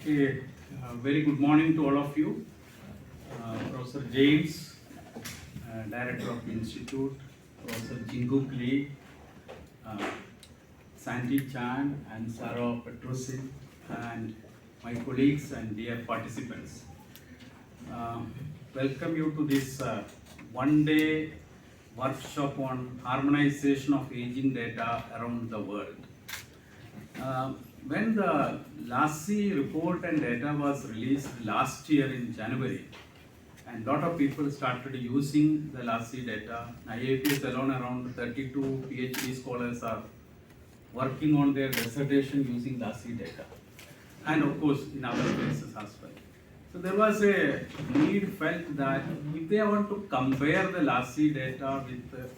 Okay, very good morning to all of you. Professor James, Director of the Institute, Professor Jinguk Lee, uh, Sandy Chan, and Sarah Petrosin, and my colleagues and dear participants. Uh, Welcome you to this one-day workshop on harmonization of aging data around the world. When the LASI report and data was released last year in January, and lot of people started using the LASI data, IAPS alone around 32 PhD scholars are working on their dissertation using LASI data, and of course in other places as well. So there was a need felt that if they want to compare the LASI data with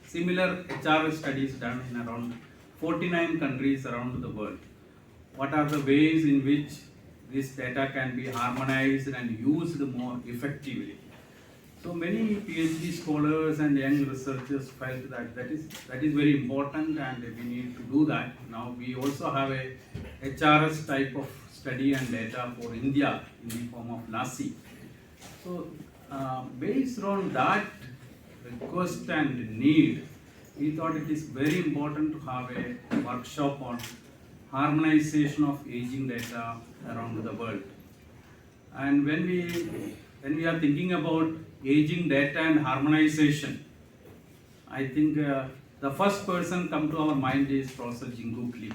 similar HRS studies done in around 49 countries around the world, what are the ways in which this data can be harmonized and used more effectively? So many PhD scholars and young researchers felt that that is very important and we need to do that. Now we also have a HRS type of study and data for India in the form of LASI. So based on that request and need, we thought it is very important to have a workshop on harmonization of aging data around the world. And when we are thinking about aging data and harmonization, I think the first person come to our mind is Professor Jinguk Lee.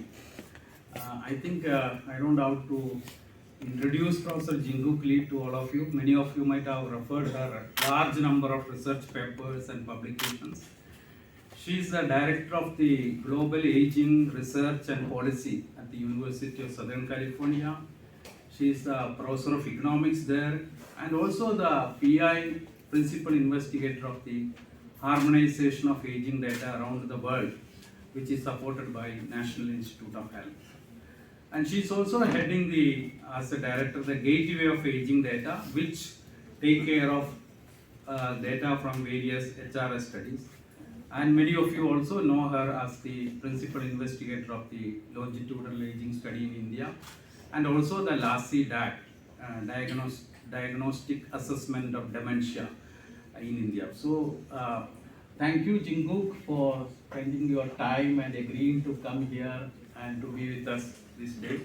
I think I don't have to introduce Professor Jinguk Lee to all of you. Many of you might have referred her large number of research papers and publications. She is the director of the Global Aging Research and Policy at the University of Southern California. She is the professor of economics there and also the PI, principal investigator of the harmonization of aging data around the world, which is supported by National Institute of Health. And she is also heading as a director, the Gateway of Aging Data, which take care of data from various HRS studies. And many of you also know her as the principal investigator of the longitudinal aging study in India, and also the LASI DAT, diagnostic assessment of dementia in India. So thank you, Jinguk, for spending your time and agreeing to come here and to be with us this day.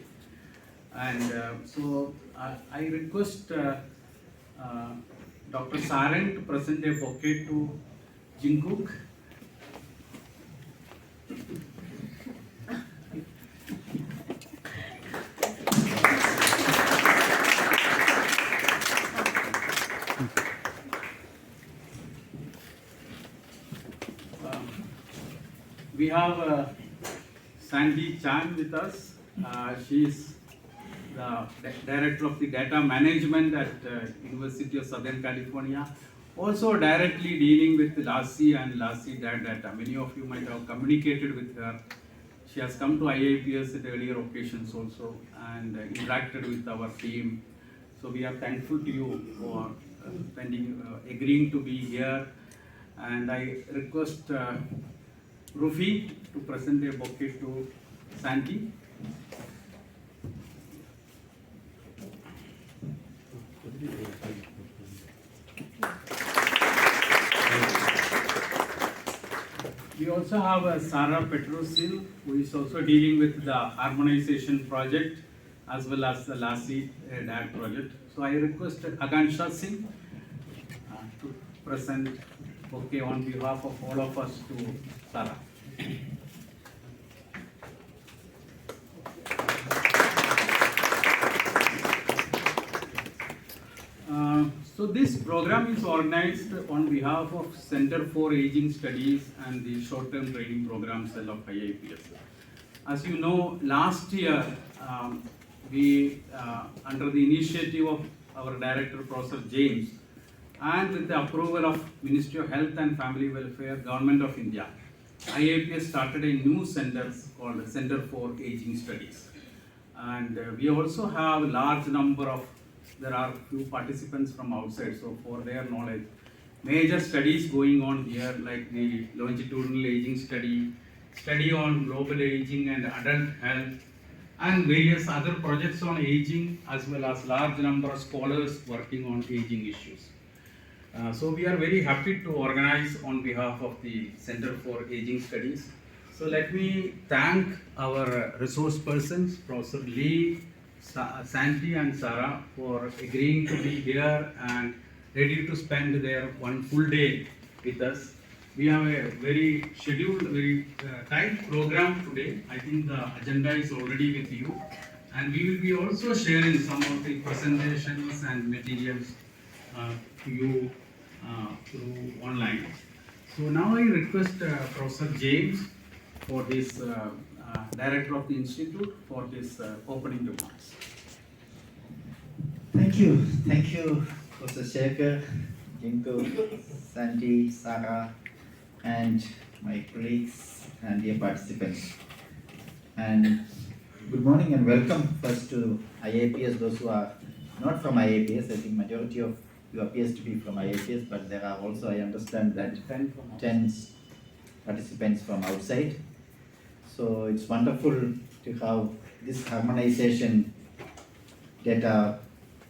And so I request Dr. Saren to present a bouquet to Jinguk. We have Sandy Chan with us. She is the director of the data management at University of Southern California. Also directly dealing with LASI and LASI data. Many of you might have communicated with her. She has come to IAPS at earlier occasions also and interacted with our team. So we are thankful to you for agreeing to be here. And I request Rufi to present a bouquet to Sandy. We also have Sarah Petrosin, who is also dealing with the harmonization project as well as the LASI DAT project. So I request Akansha Singh to present bouquet on behalf of all of us to Sarah. So this program is organized on behalf of Center for Aging Studies and the Short-Term Training Program Cell of IAPS. As you know, last year we, under the initiative of our director, Professor James, and with the approval of Ministry of Health and Family Welfare, Government of India, IAPS started a new center called Center for Aging Studies. And we also have a large number of, there are few participants from outside, so for their knowledge, major studies going on here like the longitudinal aging study, study on global aging and adult health, and various other projects on aging, as well as large number of scholars working on aging issues. So we are very happy to organize on behalf of the Center for Aging Studies. So let me thank our resource persons, Professor Lee, Santi and Sarah, for agreeing to be here and ready to spend their one full day with us. We have a very scheduled, very tight program today. I think the agenda is already with you. And we will be also sharing some of the presentations and materials to you through online. So now I request Professor James for this Director of the Institute for this opening remarks. Thank you, Professor Shekhar, Jinko, Sandy, Sarah, and my colleagues and dear participants. And good morning and welcome first to IAPS, those who are not from IAPS. I think majority of you appears to be from IAPS, but there are also, I understand that 10 participants from outside. So it's wonderful to have this harmonization data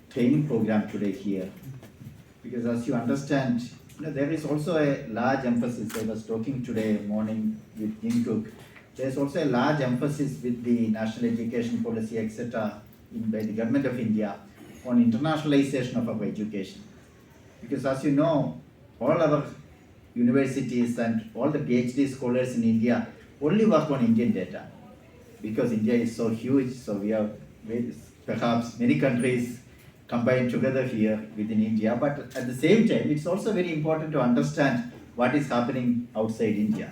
training program today here, because as you understand, there is also a large emphasis. I was talking today morning with Jim Cook. There's also a large emphasis with the national education policy, etc., by the government of India on internationalization of our education. Because as you know, all our universities and all the PhD scholars in India only work on Indian data, because India is so huge. So we have perhaps many countries combined together here within India, but at the same time, it's also very important to understand what is happening outside India.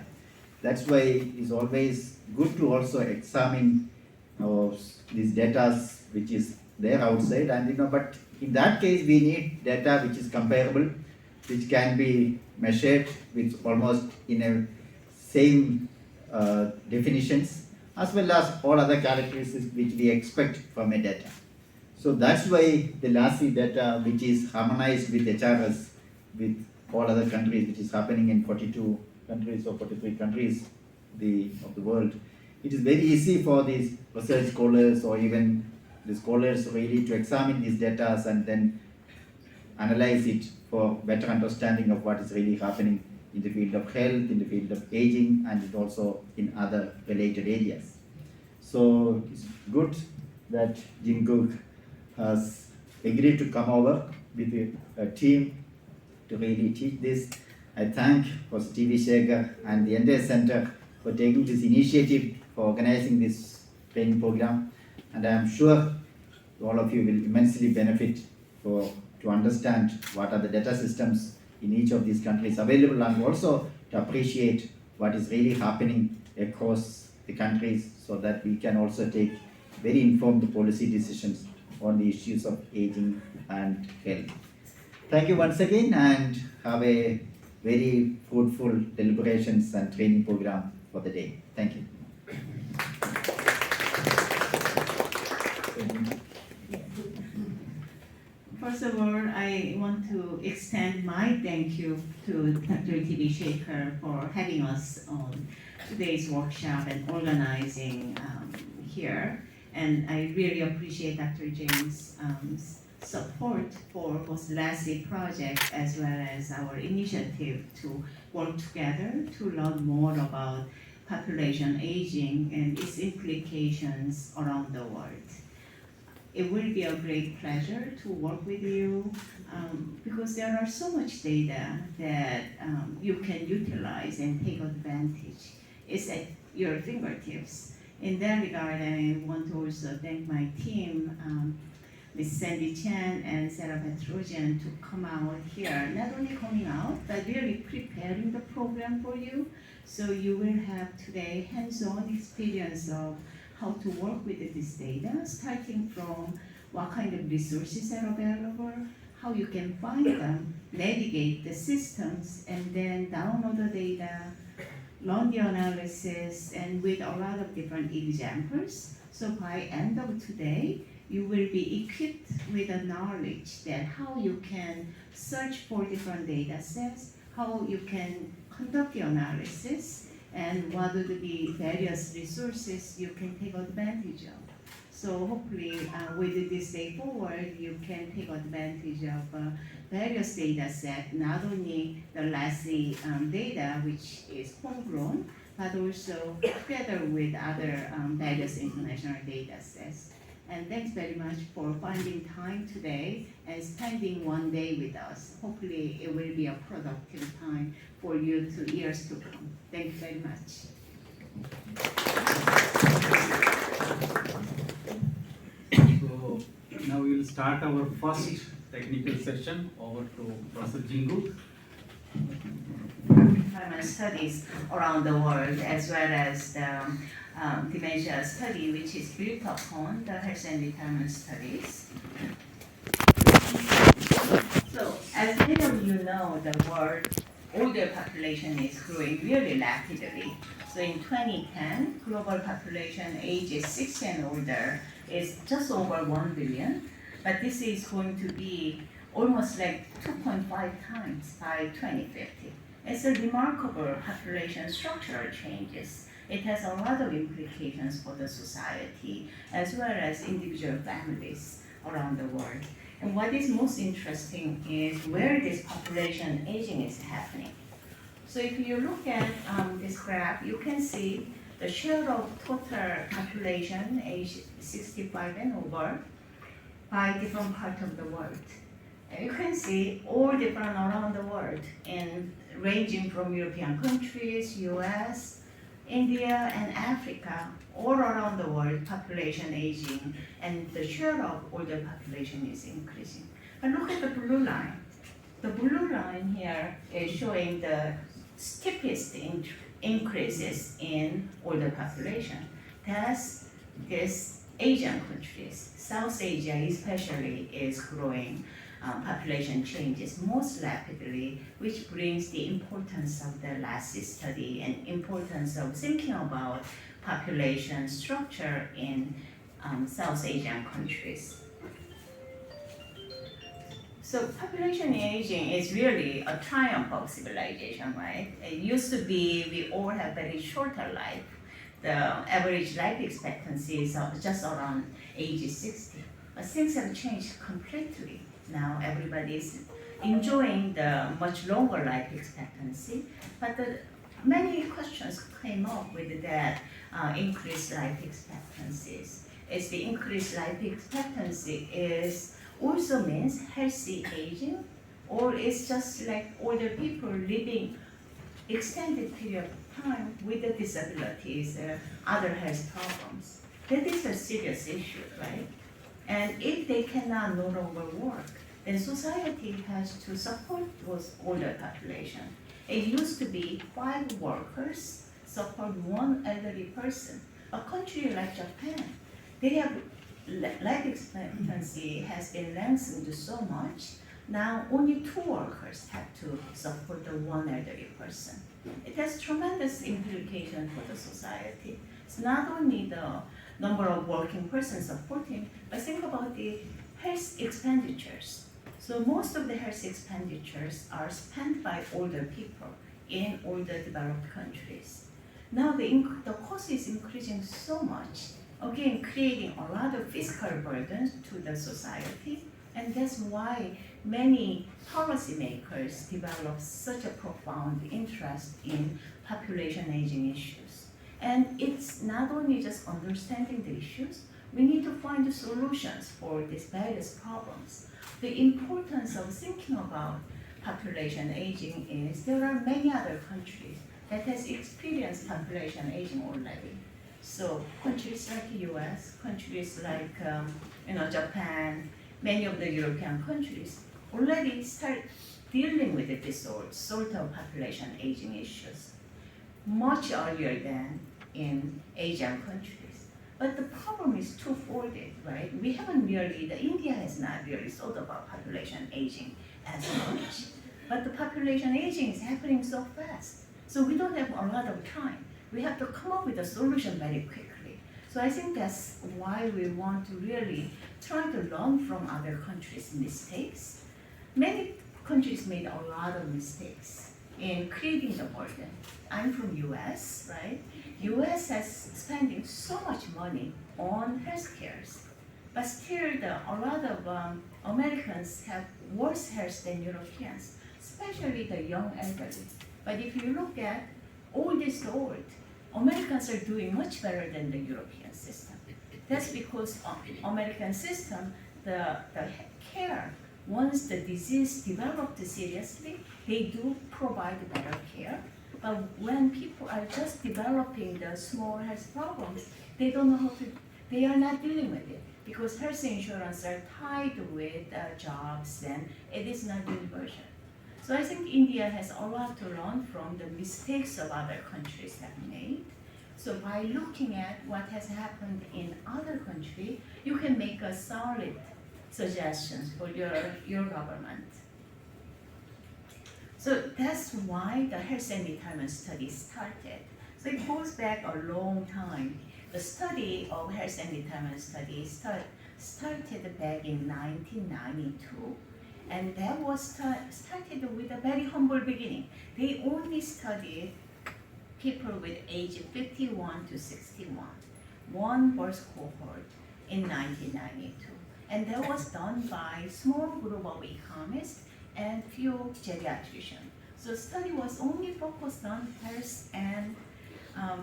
That's why it's always good to also examine these data which is there outside, and but in that case we need data which is comparable, which can be measured with almost in a same definitions, as well as all other characteristics which we expect from a data. So that's why the LASI data, which is harmonized with HRS with all other countries, which is happening in 42 countries or 43 countries of the world, it is very easy for these research scholars or even the scholars really to examine these data and then analyze it for better understanding of what is really happening in the field of health, in the field of aging, and also in other related areas. So it's good that Jim Cook has agreed to come over with a team to really teach this. I thank Professor T.V. Shekhar and the entire center for taking this initiative for organizing this training program, and I am sure all of you will immensely benefit to understand what are the data systems in each of these countries available, and also to appreciate what is really happening across the countries, so that we can also take very informed policy decisions on the issues of aging and health. Thank you once again, and have a very fruitful deliberations and training program for the day. Thank you. First of all, I want to extend my thank you to Dr. T.V. Shekhar for having us on today's workshop and organizing here. And I really appreciate Dr. James' support for both LASI project as well as our initiative to work together to learn more about population aging and its implications around the world. It will be a great pleasure to work with you because there are so much data that you can utilize and take advantage. It's at your fingertips. In that regard, I want to also thank my team, Ms. Sandy Chan and Sarah Petrosian, to come out here, not only coming out, but really preparing the program for you. So you will have today hands-on experience of how to work with this data, starting from what kind of resources are available, how you can find them, navigate the systems, and then download the data, run the analysis, and with a lot of different examples. So by end of today, you will be equipped with the knowledge that how you can search for different data sets, how you can conduct the analysis, and what would be various resources you can take advantage of. So hopefully, with this day forward, you can take advantage of various data set, not only the LASI data, which is homegrown, but also together with other various international data sets. And thanks very much for finding time today and spending one day with us. Hopefully, it will be a productive time for you to years to come. Thank you very much. So now we will start our first technical session. Over to Professor Jingu. Development studies around the world, as well as the dementia study, which is built upon the health and retirement studies. So, as many of you know, the world older population is growing really rapidly. So in 2010, global population ages 60 and older is just over 1 billion, but this is going to be almost like 2.5 times by 2050. It's a remarkable population structural changes. It has a lot of implications for the society as well as individual families around the world. And what is most interesting is where this population aging is happening. So if you look at this graph, you can see the share of total population age 65 and over by different parts of the world. And you can see all different around the world, and ranging from European countries, US, India, and Africa, all around the world, population aging, and the share of older population is increasing. But look at the blue line. The blue line here is showing the steepest increases in older population. That's this Asian countries. South Asia especially is growing population changes most rapidly, which brings the importance of the LASI study and importance of thinking about population structure in South Asian countries. So population aging is really a triumph of civilization, right? It used to be we all have very shorter life. The average life expectancy is just around age 60. But things have changed completely. Now everybody is enjoying the much longer life expectancy, but many questions came up with that increased life expectancies. Is the increased life expectancy is also means healthy aging, or it's just like older people living extended period of time with the disabilities, other health problems. That is a serious issue, right? And if they cannot no longer work, then society has to support those older population. It used to be 5 workers support 1 elderly person. A country like Japan, they have life expectancy has been lengthened so much. Now only 2 workers have to support the 1 elderly person. It has tremendous implications for the society. It's not only the number of working persons supporting, but think about the health expenditures. So most of the health expenditures are spent by older people in older developed countries. Now the cost is increasing so much, again creating a lot of fiscal burdens to the society, and that's why many policymakers develop such a profound interest in population aging issues. And it's not only just understanding the issues, we need to find the solutions for these various problems. The importance of thinking about population aging is there are many other countries that has experienced population aging already. So countries like US, countries like Japan, many of the European countries already start dealing with this sort of population aging issues much earlier than in Asian countries. But the problem is twofolded, right? We haven't really, India has not really thought about population aging as much, but the population aging is happening so fast. So we don't have a lot of time. We have to come up with a solution very quickly. So I think that's why we want to really try to learn from other countries' mistakes. Many countries made a lot of mistakes. in creating the burden. I'm from US, right? US has spending so much money on healthcare, but still a lot of Americans have worse health than Europeans, especially the young elderly. But if you look at all this world, Americans are doing much better than the European system. That's because American system, the care, once the disease developed seriously, they do provide better care. But when people are just developing the small health problems, they don't know how to, they are not dealing with it because health insurance are tied with jobs and it is not universal. So I think India has a lot to learn from the mistakes of other countries have made. So by looking at what has happened in other countries, you can make a solid suggestions for your government. So that's why the health and retirement study started. So it goes back a long time. The study of health and retirement study started back in 1992. And that was started with a very humble beginning. They only studied people with age 51 to 61, one birth cohort in 1992. And that was done by a small group of economists and few geriatricians. So study was only focused on health and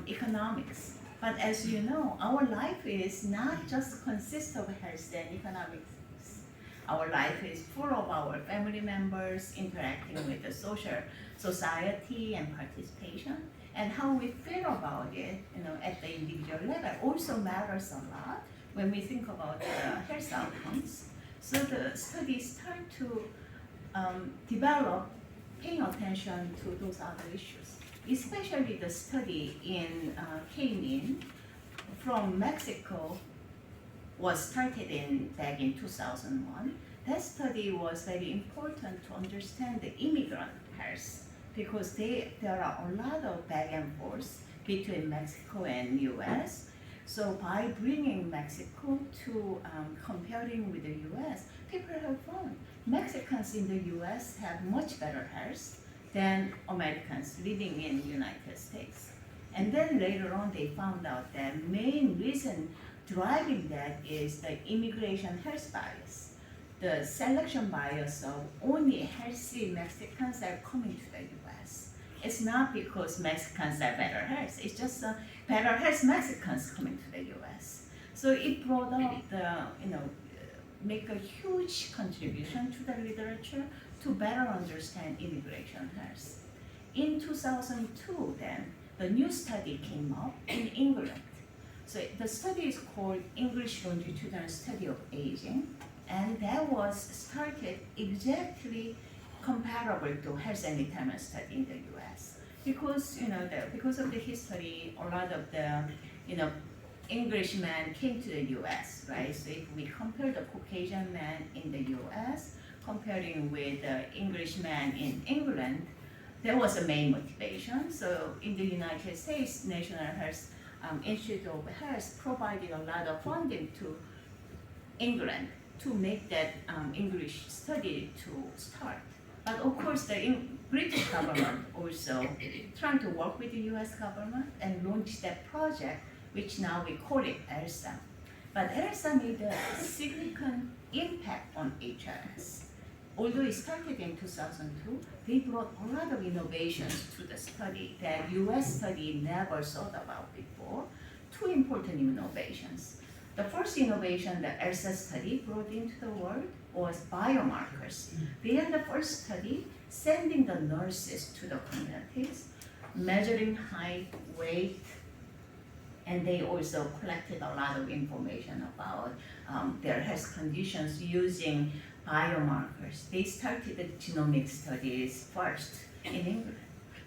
economics. But as you know, our life is not just consist of health and economics. Our life is full of our family members interacting with the society and participation. And how we feel about it, at the individual level also matters a lot when we think about the health outcomes. So the studies start to develop paying attention to those other issues. Especially the study came in from Mexico, was started back in 2001. That study was very important to understand the immigrant health because there are a lot of back and forth between Mexico and US. So by bringing Mexico to comparing with the US, people have found Mexicans in the US have much better health than Americans living in the United States. And then later on they found out that main reason driving that is the immigration health bias. The selection bias of only healthy Mexicans are coming to the US. It's not because Mexicans are better health, it's just better health Mexicans coming to the US. So it brought up make a huge contribution to the literature to better understand immigration health. In 2002 then, the new study came up in England. So the study is called English Longitudinal Study of Aging, and that was started exactly comparable to health and retirement study in the US. Because because of the history, a lot of the Englishmen came to the US, right? So if we compare the Caucasian man in the US, comparing with the Englishman in England, that was the main motivation. So in the United States, National Health Institute of Health provided a lot of funding to England to make that English study to start. But of course, the British government also trying to work with the US government and launch that project, which now we call it ELSA. But ELSA made a significant impact on HRS. Although it started in 2002, they brought a lot of innovations to the study that US study never thought about before. Two important innovations. The first innovation that ELSA study brought into the world was biomarkers. They are the first study sending the nurses to the communities, measuring height, weight, and they also collected a lot of information about their health conditions using biomarkers. They started the genomic studies first in England.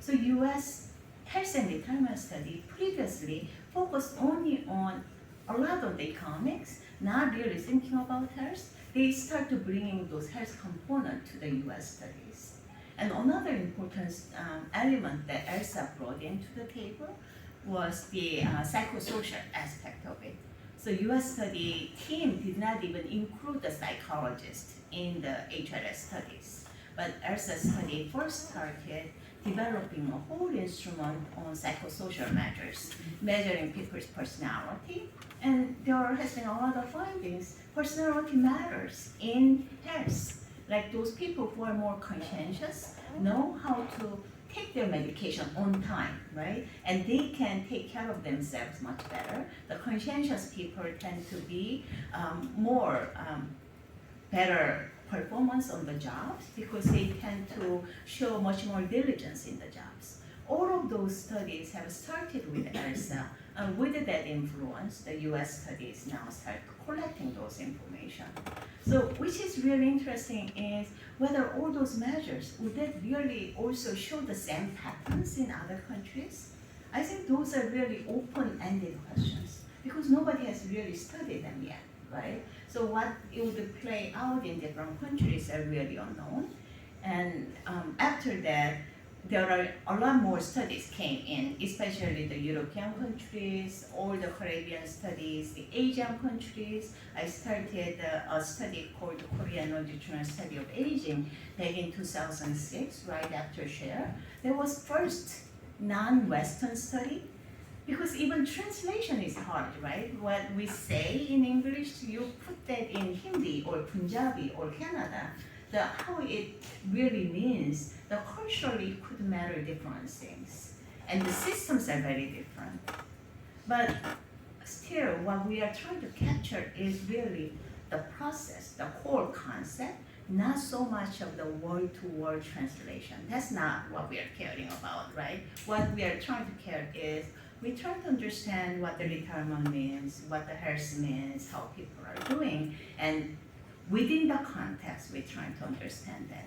So US health and retirement study previously focused only on a lot of the economics, not really thinking about health. They started bringing those health components to the US studies. And another important element that ELSA brought into the table was the psychosocial aspect of it. So US study team did not even include the psychologist in the HRS studies. But ELSA study first started developing a whole instrument on psychosocial measures, measuring people's personality. And there has been a lot of findings. Personality matters in health. Like those people who are more conscientious know how to take their medication on time, right? And they can take care of themselves much better. The conscientious people tend to be more better performance on the jobs because they tend to show much more diligence in the jobs. All of those studies have started with ELSA, and with that influence, the US studies now start collecting those information. So, which is really interesting is whether all those measures, would that really also show the same patterns in other countries? I think those are really open-ended questions because nobody has really studied them yet, right? So what it would play out in different countries are really unknown. And after that, there are a lot more studies came in, especially the European countries, all the Caribbean studies, the Asian countries. I started a study called Korean Longitudinal Study of Aging back in 2006, right after SHARE. There was first non-Western study because even translation is hard, right? What we say in English, you put that in Hindi or Punjabi or Kannada, how it really means, the culturally could matter different things. And the systems are very different. But still, what we are trying to capture is really the process, the core concept, not so much of the word-to-word translation. That's not what we are caring about, right? What we are trying to care is we try to understand what the retirement means, what the health means, how people are doing, and within the context, we're trying to understand that.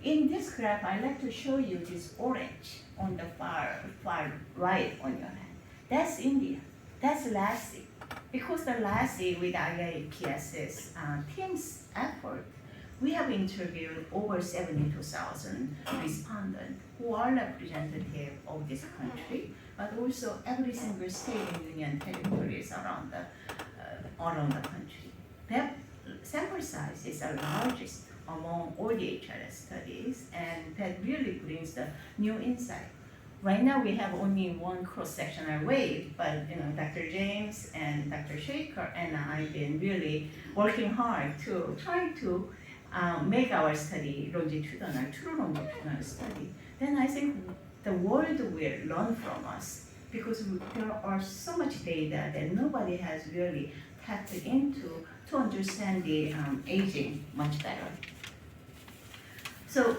In this graph, I like to show you this orange on the far right on your hand. That's India. That's LASI. Because the LASI with IIPS's team's effort, we have interviewed over 72,000 respondents who are representative of this country, but also every single state and union territories around the country. That sample size is the largest among all the HRS studies, and that really brings the new insight. Right now we have only one cross-sectional wave, but Dr. James and Dr. Shaker and I have been really working hard to try to make our study longitudinal, true longitudinal study. Then I think the world will learn from us because there are so much data that nobody has really tapped into to understand the aging much better. So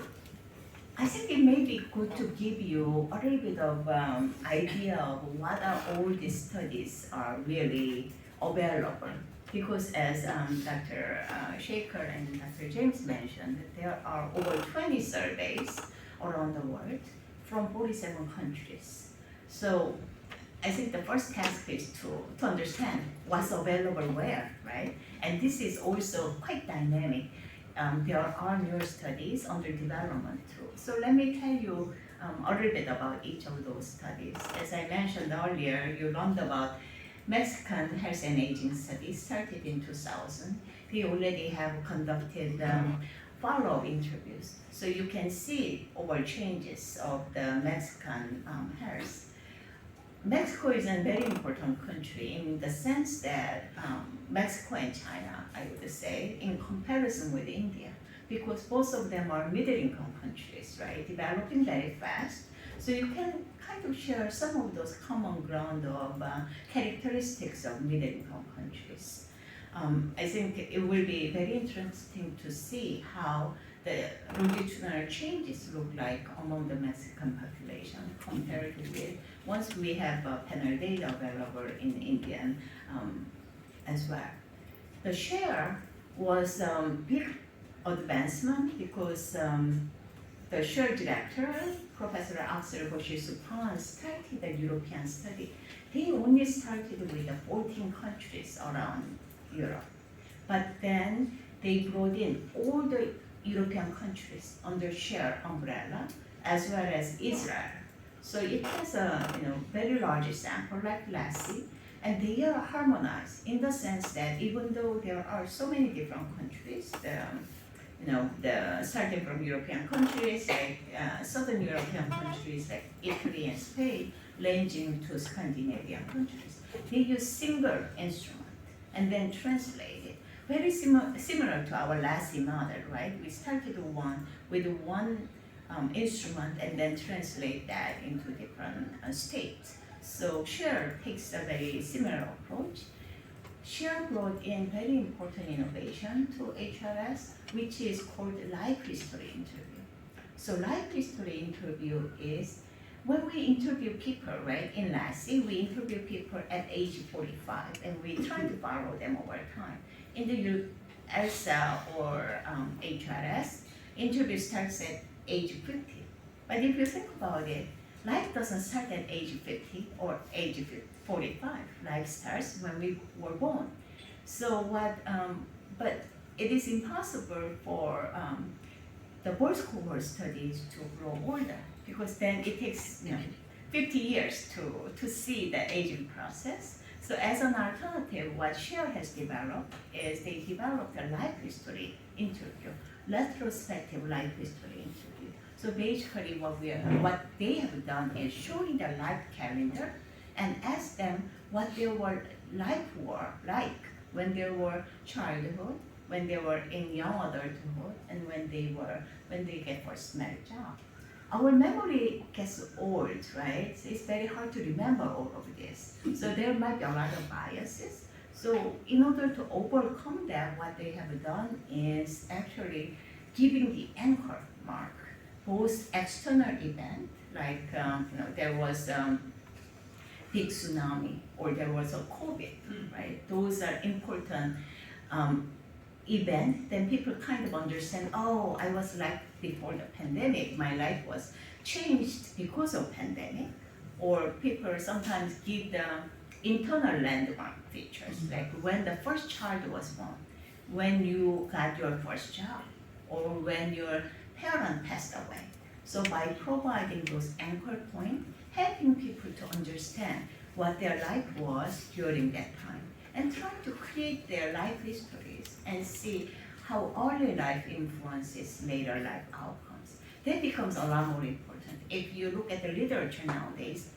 I think it may be good to give you a little bit of idea of what are all these studies are really available. Because as Dr. Shaker and Dr. James mentioned, there are over 20 surveys around the world from 47 countries. So I think the first task is to understand what's available where, right? And this is also quite dynamic. There are newer studies under development too. So let me tell you a little bit about each of those studies. As I mentioned earlier, you learned about Mexican health and aging studies started in 2000. We already have conducted follow-up interviews. So you can see over changes of the Mexican health. Mexico is a very important country in the sense that Mexico and China, I would say, in comparison with India, because both of them are middle-income countries, right, developing very fast. So you can kind of share some of those common ground of characteristics of middle-income countries. I think it will be very interesting to see how the longitudinal changes look like among the Mexican population compared with once we have panel data available in Indian as well. The share was big advancement because the share director, Professor Axel Boshi-Supan, started a European study. They only started with the 14 countries around Europe. But then they brought in all the European countries under share umbrella, as well as Israel. So it has a very large sample like LASI, and they are harmonized in the sense that even though there are so many different countries, starting from European countries like Southern European countries like Italy and Spain, ranging to Scandinavian countries. They use single instrument and then translate it. Very similar to our LASI model, right? We started with one instrument and then translate that into different states. So Share takes a very similar approach. Share brought in very important innovation to HRS, which is called life history interview. So life history interview is when we interview people, right, in LASI, we interview people at age 45 and we try to follow them over time. In the ELSA or HRS, interview starts at age 50. But if you think about it, life doesn't start at age 50 or age 45. Life starts when we were born. So but it is impossible for the birth cohort studies to grow older because then it takes 50 years to see the aging process. So as an alternative, what Share has developed is they developed a life history interview, retrospective life history interview. So basically what they have done is showing their life calendar and ask them what their life were like when they were childhood, when they were in young adulthood, and when they get first married job. Our memory gets old, right? It's very hard to remember all of this. So there might be a lot of biases. So in order to overcome that, what they have done is actually giving the anchor mark, both external event, like there was big tsunami or there was a COVID, right? Those are important event. Then people kind of understand, oh, I was like before the pandemic, my life was changed because of pandemic. Or people sometimes give the internal landmark features, like when the first child was born, when you got your first job, or when your parent passed away. So by providing those anchor points, helping people to understand what their life was during that time, and try to create their life histories and see how early life influences later life outcomes. That becomes a lot more important. If you look at the literature nowadays,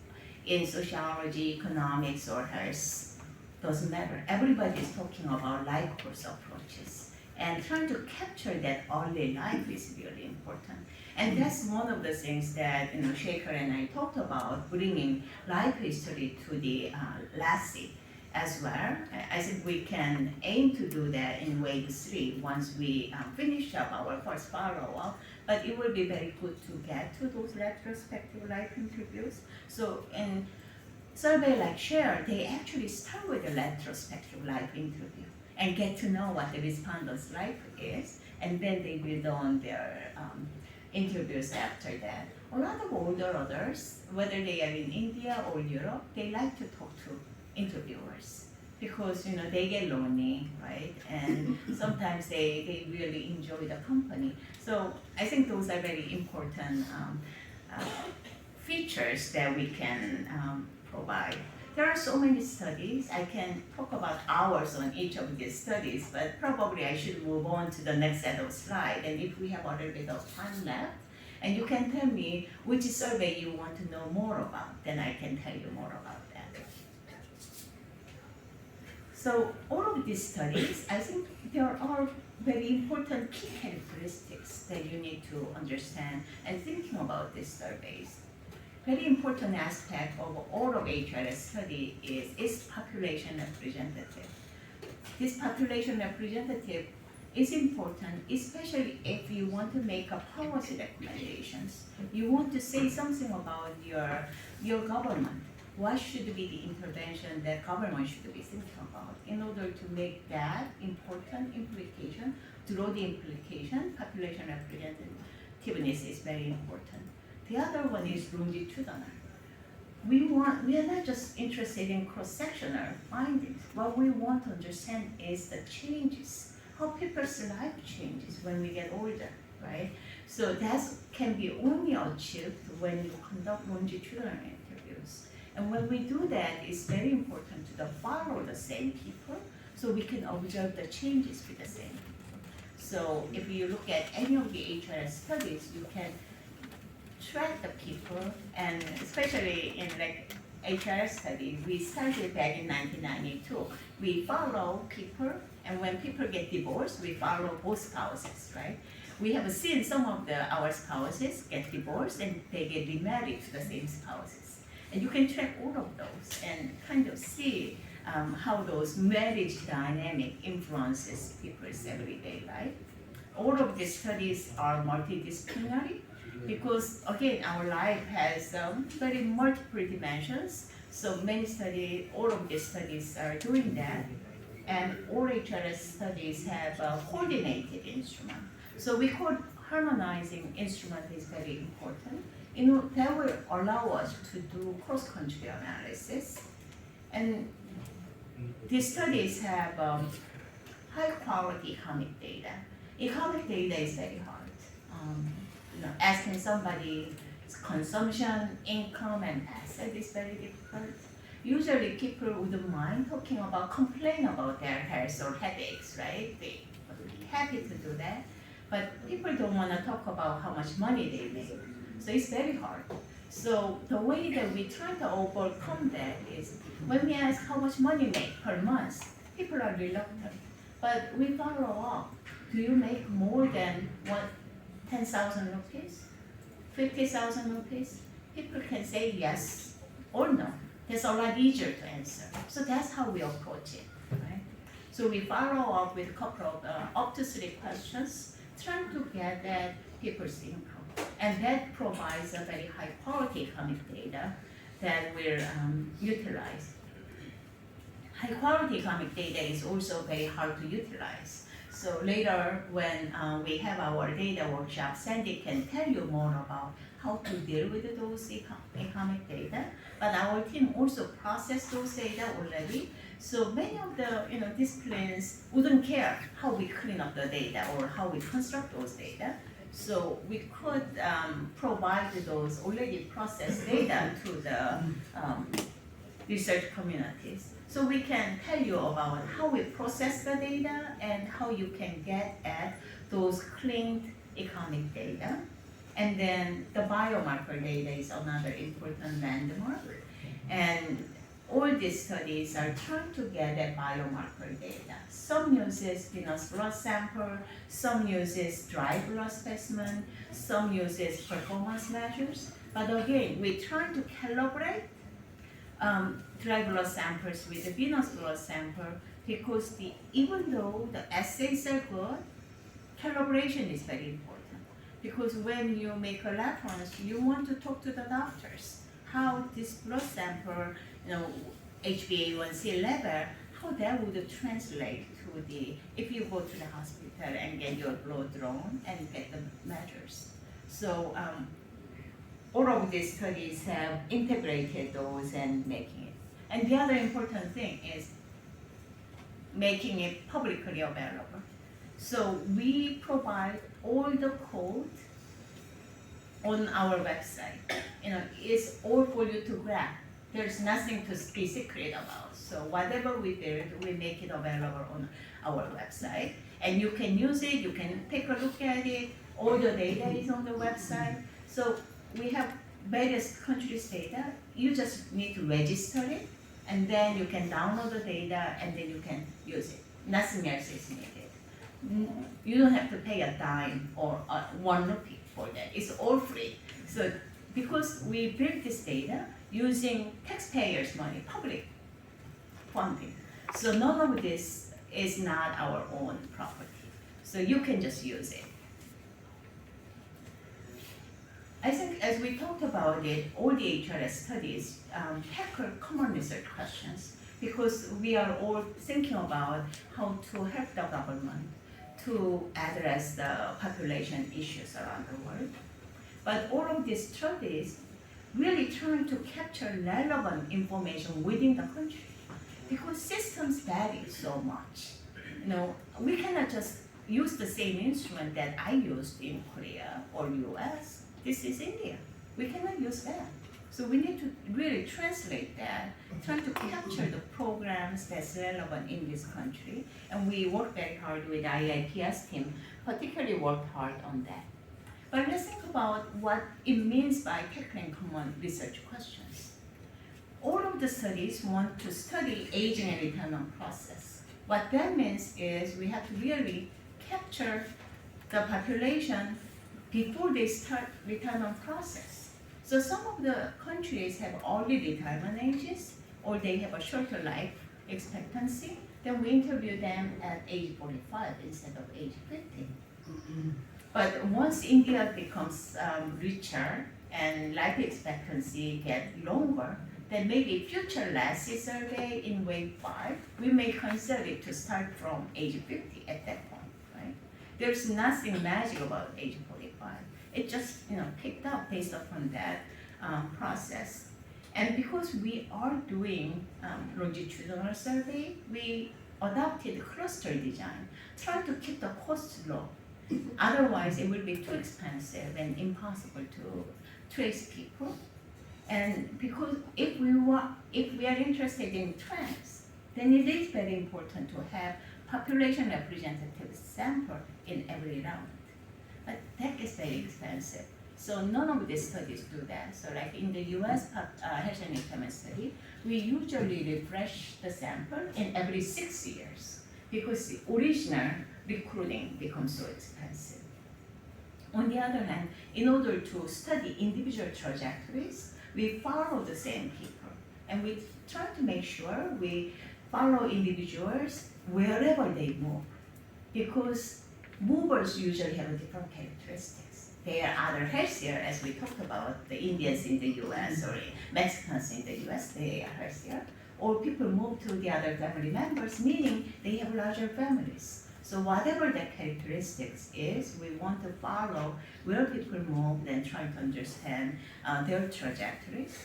in sociology, economics, or health, doesn't matter. Everybody is talking about life course approaches. And trying to capture that early life is really important. And that's one of the things that Shaker and I talked about, bringing life history to the LASI as well. I think we can aim to do that in wave 3 once we finish up our first follow-up, but it will be very good to get to those retrospective life interviews. So in survey like Share, they actually start with a retrospective life interview and get to know what the respondent's life is, and then they build on their interviews after that. A lot of older adults, whether they are in India or Europe, they like to talk to interviewers because they get lonely, right? And sometimes they really enjoy the company. So I think those are very important features that we can provide. There are so many studies. I can talk about hours on each of these studies, but probably I should move on to the next set of slides. And if we have a little bit of time left, and you can tell me which survey you want to know more about, then I can tell you more about that. So all of these studies, I think there are very important key characteristics that you need to understand and thinking about these surveys. Very important aspect of all of HRS study is its population representative. This population representative is important, especially if you want to make a policy recommendations. You want to say something about your government. What should be the intervention that government should be thinking about? In order to make that important implication, draw the implication, population representativeness is very important. The other one is longitudinal. We are not just interested in cross-sectional findings. What we want to understand is the changes, how people's life changes when we get older, right? So that can be only achieved when you conduct longitudinal interviews. And when we do that, it's very important to follow the same people so we can observe the changes with the same people. So if you look at any of the HRS studies, you can track the people, and especially in like HRS study, we started back in 1992. We follow people, and when people get divorced, we follow both spouses, right? We have seen some of our spouses get divorced and they get remarried to the same spouses. And you can track all of those and kind of see how those marriage dynamic influences people's everyday life. All of these studies are multidisciplinary because, again, our life has very multiple dimensions. So all of these studies are doing that. And all HRS studies have a coordinated instrument. So we call harmonizing instrument is very important. That will allow us to do cross-country analysis. And these studies have high-quality economic data. Economic data is very hard. Asking somebody's consumption, income, and asset is very difficult. Usually people wouldn't mind talking about, complain about their health or headaches, right? They would be happy to do that. But people don't want to talk about how much money they make. So it's very hard. So the way that we try to overcome that is when we ask how much money you make per month, people are reluctant. But we follow up. Do you make more than 10,000 rupees? 50,000 rupees? People can say yes or no. That's a lot easier to answer. So that's how we approach it, right? So we follow up with a couple of up to 3 questions, trying to get that people's income. And that provides a very high quality economic data that we'll utilize. High quality economic data is also very hard to utilize. So later when we have our data workshop, Sandy can tell you more about how to deal with those economic data. But our team also processed those data already. So many of the disciplines wouldn't care how we clean up the data or how we construct those data. So we could provide those already processed data to the research communities. So we can tell you about how we process the data and how you can get at those cleaned economic data. And then the biomarker data is another important landmark. And all these studies are trying to get at biomarker data. Some uses venous blood sample, some uses dry blood specimen, some uses performance measures. But again, we try to calibrate dry blood samples with the venous blood sample because even though the assays are good, calibration is very important. Because when you make a reference, you want to talk to the doctors how this blood sample, HbA1c level, how that would translate to if you go to the hospital and get your blood drawn and get the measures. So all of these studies have integrated those and making it. And the other important thing is making it publicly available. So we provide all the code on our website. It's all for you to grab. There's nothing to be secret about. So whatever we build, we make it available on our website. And you can use it, you can take a look at it. All the data is on the website. So we have various countries' data. You just need to register it, and then you can download the data, and then you can use it. Nothing else is needed. You don't have to pay a dime or 1 rupee for that. It's all free. So because we built this data using taxpayers' money, public funding. So none of this is not our own property. So you can just use it. I think as we talked about it, all the HRS studies tackle common research questions because we are all thinking about how to help the government to address the population issues around the world. But all of these studies really trying to capture relevant information within the country because systems vary so much. We cannot just use the same instrument that I used in Korea or US. This is India. We cannot use that. So we need to really translate that, try to capture the programs that's relevant in this country. And we work very hard with IIPS team, particularly worked hard on that. But let's think about what it means by tackling common research questions. All of the studies want to study aging and retirement process. What that means is we have to really capture the population before they start retirement process. So some of the countries have early retirement ages, or they have a shorter life expectancy. Then we interview them at age 45 instead of age 50. But once India becomes richer and life expectancy get longer, then maybe future LASI survey in wave 5, we may consider it to start from age 50 at that point, right? There's nothing magic about age 45. It just picked up based upon that process. And because we are doing longitudinal survey, we adopted cluster design, trying to keep the cost low. Otherwise, it will be too expensive and impossible to trace people. And because if we are interested in trends, then it is very important to have population representative sample in every round. But that is very expensive. So none of these studies do that. So like in the US health and retirement study, we usually refresh the sample in every 6 years because the original recruiting becomes so expensive. On the other hand, in order to study individual trajectories, we follow the same people. And we try to make sure we follow individuals wherever they move. Because movers usually have different characteristics. They are either healthier, as we talked about, the Indians in the US or Mexicans in the US, they are healthier. Or people move to the other family members, meaning they have larger families. So whatever the characteristics is, we want to follow where people move and try to understand their trajectories.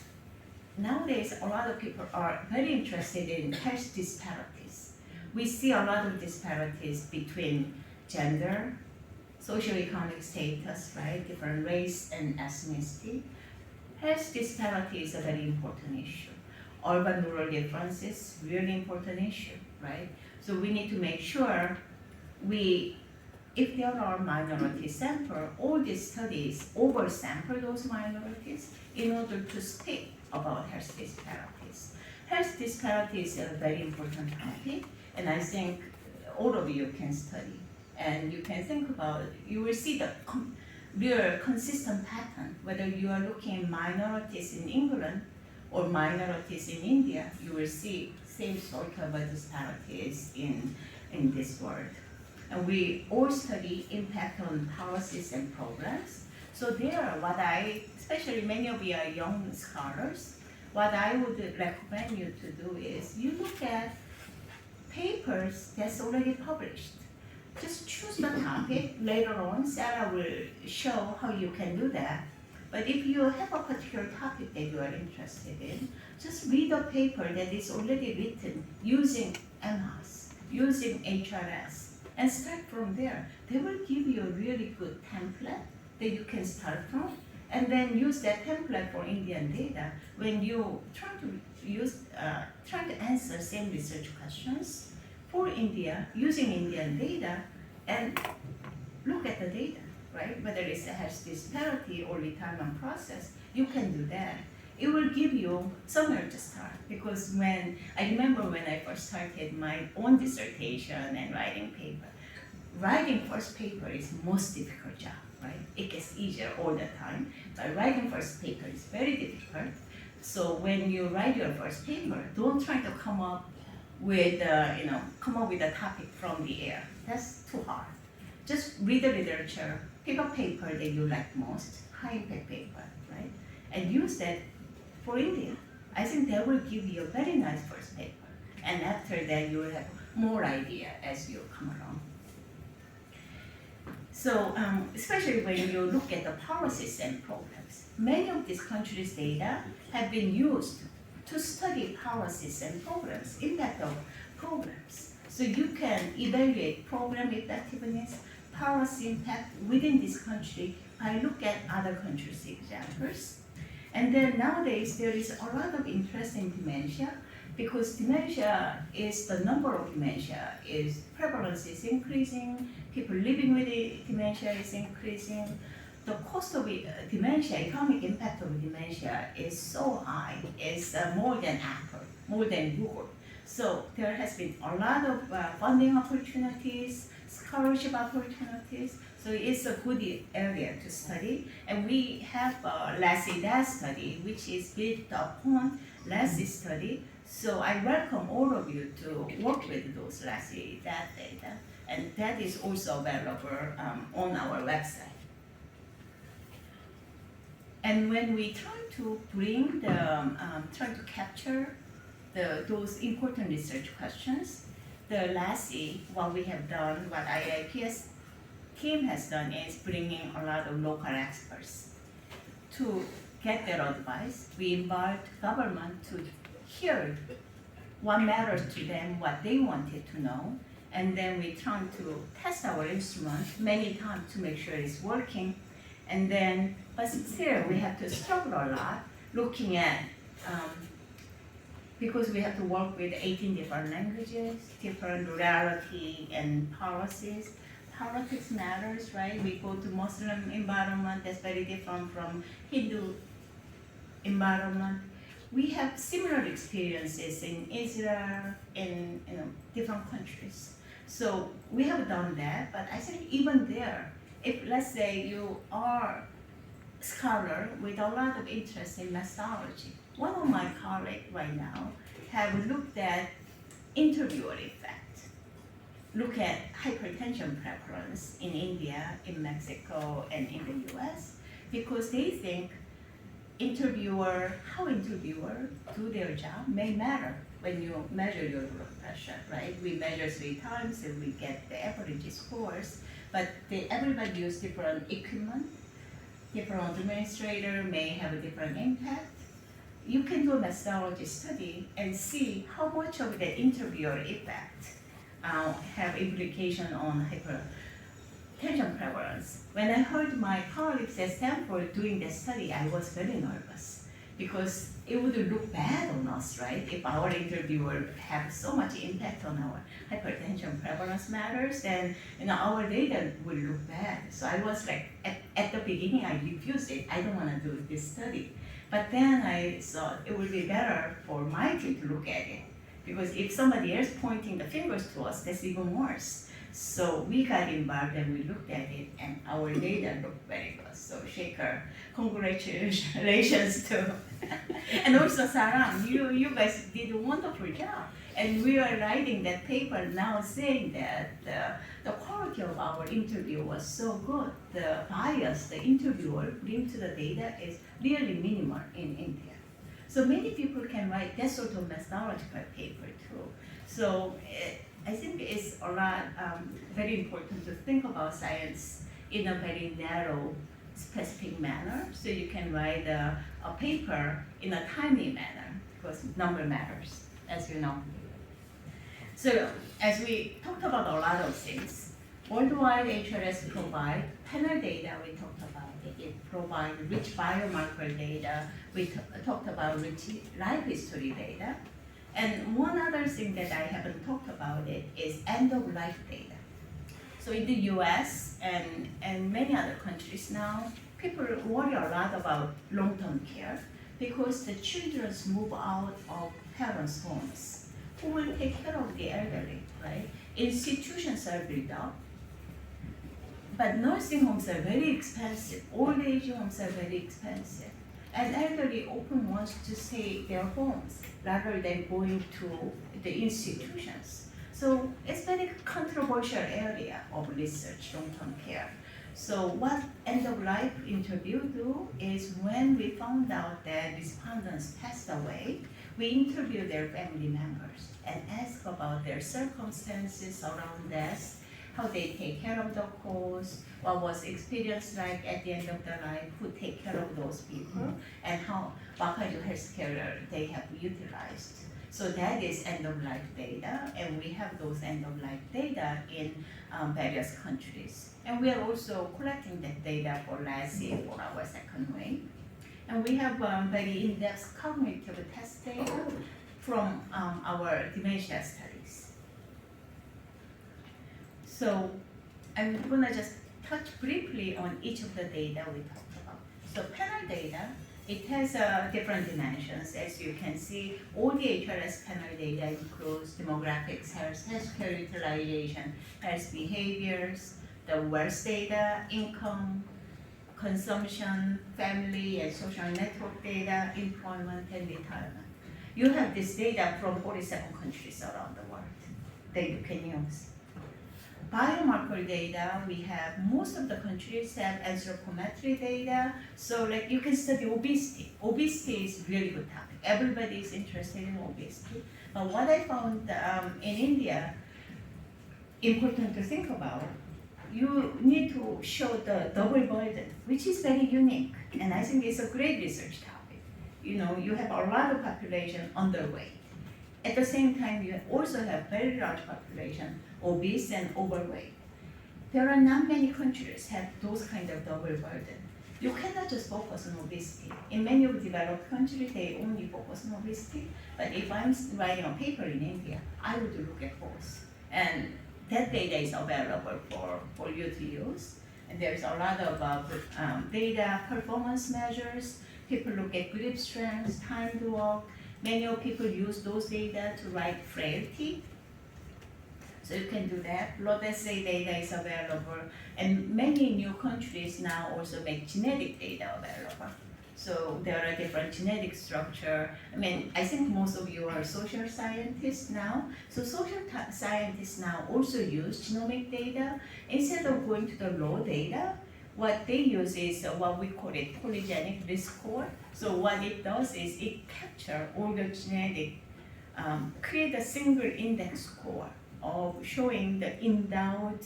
Nowadays, a lot of people are very interested in health disparities. We see a lot of disparities between gender, socioeconomic status, right? Different race and ethnicity. Health disparity is a very important issue. Urban-rural differences, really important issue, right? So we need to make sure if there are minority sample, all these studies oversample those minorities in order to speak about health disparities. Health disparities are a very important topic, and I think all of you can study. And you can think about it. You will see the real consistent pattern, whether you are looking at minorities in England or minorities in India, you will see same sort of disparities in this world. And we all study impact on policies and programs. So there, especially many of you are young scholars, what I would recommend you to do is you look at papers that's already published. Just choose the topic. Later on, Sarah will show how you can do that. But if you have a particular topic that you are interested in, just read a paper that is already written using MHAS, using HRS, and start from there. They will give you a really good template that you can start from, and then use that template for Indian data when you try to answer same research questions for India using Indian data, and look at the data, right? Whether it's a health disparity or retirement process, you can do that. It will give you somewhere to start, because I remember when I first started my own dissertation and writing paper, writing first paper is most difficult job, right? It gets easier all the time, but writing first paper is very difficult. So when you write your first paper, don't try to come up with a topic from the air. That's too hard. Just read the literature, pick a paper that you like most, high impact paper, right? And use that for India. I think that will give you a very nice first paper. And after that, you will have more idea as you come along. So, especially when you look at the policies and programs, many of these countries' data have been used to study policies and programs, impact of programs. So you can evaluate program effectiveness, policy impact within this country by look at other countries' examples. And then nowadays there is a lot of interest in dementia because dementia is the number of dementia is prevalence is increasing, people living with dementia is increasing. The cost of dementia, economic impact of dementia is so high, it's more than Apple, more than Google. So there has been a lot of funding opportunities, scholarship opportunities. So it's a good area to study. And we have LASI study, which is built upon LASI study. So I welcome all of you to work with those LASI data. And that is also available on our website. And when we try to bring try to capture those important research questions, the LASI, what we have done, what IIPS team has done is bringing a lot of local experts to get their advice. We invite government to hear what matters to them, what they wanted to know, and then we try to test our instrument many times to make sure it's working. And then, but still we have to struggle a lot looking at, because we have to work with 18 different languages, different reality and policies. Politics matters, right? We go to Muslim environment that's very different from Hindu environment. We have similar experiences in Israel, in different countries. So we have done that, but I think even there, if let's say you are a scholar with a lot of interest in methodology, one of my colleagues right now have looked at interviewer effect, look at hypertension prevalence in India, in Mexico, and in the US, because they think how interviewer do their job may matter when you measure your blood pressure, right? We measure 3 times and we get the average scores, but everybody use different equipment, different administrator may have a different impact. You can do a methodology study and see how much of the interviewer effect have implication on hypertension prevalence. When I heard my colleagues at Stanford doing the study, I was very nervous because it would look bad on us, right? If our interviewer have so much impact on our hypertension prevalence matters, then our data will look bad. So I was like, at the beginning, I refused it. I don't want to do this study. But then I thought it would be better for my team to look at it. Because if somebody else pointing the fingers to us, that's even worse. So we got involved and we looked at it and our data looked very good. So Shaker, congratulations to, and also Saram, you guys did a wonderful job. And we are writing that paper now saying that the quality of our interview was so good. The bias the interviewer bring to the data is really minimal in India. So many people can write that sort of methodological paper too. So I think it's a lot very important to think about science in a very narrow, specific manner. So you can write a paper in a timely manner because number matters, as you know. So as we talked about a lot of things, worldwide HRS provide panel data, we talked about it. It provides rich biomarker data. We talked about rich life history data. And one other thing that I haven't talked about it is end-of-life data. So in the US and many other countries now, people worry a lot about long-term care because the children move out of parents' homes. Who will take care of the elderly, right? Institutions are built up, but nursing homes are very expensive. Old age homes are very expensive. And elderly often wants to stay in their homes rather than going to the institutions. So it's very controversial area of research, long-term care. So what end-of-life interview do is when we found out that respondents passed away, we interview their family members and ask about their circumstances around death, how they take care of the cause, what was experience like at the end of their life, who take care of those people, and what kind of healthcare they have utilized. So that is end-of-life data, and we have those end-of-life data in various countries. And we are also collecting that data for LASI for our second wave. And we have very in-depth cognitive test data from our dementia studies. So I'm gonna just touch briefly on each of the data we talked about. So panel data, it has different dimensions. As you can see, all the HRS panel data includes demographics, healthcare utilization, health behaviors, the wealth data, income, consumption, family and social network data, employment and retirement. You have this data from 47 countries around the world that you can use. Biomarker data, we have most of the countries have anthropometry data, so like you can study obesity. Obesity is really good topic. Everybody is interested in obesity. But what I found in India, important to think about, you need to show the double burden, which is very unique, and I think it's a great research topic. You know, you have a lot of population underweight. At the same time, you also have very large population, obese and overweight. There are not many countries have those kind of double burden. You cannot just focus on obesity. In many of developed countries, they only focus on obesity. But if I'm writing a paper in India, I would look at both. And that data is available for you to use. And there's a lot of data performance measures. People look at grip strength, time to walk. Many of people use those data to write frailty. So you can do that. Blood assay data is available. And many new countries now also make genetic data available. So there are different genetic structure. I mean, I think most of you are social scientists now. So social scientists now also use genomic data. Instead of going to the raw data, what they use is what we call it polygenic risk score. So what it does is it captures all the genetic, create a single index score of showing the endowed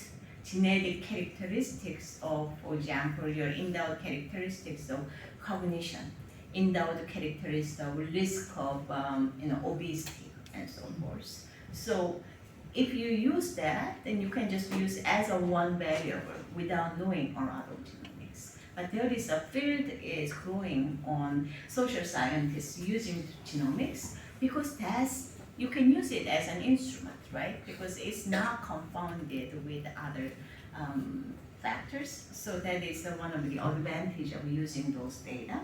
genetic characteristics of, for example, your endowed characteristics of cognition, endowed characteristics of risk of obesity and so forth. So if you use that, then you can just use as a one variable without knowing a lot of genomics. But there is a field is growing on social scientists using genomics because you can use it as an instrument, right? Because it's not confounded with other factors. So that is one of the advantages of using those data.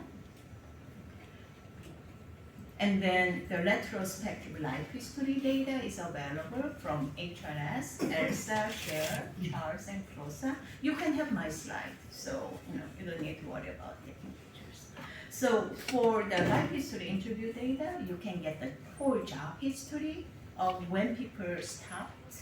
And then the retrospective life history data is available from HRS, ELSA, SHARE, CHARLES, and CLOSA. You can have my slide, so you don't need to worry about taking pictures. So for the life history interview data, you can get the whole job history of when people stopped,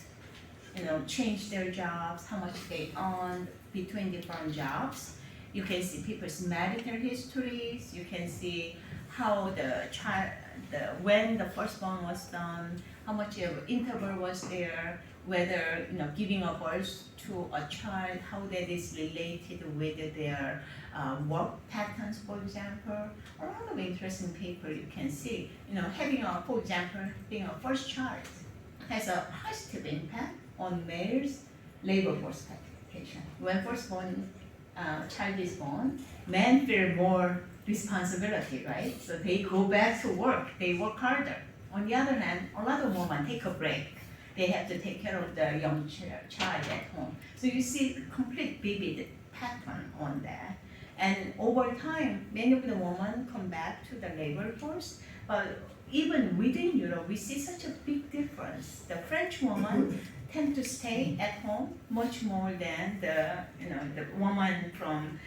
changed their jobs, how much they earned between different jobs. You can see people's marital histories. You can see how the child, when the firstborn was done, how much of interval was there, whether giving a birth to a child, how that is related with their work patterns, for example. A lot of interesting paper you can see. Having for example, being a first child has a positive impact on males' labor force participation. When firstborn child is born, men feel more responsibility, right? So they go back to work, they work harder. On the other hand, a lot of women take a break. They have to take care of the young child at home. So you see complete vivid pattern on that. And over time, many of the women come back to the labor force, but even within Europe, we see such a big difference. The French woman tend to stay at home much more than the woman from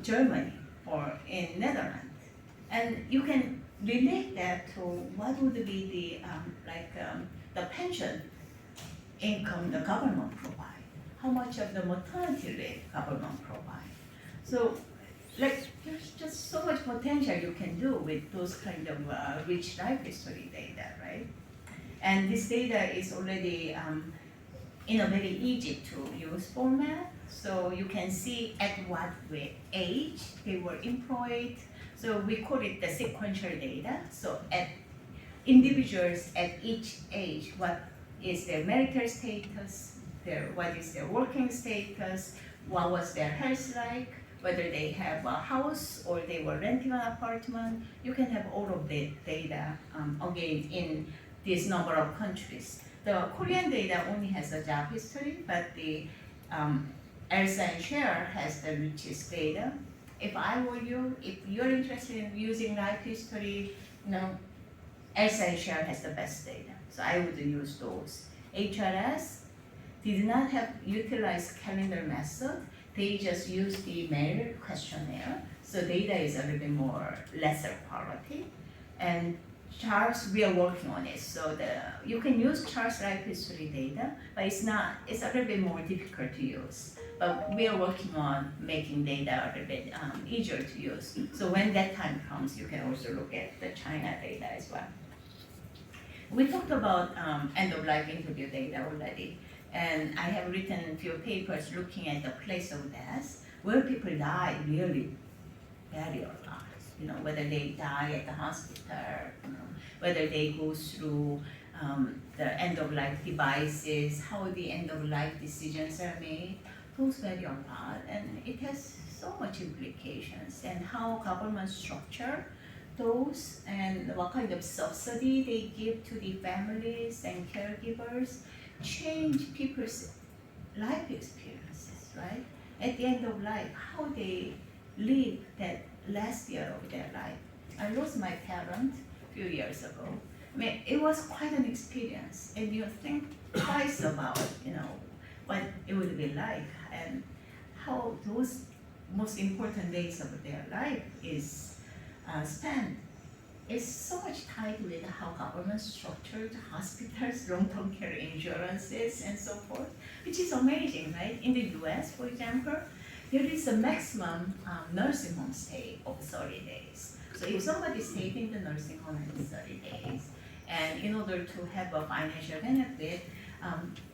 Germany or in Netherlands. And you can relate that to what would be the pension income the government provide, how much of the maternity leave government provide. So there's just so much potential you can do with those kind of rich life history data, right? And this data is already in a very easy to use format. So you can see at what age they were employed. So we call it the sequential data. So at individuals at each age, what is their marital status, what is their working status, what was their health like, whether they have a house or they were renting an apartment. You can have all of the data again in this number of countries. The Korean data only has a job history, but the Elsa and Share has the richest data. If I were you, if you're interested in using life history, Elsa and Share has the best data. So I would use those. HRS did not have utilized calendar method. They just used the mail questionnaire. So data is a little bit more lesser quality. And charts, we are working on it. So you can use charts life history data, but it's a little bit more difficult to use. But we are working on making data a little bit easier to use. So when that time comes, you can also look at the China data as well. We talked about end-of-life interview data already, and I have written a few papers looking at the place of death, where people die really very a lot. Whether they die at the hospital, whether they go through the end-of-life devices, how the end-of-life decisions are made, those vary a lot, and it has so much implications, and how government structure those, and what kind of subsidy they give to the families and caregivers change people's life experiences, right? At the end of life, how they live that last year of their life. I lost my parent a few years ago. I mean, it was quite an experience, and you think twice about, what it would be like, and how those most important days of their life is spent. It's so much tied with how government structured hospitals, long-term care insurances, and so forth, which is amazing, right? In the US, for example, there is a maximum nursing home stay of 30 days. So if somebody stayed in the nursing home for 30 days, and in order to have a financial benefit,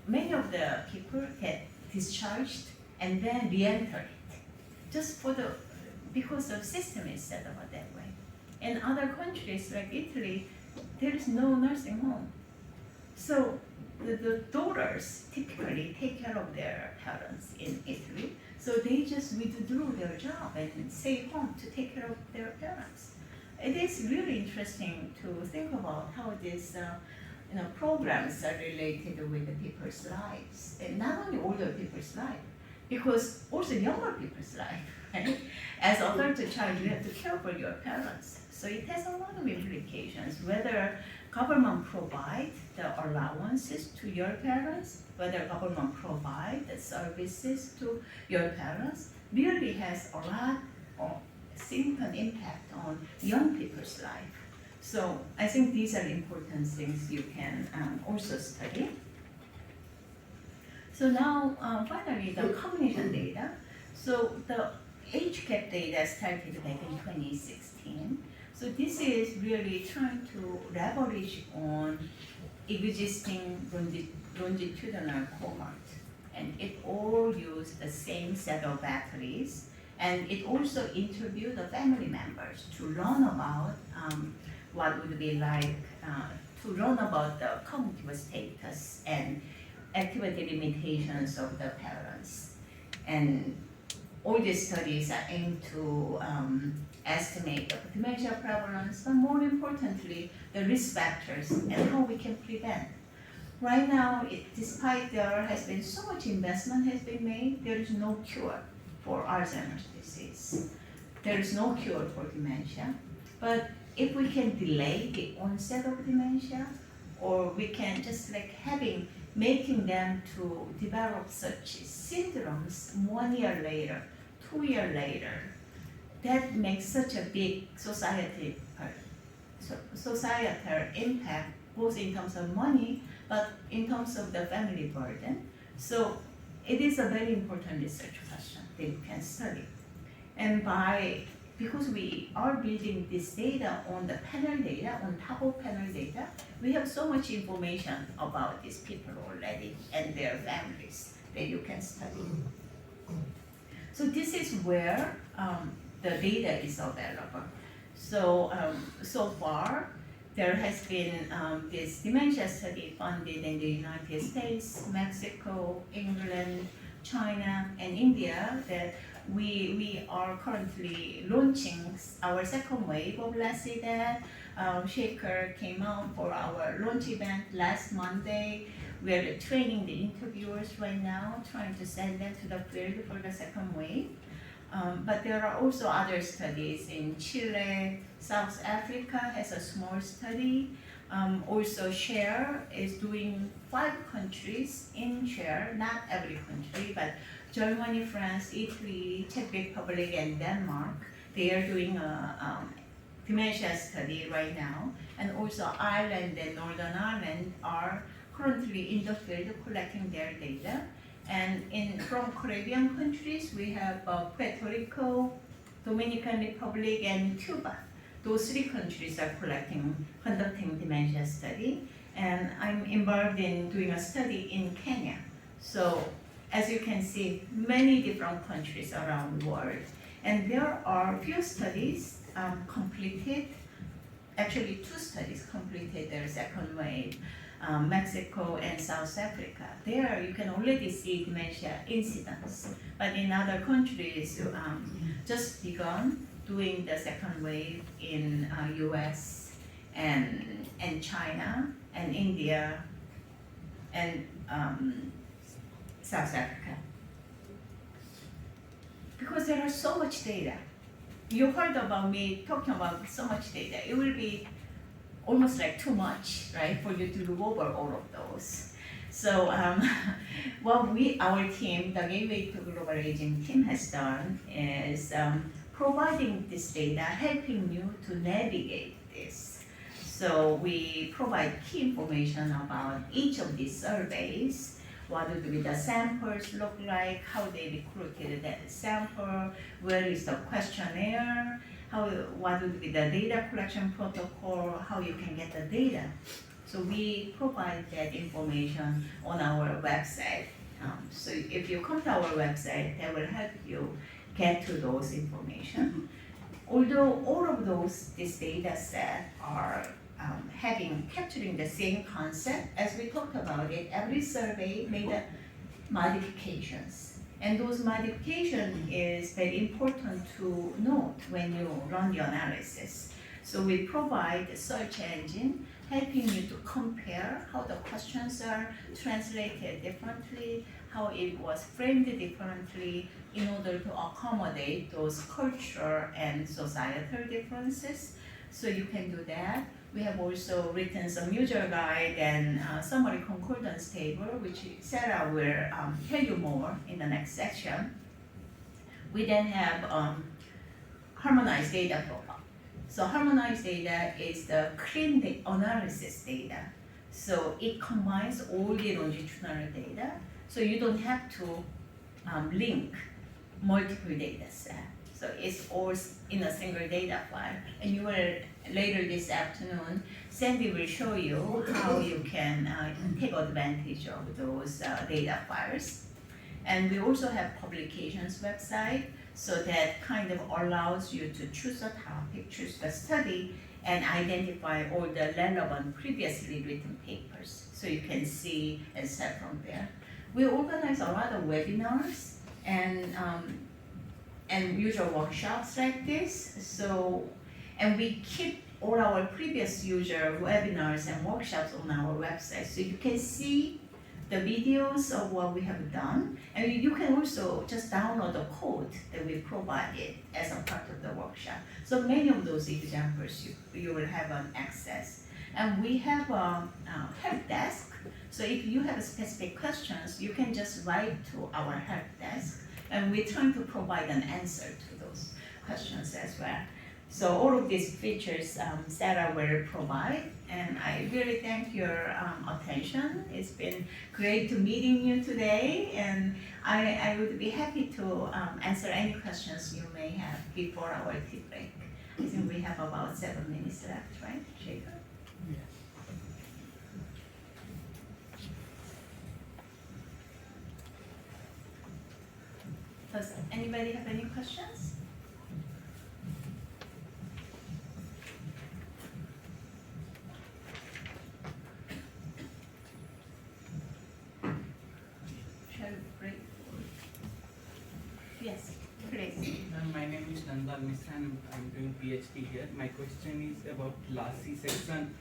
many of the people get discharged and then re-enter it, just because the system is set up that way. In other countries like Italy, there is no nursing home. So the daughters typically take care of their parents in Italy, so they just withdrew their job and stay home to take care of their parents. It is really interesting to think about how these programs are related with the people's lives, and not only older people's life, because also younger people's life. Right? As adult child, you have to care for your parents. So it has a lot of implications, whether government provide the allowances to your parents, whether government provide the services to your parents, really has a lot of significant impact on young people's life. So I think these are important things you can also study. So now, finally, the combination data. So the age gap data started back in 2016. So this is really trying to leverage on existing longitudinal cohort, and it all used the same set of batteries, and it also interviewed the family members to learn about what would be like, to learn about the cognitive status and activity limitations of the parents. And all these studies are aimed to estimate the dementia prevalence, but more importantly, the risk factors and how we can prevent. Right now, despite there has been so much investment has been made, there is no cure for Alzheimer's disease. There is no cure for dementia. But if we can delay the onset of dementia, or we can just making them to develop such syndromes 1 year later, 2 years later, that makes such a big societal impact, both in terms of money, but in terms of the family burden. So it is a very important research question that you can study. And because we are building this data on the panel data, on top of panel data, we have so much information about these people already and their families that you can study. So this is where the data is available. So, so far, there has been this dementia study funded in the United States, Mexico, England, China, and India that we are currently launching our second wave of Lassie that Shaker came out for our launch event last Monday. We are training the interviewers right now, trying to send them to the field for the second wave. But there are also other studies in Chile. South Africa has a small study. Also, SHARE is doing 5 countries in SHARE, not every country, but Germany, France, Italy, Czech Republic, and Denmark. They are doing a dementia study right now. And also Ireland and Northern Ireland are currently in the field collecting their data. And from Caribbean countries, we have Puerto Rico, Dominican Republic, and Cuba. Those 3 countries are conducting dementia study. And I'm involved in doing a study in Kenya. So as you can see, many different countries around the world. And there are few studies completed, actually 2 studies completed their second wave. Mexico and South Africa. There you can already see dementia incidence, but in other countries just begun doing the second wave in US and China and India and South Africa. Because there are so much data. You heard about me talking about so much data. It will be almost like too much, right, for you to go over all of those. So what our team, the Gateway to Global Aging team, has done is providing this data, helping you to navigate this. So we provide key information about each of these surveys. What would the samples look like, how they recruited that sample, where is the questionnaire, what would be the data collection protocol, how you can get the data. So we provide that information on our website. So if you come to our website, that will help you get to those information. Although all of this data set are capturing the same concept, as we talked about it, every survey made modifications. And those modifications is very important to note when you run the analysis. So we provide a search engine helping you to compare how the questions are translated differently, how it was framed differently in order to accommodate those cultural and societal differences. So you can do that. We have also written some user guide and summary concordance table, which Sarah will tell you more in the next section. We then have harmonized data profile. So harmonized data is the clean analysis data. So it combines all the longitudinal data. So you don't have to link multiple data sets. So it's all in a single data file. And you will, later this afternoon, Sandy will show you how you can take advantage of those data files. And we also have publications website, so that kind of allows you to choose a topic, choose the study, and identify all the relevant previously written papers. So you can see and start from there. We organize a lot of webinars and user workshops like this. So, and we keep all our previous user webinars and workshops on our website. So you can see the videos of what we have done. And you can also just download the code that we provided as a part of the workshop. So many of those examples you will have access. And we have a help desk. So if you have specific questions, you can just write to our help desk. And we're trying to provide an answer to those questions as well. So all of these features Sarah will provide, and I really thank your attention. It's been great to meeting you today, and I would be happy to answer any questions you may have before our tea break. I think we have about 7 minutes left, right, Shaker? Does anybody have any questions? Shall we break? Yes, please. Manlal Mishra and I'm doing PhD here. My question is about last section,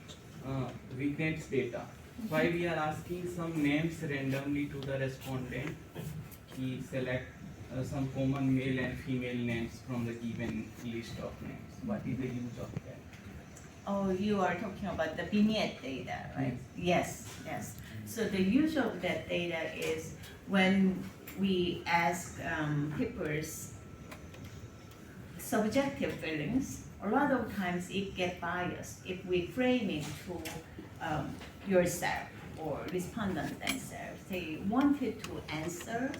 vignettes data. Why we are asking some names randomly to the respondent? He select some common male and female names from the given list of names. What is the use of that? Oh, you are talking about the vignette data, right? Yes, yes. So the use of that data is when we ask people's subjective feelings, a lot of times it get biased if we frame it to yourself or respondent themselves. They wanted to answer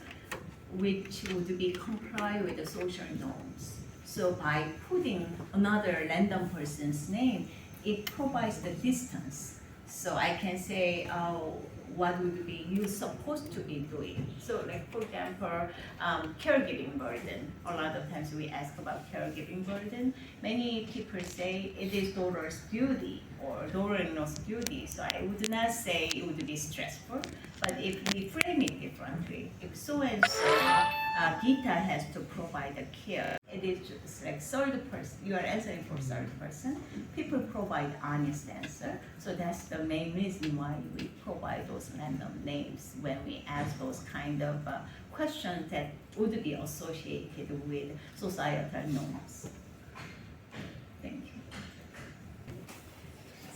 which would be comply with the social norms. So by putting another random person's name, it provides the distance. So I can say, what would be you supposed to be doing? So like for example, caregiving burden. A lot of times we ask about caregiving burden. Many people say it is daughter's duty or daughter-in-law's duty. So I would not say it would be stressful, but if we frame it differently, if so and so, Gita has to provide the care. It is just like third person, you are answering for third person. People provide honest answer. So that's the main reason why we provide those random names when we ask those kind of questions that would be associated with societal norms. Thank you.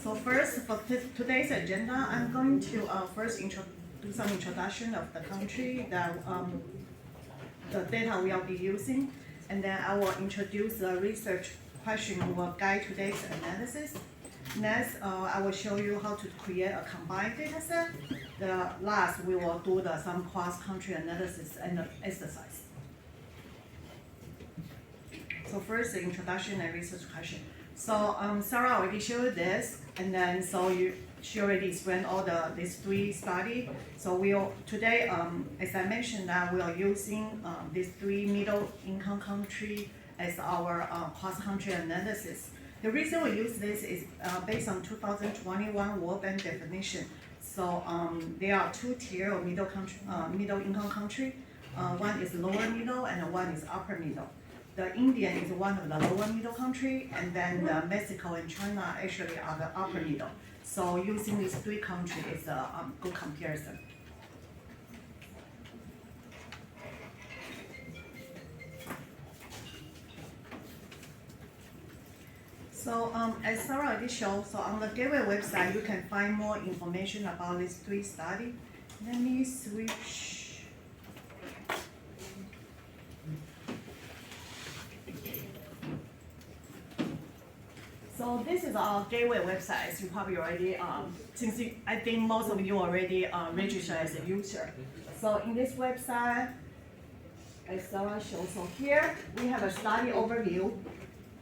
So first, for today's agenda, I'm going to first do some introduction of the country that the data we'll be using, and then I will introduce the research question will guide today's analysis. Next, I will show you how to create a combined data set. The last, we will do some cross-country analysis and exercise. So first, the introduction and research question. So Sarah already showed this, and then she already explained all these three studies. So today, as I mentioned, that we are using these three middle-income countries as our cross-country analysis. The reason we use this is based on 2021 World Bank definition. So there are two tiers of middle-income country. One is lower middle, and one is upper middle. The India is one of the lower middle country, and then Mexico and China actually are the upper middle. So using these three countries is a good comparison. So as Sarah already showed, so on the Gateway website, you can find more information about these three studies. Let me switch. So this is our Gateway website. As you probably already, I think most of you already registered as a user. So in this website, as Sarah showed, so here we have a study overview.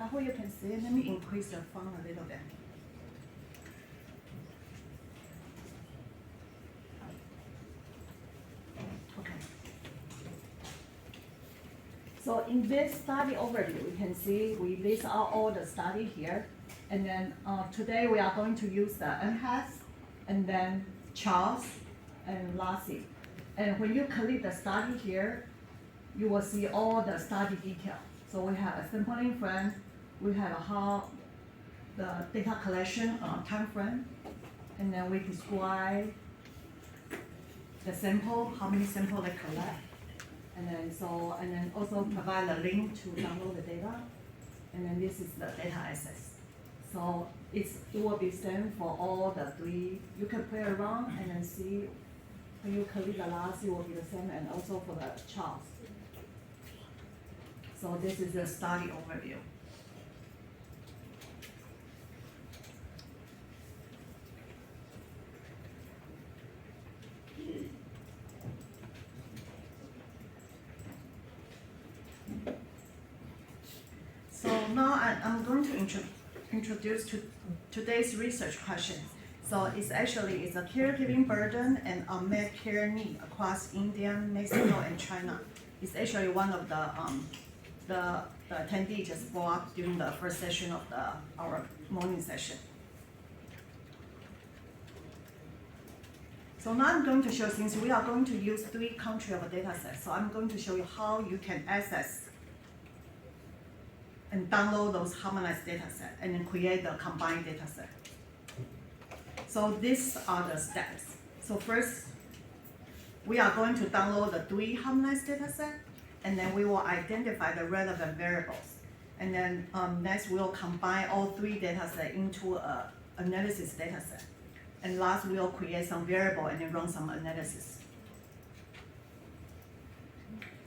I hope you can see it. Let me increase the font a little bit. Okay. So in this study overview, you can see we list out all the study here. And then today we are going to use the NHAS, and then Charles, and Lassie. And when you click the study here, you will see all the study detail. So we have a sampling frame, we have how the data collection time frame, and then we describe the sample, how many samples they collect, and then also provide a link to download the data, and then this is the data access. So it will be same for all the three. You can play around and then see when you click the last, it will be the same, and also for the charts. So this is the study overview. So now I'm going to introduce today's research questions. So it's a caregiving burden and unmet care need across India, Mexico, and China. It's actually one of the attendees just brought up during the first session of our morning session. So now I'm going to show, since we are going to use three country of a data set, so I'm going to show you how you can access and download those harmonized data set and then create the combined data set. So these are the steps. So first, we are going to download the 3 harmonized data set, and then we will identify the relevant variables. And then next, we'll combine all 3 data sets into a analysis data set. And last, we'll create some variable and then run some analysis.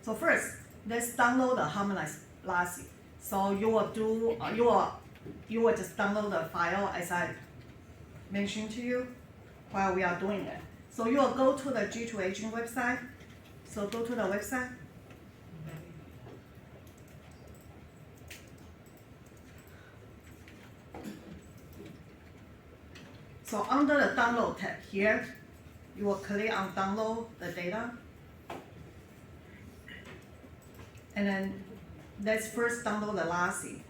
So first, let's download the harmonized LASI. So you will do, you will just download the file as I mentioned to you while we are doing it. So you will go to the G2 Aging website. So go to the website. So under the download tab here, you will click on download the data. And then let's first download the LASI.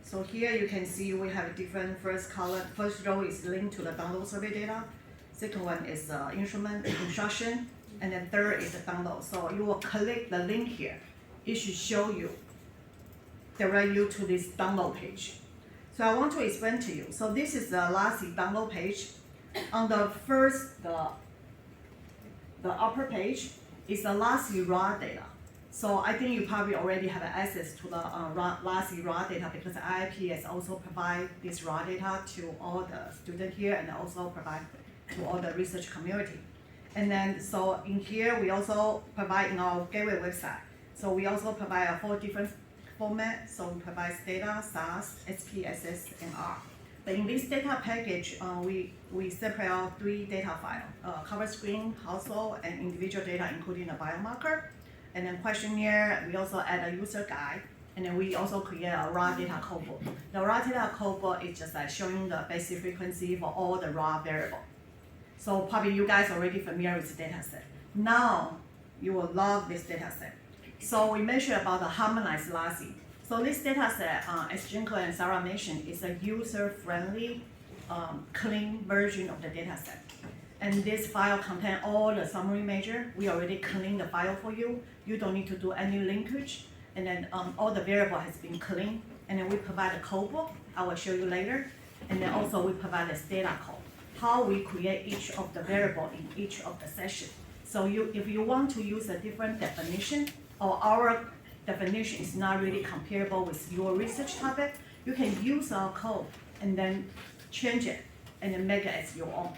So here you can see we have different first column. First row is linked to the download survey data. Second one is instrument instruction. And then third is the download. So you will click the link here. It should show you, direct you to this download page. So I want to explain to you. So this is the LASI download page. On the first, the upper page is the LASI raw data. So I think you probably already have access to the LASI raw data because IIP has also provide this raw data to all the students here and also provide to all the research community. And then, so in here, we also provide in our gateway website. So we also provide 4 different formats. So we provide data, SAS, SPSS, and R. But in this data package, we separate out 3 data files, cover screen, household, and individual data, including the biomarker. And then questionnaire, we also add a user guide. And then we also create a raw data codebook. The raw data codebook is just like showing the basic frequency for all the raw variables. So probably you guys are already familiar with the data set. Now, you will log this data set. So we mentioned about the harmonized LASI. So this data set, as Jinko and Sarah mentioned, is a user-friendly, clean version of the data set. And this file contains all the summary measure. We already cleaned the file for you. You don't need to do any linkage. And then all the variable has been cleaned. And then we provide a codebook. I will show you later. And then also we provide this data code, how we create each of the variable in each of the session. So if you want to use a different definition, or our definition is not really comparable with your research topic, you can use our code and then change it and then make it as your own.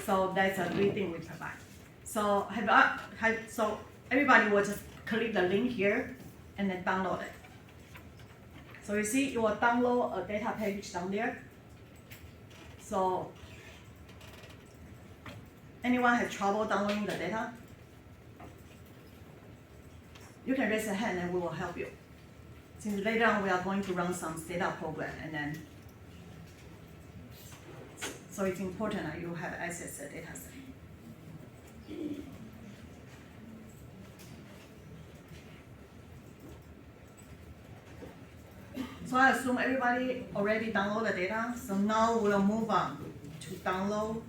So that's a great thing we provide. So so everybody will just click the link here and then download it. So you see, you will download a data package down there. So anyone has trouble downloading the data? You can raise a hand and we will help you. Since later on we are going to run some data program and then, so it's important that you have access to the data set. So I assume everybody already downloaded the data. So now we'll move on to download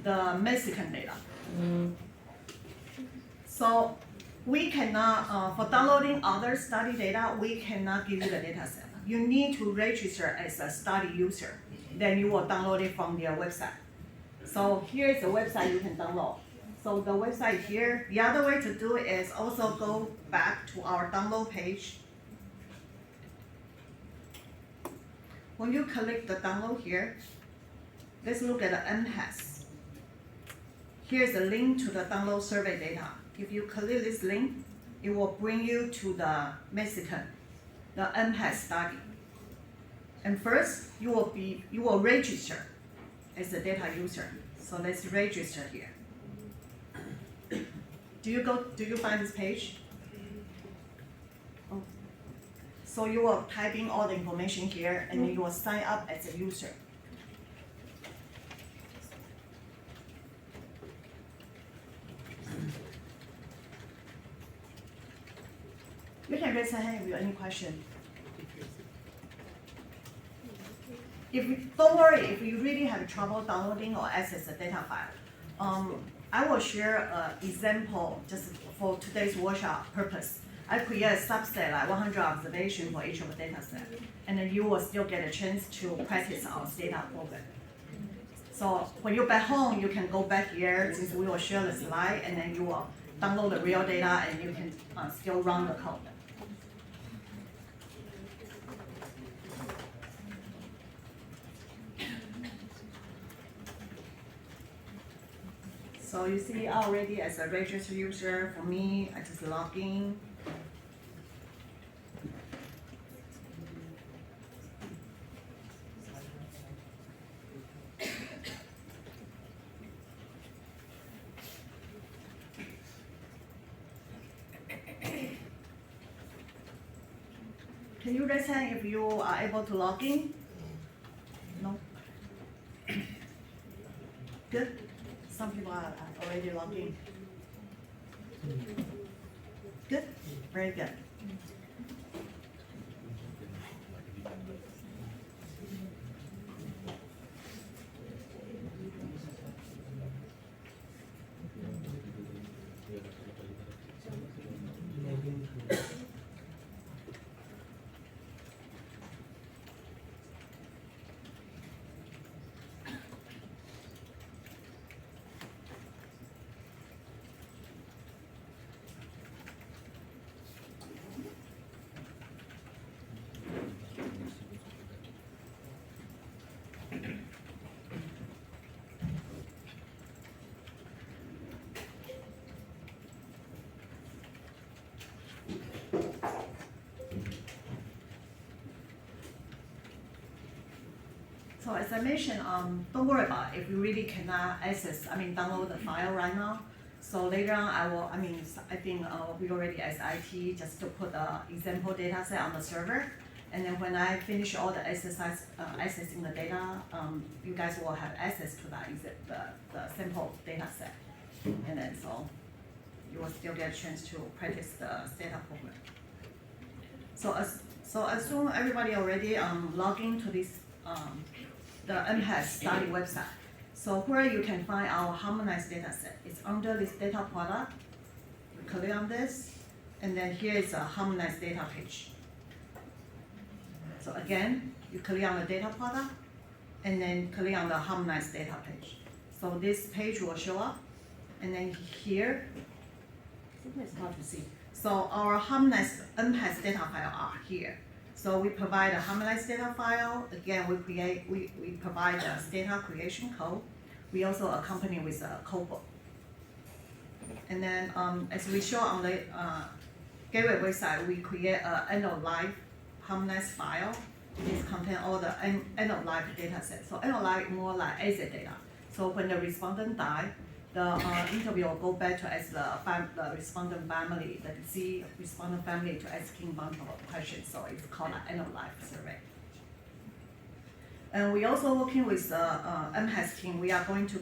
the Mexican data. So we cannot, for downloading other study data, we cannot give you the data set. You need to register as a study user. Then you will download it from their website. So here's the website you can download. So the website here, the other way to do it is also go back to our download page. When you click the download here, let's look at the MHAS. Here's the link to the download survey data. If you click this link, it will bring you to the Mexican, the MHAS study. And first, you will register as a data user. So let's register here. Do you find this page? Oh. So you will type in all the information here and then you will sign up as a user. You can raise a hand if you have any question. Don't worry if you really have trouble downloading or access the data file. I will share an example just for today's workshop purpose. I create a subset, like 100 observation for each of the data set. And then you will still get a chance to practice our data program. So when you're back home, you can go back here, since we will share the slide, and then you will download the real data and you can still run the code. So you see already as a registered user, for me, I just log in. Can you raise hand if you are able to log in? No? Good. Some people are already logged in. Good, very good. So as I mentioned, don't worry about it if you really cannot download the file right now. So later on, I think we already as IT just to put the example data set on the server. And then when I finish all the exercise, accessing the data, you guys will have access to the sample data set. And then so you will still get a chance to practice the data program. So assume everybody already log into this the MHAS study website. So where you can find our harmonized data set, it's under this data product. You click on this, and then here is a harmonized data page. So again, you click on the data product, and then click on the harmonized data page. So this page will show up, and then here, it's hard to see. So our harmonized MHAS data file are here. So we provide a harmonized data file. Again, we provide the data creation code. We also accompany with a code book. And then as we show on the Gateway website, we create an end-of-life harmonized file. This contains all the end-of-life data set. So end-of-life more like exit data. So when the respondent die, the interview will go back to ask the respondent family, the deceased respondent family to asking bunch of questions. So it's called an end-of-life survey. And we also working with the MHAS team. We are going to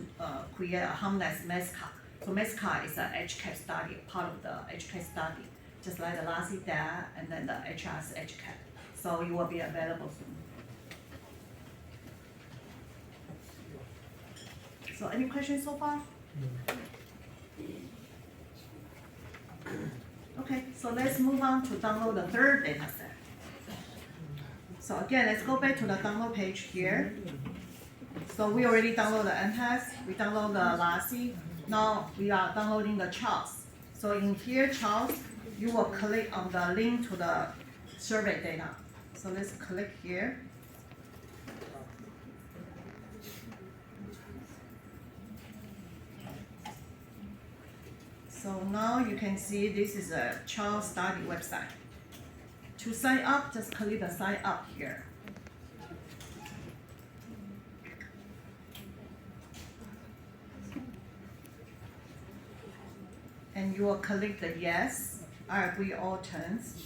create a harmonized MESCA. So MESCA is an HCAP study, part of the HCAP study, just like the LASI data and then the HRS HCAP. So it will be available soon. So any questions so far? Okay, so let's move on to download the third data set. So again, let's go back to the download page here. So we already downloaded the MHAS, we download the LASI. Now we are downloading the charts. So in here, charts, you will click on the link to the survey data. So let's click here. So now you can see this is a child study website. To sign up, just click the sign up here. And you will click the yes, I agree all terms.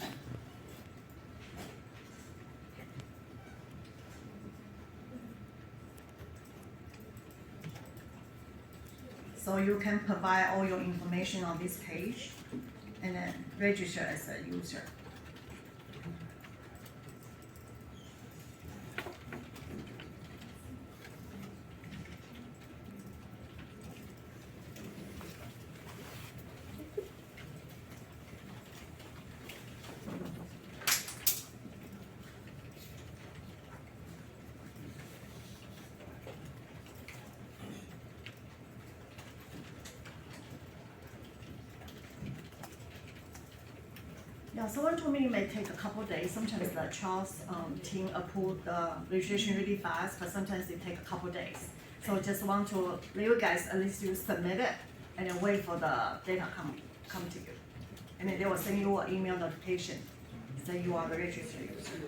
So you can provide all your information on this page and then register as a user. Yeah, someone told me it may take a couple days. Sometimes the Charles team approve the registration really fast, but sometimes they take a couple days. So just want to let you guys at least you submit it and then wait for the data come to you. And then they will send you an email notification saying you are the registered user.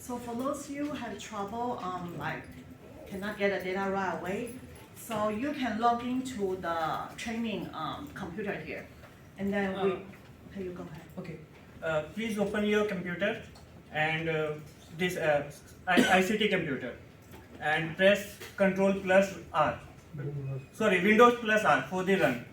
So for those of you who have trouble, like cannot get the data right away, so you can log into the training computer here, and then we. Okay, you go ahead. Okay. Please open your computer and this ICT computer and press Control plus R. Sorry, Windows plus R for the run.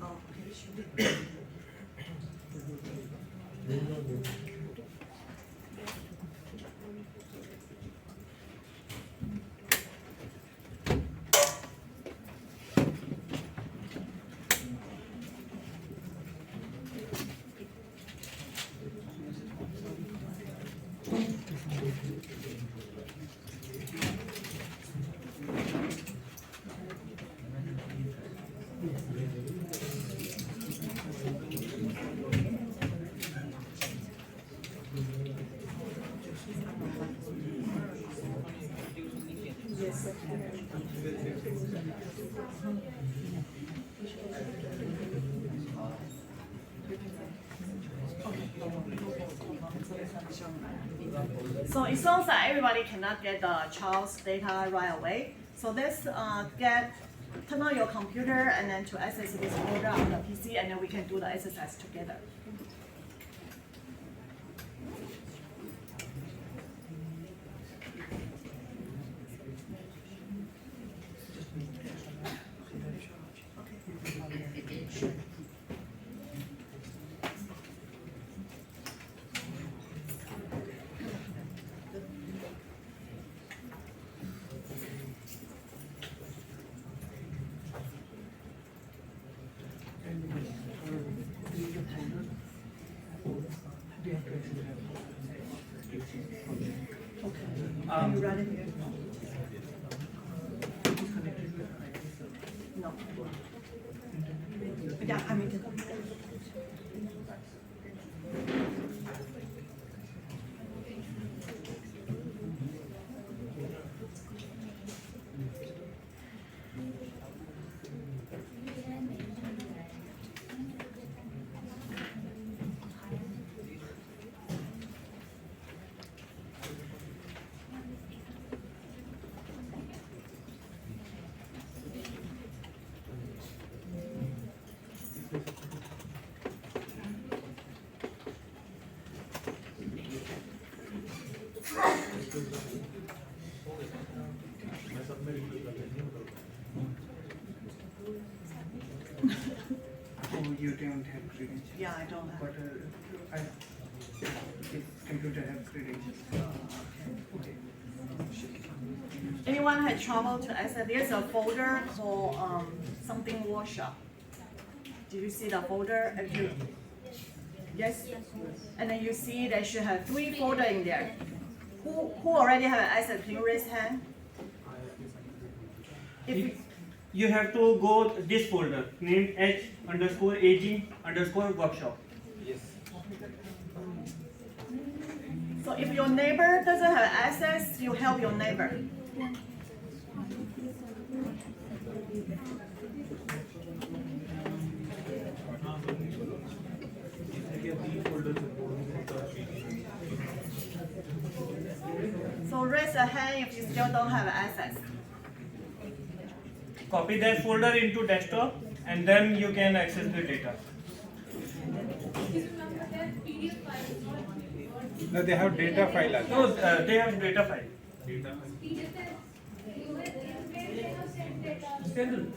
Oh, okay, sure. So it sounds like everybody cannot get the Charles data right away. So let's turn on your computer and then to access this folder on the PC, and then we can do the exercise together. Can you run it here? No. Yeah, I mean. Oh, you don't have credentials. Yeah, I don't have. But this computer have credentials. Okay. Anyone had trouble to access? There's a folder for something workshop. Did you see the folder? Yes? And then you see they should have 3 folders in there. Who already have access? Can you raise hand? If You have to go this folder named H_AG_workshop. Yes. So if your neighbor doesn't have access, you help your neighbor. So raise a hand if you still don't have access. Copy that folder into desktop and then you can access the data. No, they have data file as No, they have data file. Can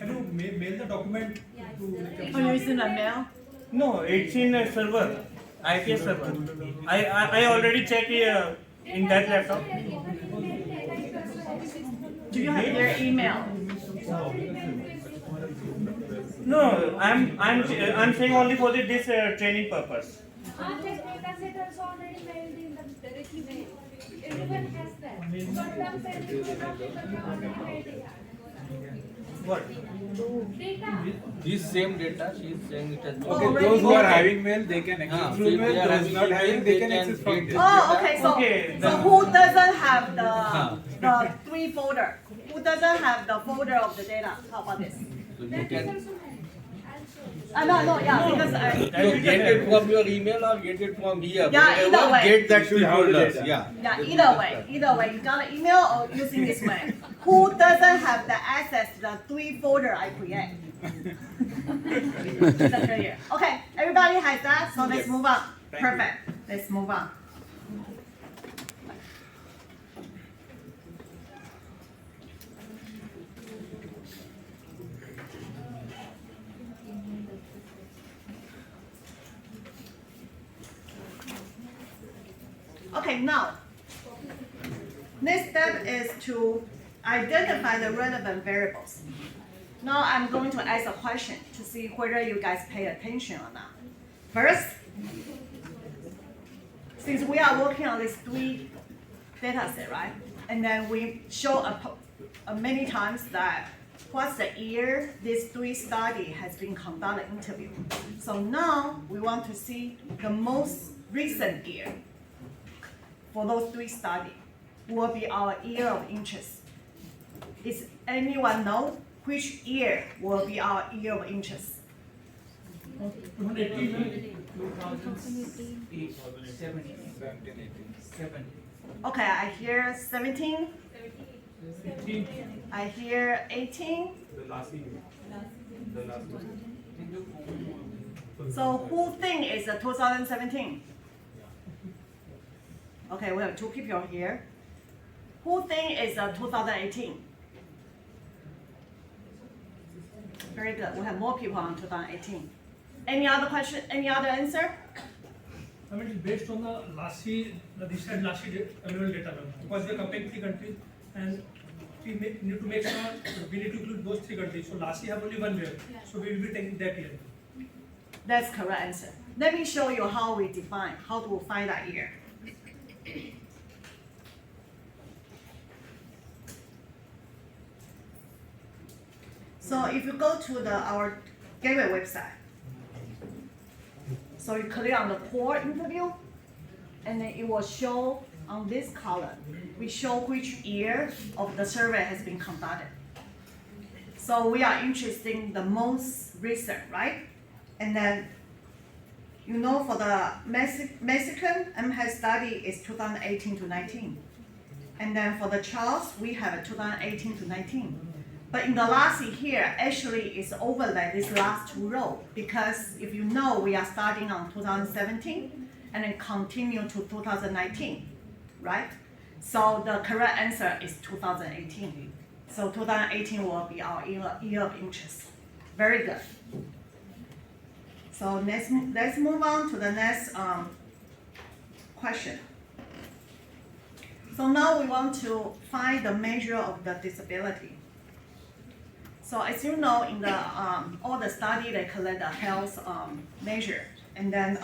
you mail the document to Are you using the mail? No, it's in a server, IPS server. I already checked in that laptop. Do you have their email? No, I'm saying only for this training purpose. Our data set also already mailed in the directly mail. Everyone has that. Short-term savings program people have already mailed it. What? Data. This same data, she is saying it has been. Oh, Okay, those who are okay. having mail, they can access through if mail. they are Those having not having, email, they can access from get there. Oh, okay. So, Okay, so then- who doesn't have the 3 folder? Who doesn't have the folder of the data? How about this? So you That is can also mailed. No, yeah, because you get it from your email or get it from here. Yeah, either Wherever, way. get that You should have the folders. data. Yeah. yeah, either way, you got an email or using this way. Who doesn't have the access to the 3 folder I create? That's right here. Okay, everybody has that, so let's move on. Thank you. Perfect. Let's move on. Okay, now, next step is to identify the relevant variables. Now I'm going to ask a question to see whether you guys pay attention or not. First, since we are working on these 3 data set, right? And then we show many times that what's the year this 3 study has been conducted interview. So now we want to see the most recent year for those 3 studies will be our year of interest. Is anyone know which year will be our year of interest? 2017. 7. Okay, I hear 17, 18, I hear 18. the last year. The last one. So who think is 2017? Okay, we have 2 people here. Who think is 2018? Very good. We have more people on 2018. Any other question? Any other answer? I mean, it's based on the LASI, this and LASI available data, because we are comparing 3 countries, and we need to make sure we need to include those 3 countries. So LASI have only 1 year, so we will be taking that year. That's correct answer. Let me show you how we define, how to find that year. So if you go to our Gateway website, so you click on the core interview, and then it will show on this column, we show which year of the survey has been conducted. So we are interested in the most recent, right? And then, you know, for the Mexican MHES study is 2018 to 19. And then for the Charles, we have a 2018 to 19. But in the last year here, actually it's overlay this last 2 rows, because if you know, we are starting on 2017 and then continue to 2019, right? So the correct answer is 2018. So 2018 will be our year of interest. Very good. So let's move on to the next question. So now we want to find the measure of the disability. So as you know, in the all the study they collect the health measure, and then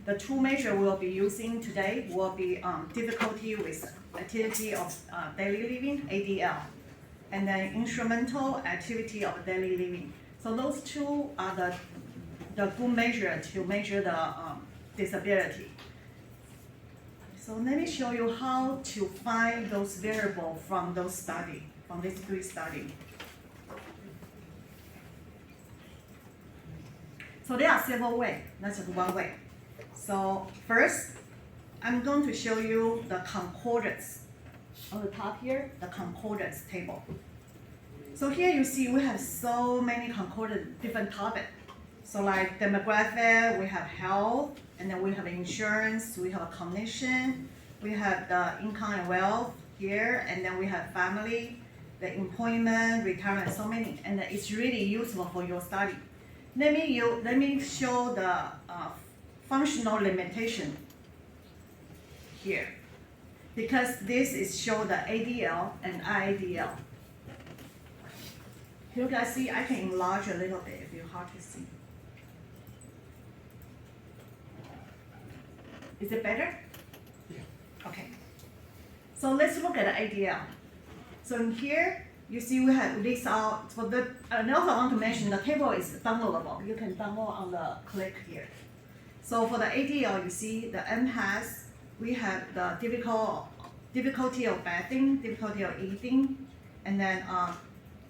the two measure we'll be using today will be difficulty with activity of daily living (ADL), and then instrumental activity of daily living. So those two are the good measure to measure the disability. So let me show you how to find those variables from those study, from these three studies. So there are several ways, not just one way. So first, I'm going to show you the concordance. On the top here, the concordance table. So here you see we have so many concordance, different topics. So like demographic, we have health, and then we have insurance, we have a cognition, we have the income and wealth here, and then we have family, the employment, retirement, so many, and it's really useful for your study. Let me show the functional limitation here, because this is show the ADL and IADL. You guys see, I can enlarge a little bit if you're hard to see. Is it better? Yeah. Okay. So let's look at the ADL. So in here, you see we have this out for the, and also I want to mention the table is downloadable. You can download on the click here. So for the ADL, you see the MHAS, we have the difficulty of bathing, difficulty of eating, and then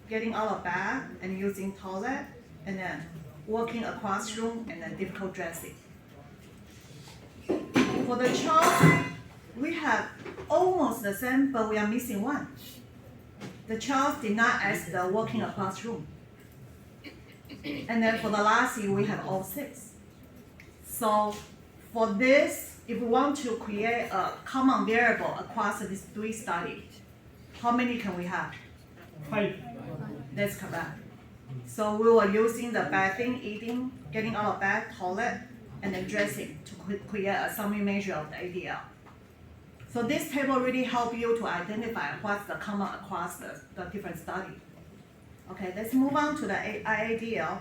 getting out of bed and using toilet, and then walking across room, and then difficult dressing. For the child, we have almost the same, but we are missing one. The child did not ask the walking across room. And then for the LASI, we have all 6. So for this, if we want to create a common variable across these 3 studies, how many can we have? 5. That's correct. So we were using the bathing, eating, getting out of bed, toilet, and then dressing to create a summary measure of the ADL. So this table really helps you to identify what's the common across the different studies. Okay, let's move on to the IADL.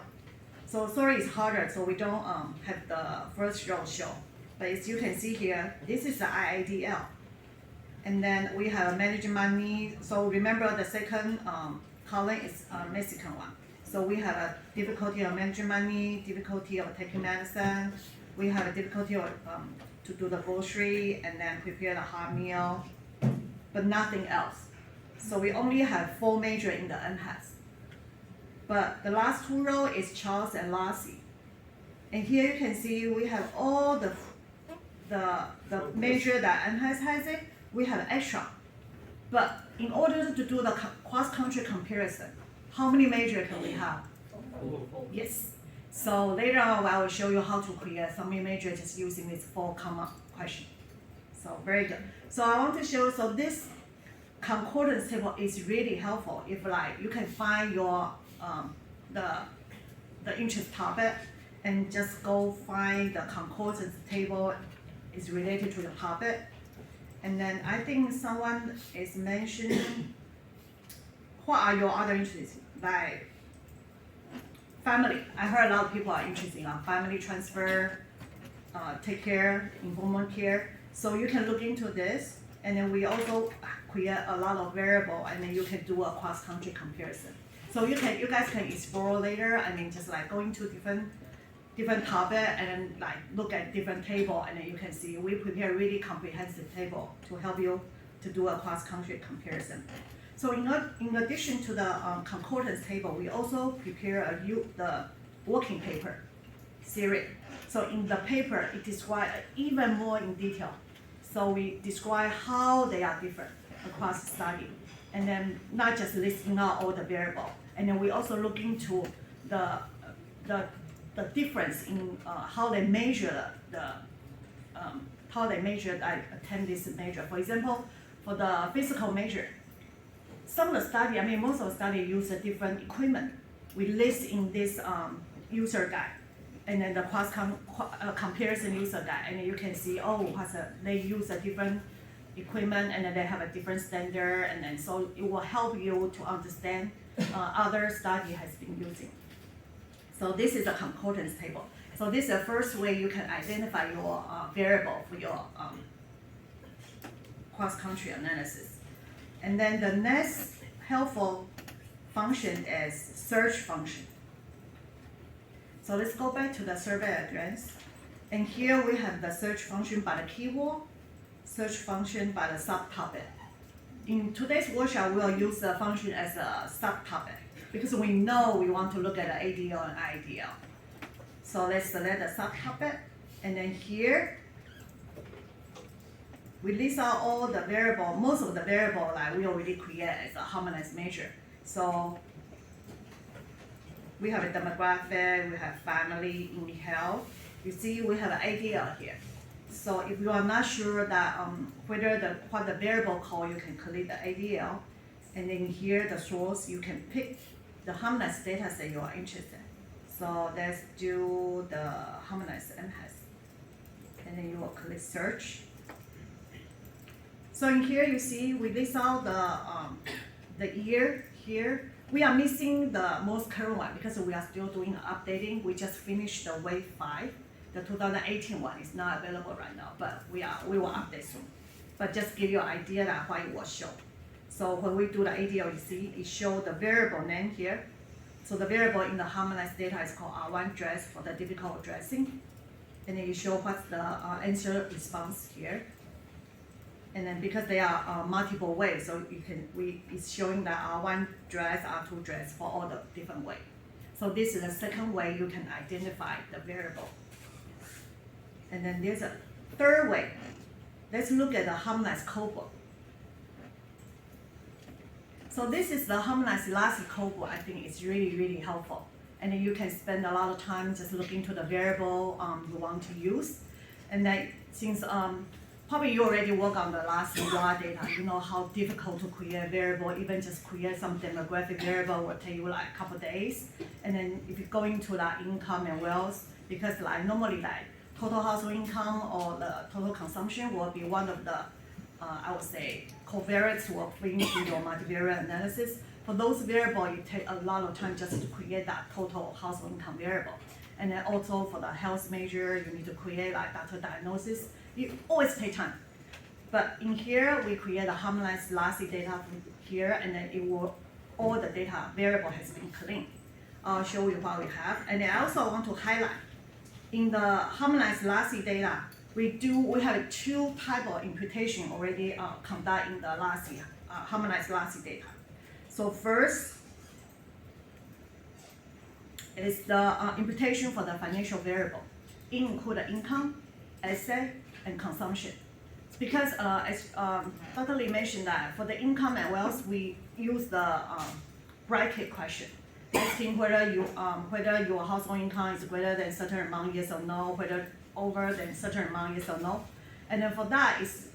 So sorry, it's harder, so we don't have the first row show. But as you can see here, this is the IADL. And then we have manage money. So remember the second column is a Mexican one. So we have a difficulty of managing money, difficulty of taking medicine. We have a difficulty of to do the grocery and then prepare the hot meal, but nothing else. So we only have 4 major in the MHAS. But the last 2 rows is Charles and Lassie. And here you can see we have all the major that MHAS has it, we have extra. But in order to do the cross-country comparison, how many major can we have? Yes. So later on, I will show you how to create summary major just using this 4 common question. So very good. So I want to show, so this concordance table is really helpful if like you can find your the interest topic and just go find the concordance table is related to the topic. And then I think someone is mentioning what are your other interests, like family. I heard a lot of people are interested in family transfer, take care, informal care. So you can look into this, and then we also create a lot of variable, and then you can do a cross-country comparison. So you guys can explore later. I mean, just like going to different topic and then like look at different table, and then you can see we prepare a really comprehensive table to help you to do a cross-country comparison. So in addition to the concordance table, we also prepare the working paper series. So in the paper, it describes even more in detail. So we describe how they are different across the study, and then not just listing out all the variables. And then we also look into the difference in how they measure the attendance measure. For example, for the physical measure. Some of the study, I mean, most of the study use a different equipment. We list in this user guide, and then the comparison user guide, and you can see, they use a different equipment, and then they have a different standard, and then so it will help you to understand other study has been using. So this is a concordance table. So this is the first way you can identify your variable for your cross-country analysis. And then the next helpful function is search function. So let's go back to the survey address. And here we have the search function by the keyword, search function by the subtopic. In today's workshop, we'll use the function as a subtopic because we know we want to look at the ADL and IDL. So let's select the subtopic, and then here we list out all the variable, most of the variable that we already create as a harmonized measure. So we have a demographic, we have family, in health. You see, we have an ADL here. So if you are not sure that what the variable called, you can click the ADL, and then here the source, you can pick the harmonized data set you are interested in. So let's do the harmonized MHAS, and then you will click search. So in here you see we list out the year here. We are missing the most current one because we are still doing updating. We just finished the wave 5. The 2018 one is not available right now, but we will update soon. But just give you an idea that what it will show. So when we do the ADL, you see it shows the variable name here. So the variable in the harmonized data is called R1 dress for the difficult dressing. And then you show what's the answer response here. And then because they are multiple ways, so it's showing the R1 dress, R2 dress for all the different ways. So this is the second way you can identify the variable. And then there's a third way. Let's look at the harmonized codebook. So this is the harmonized LASI codebook. I think it's really, really helpful. And then you can spend a lot of time just looking to the variable you want to use. And then since probably you already work on the LASI raw data, you know how difficult to create a variable, even just create some demographic variable will take you like a couple days. And then if you go into that income and wealth, because like normally like total household income or the total consumption will be one of the, I would say, covariates will bring to your multivariate analysis. For those variables, it takes a lot of time just to create that total household income variable. And then also for the health measure, you need to create like doctor diagnosis. You always take time. But in here, we create a harmonized LASI data from here, and then it will, all the data variable has been cleaned. I'll show you what we have. And then I also want to highlight, in the harmonized LASI data, we have 2 types of imputation already conducted in the LASI, harmonized LASI data. So first is the imputation for the financial variable. It includes income, asset, and consumption. Because as Dr. Lee mentioned that for the income and wealth, we use the bracket question, asking whether your household income is greater than certain amount, yes or no, whether over than certain amount, yes or no. And then for that, it's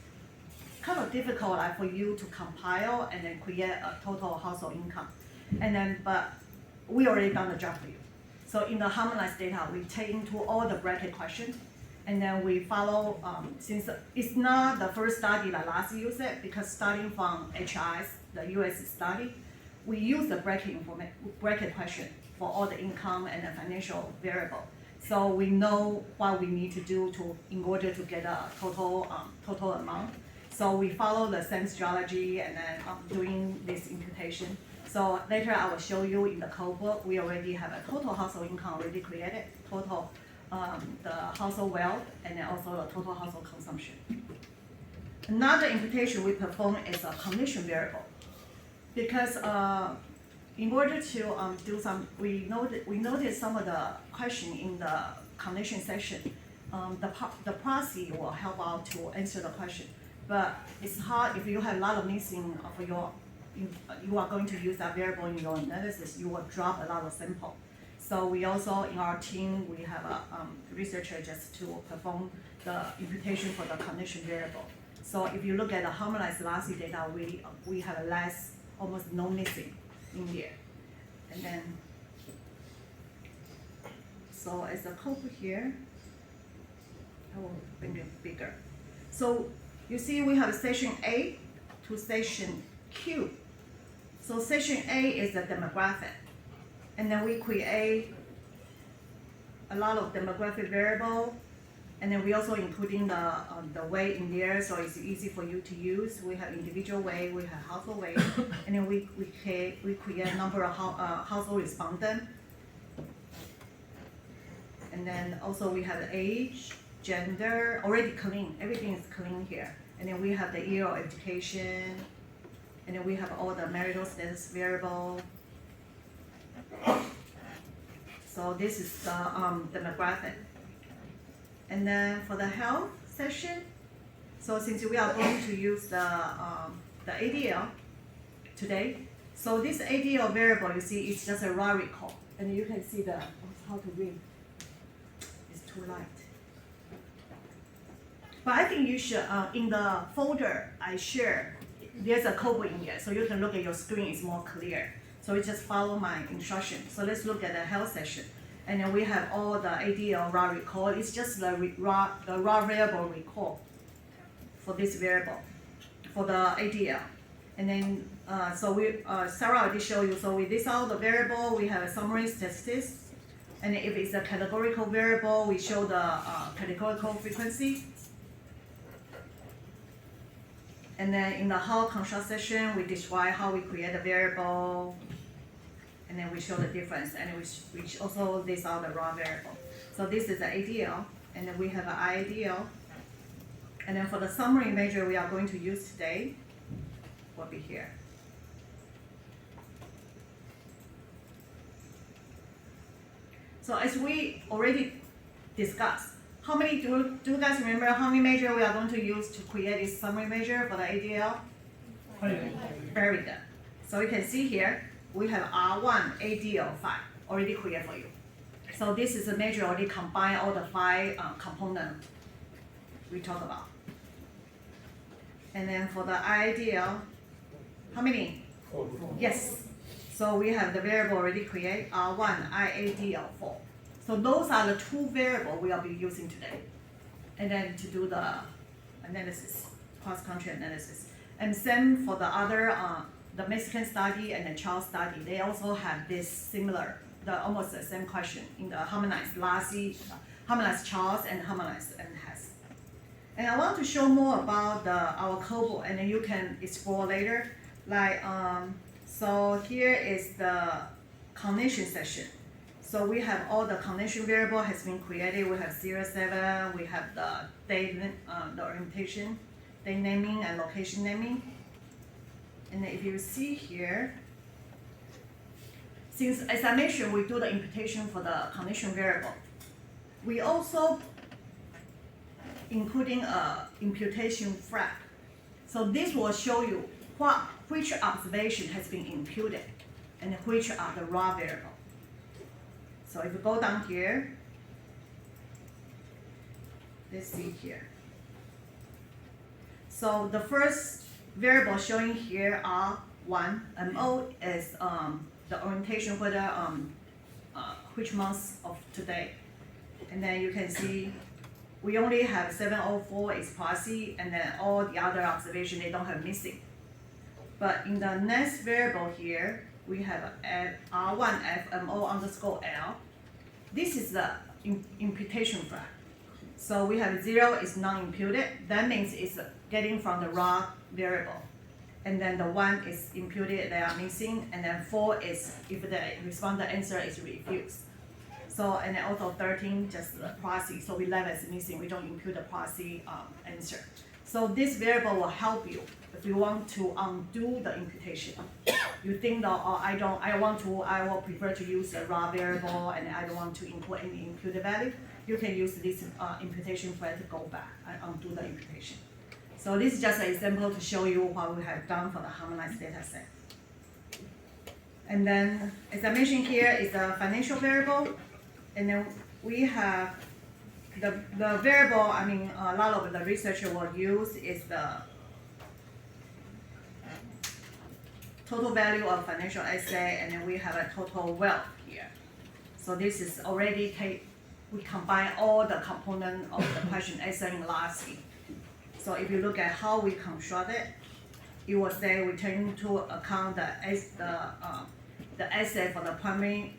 kind of difficult like, for you to compile and then create a total household income. And then, but we already done the job for you. So in the harmonized data, we take into all the bracket questions, and then we follow, since it's not the first study that LASI used it, because starting from HIS, the US study, we use the bracket question for all the income and the financial variable. So we know what we need to do in order to get a total amount. So we follow the same strategy and then doing this imputation. So later I will show you in the code book, we already have a total household income already created, total the household wealth, and then also the total household consumption. Another imputation we perform is a condition variable. Because in order to do some, we noticed some of the question in the condition section, the proxy will help out to answer the question. But it's hard if you have a lot of missing for you are going to use that variable in your analysis, you will drop a lot of sample. So we also, in our team, we have a researcher just to perform the imputation for the condition variable. So if you look at the harmonized LASI data, we have less, almost no missing in there. And then, so as a code here, I will bring it bigger. So you see we have section A to section Q. So section A is the demographic. And then we create a lot of demographic variable. And then we also including the weight in there, so it's easy for you to use. We have individual weight, we have household weight, and then we create a number of household respondent. And then also we have the age, gender, already clean, everything is clean here. And then we have the year of education, and then we have all the marital status variable. So this is the demographic. And then for the health section, so since we are going to use the ADL today, so this ADL variable, you see, it's just a raw recall. And you can see how to read. It's too light. But I think you should, in the folder I share, there's a code in here, so you can look at your screen, it's more clear. So you just follow my instruction. So let's look at the health section. And then we have all the ADL raw recall. It's just the raw variable recall for this variable, for the ADL. And then, so Sarah already showed you, so we list out the variable, we have a summary statistics. And if it's a categorical variable, we show the categorical frequency. And then in the how construct section, we describe how we create a variable. And then we show the difference, and we also list out the raw variable. So this is the ADL, and then we have an IADL. And then for the summary measure we are going to use today, will be here. So as we already discussed, how many do you guys remember how many measure we are going to use to create this summary measure for the ADL? Very good. So you can see here, we have R1 ADL 5 already created for you. So this is a measure already combine all the 5 components we talked about. And then for the IADL, how many? 4. Yes. So we have the variable already created, R1 IADL 4. So those are the 2 variables we will be using today. And then to do the analysis, cross-country analysis. And same for the other the Mexican study and the Charles study, they also have this similar, almost the same question in the harmonized LASI, harmonized Charles and harmonized NHAS. And I want to show more about our COBOL, and then you can explore later. Like, so here is the cognition section. So we have all the cognition variable has been created. We have 07, we have the date, the orientation, day naming and location naming. And if you see here, since as I mentioned, we do the imputation for the cognition variable, we also including a imputation flag. So this will show you which observation has been imputed and which are the raw variable. So if you go down here, let's see here. So the first variable showing here R1 MO is the orientation whether which month of today. And then you can see we only have 704 is Parsi, and then all the other observation they don't have missing. But in the next variable here, we have R1 FMO underscore L. This is the imputation flag. So we have 0 is non-imputed. That means it's getting from the raw variable. And then the 1 is imputed, they are missing. And then 4 is if the responder answer is refused. So, and then also 13, just the Parsi. So 11 is missing, we don't impute the Parsi answer. So this variable will help you if you want to undo the imputation. You think that, oh, I will prefer to use the raw variable and I don't want to input any imputed value. You can use this imputation flag to go back and undo the imputation. So this is just an example to show you what we have done for the harmonized data set. And then, as I mentioned here, is the financial variable. And then we have the variable, I mean, a lot of the researcher will use is the total value of financial asset, and then we have a total wealth here. So this is already we combine all the components of the question answering lastly. So if you look at how we construct it, it will say we take into account the asset for the primary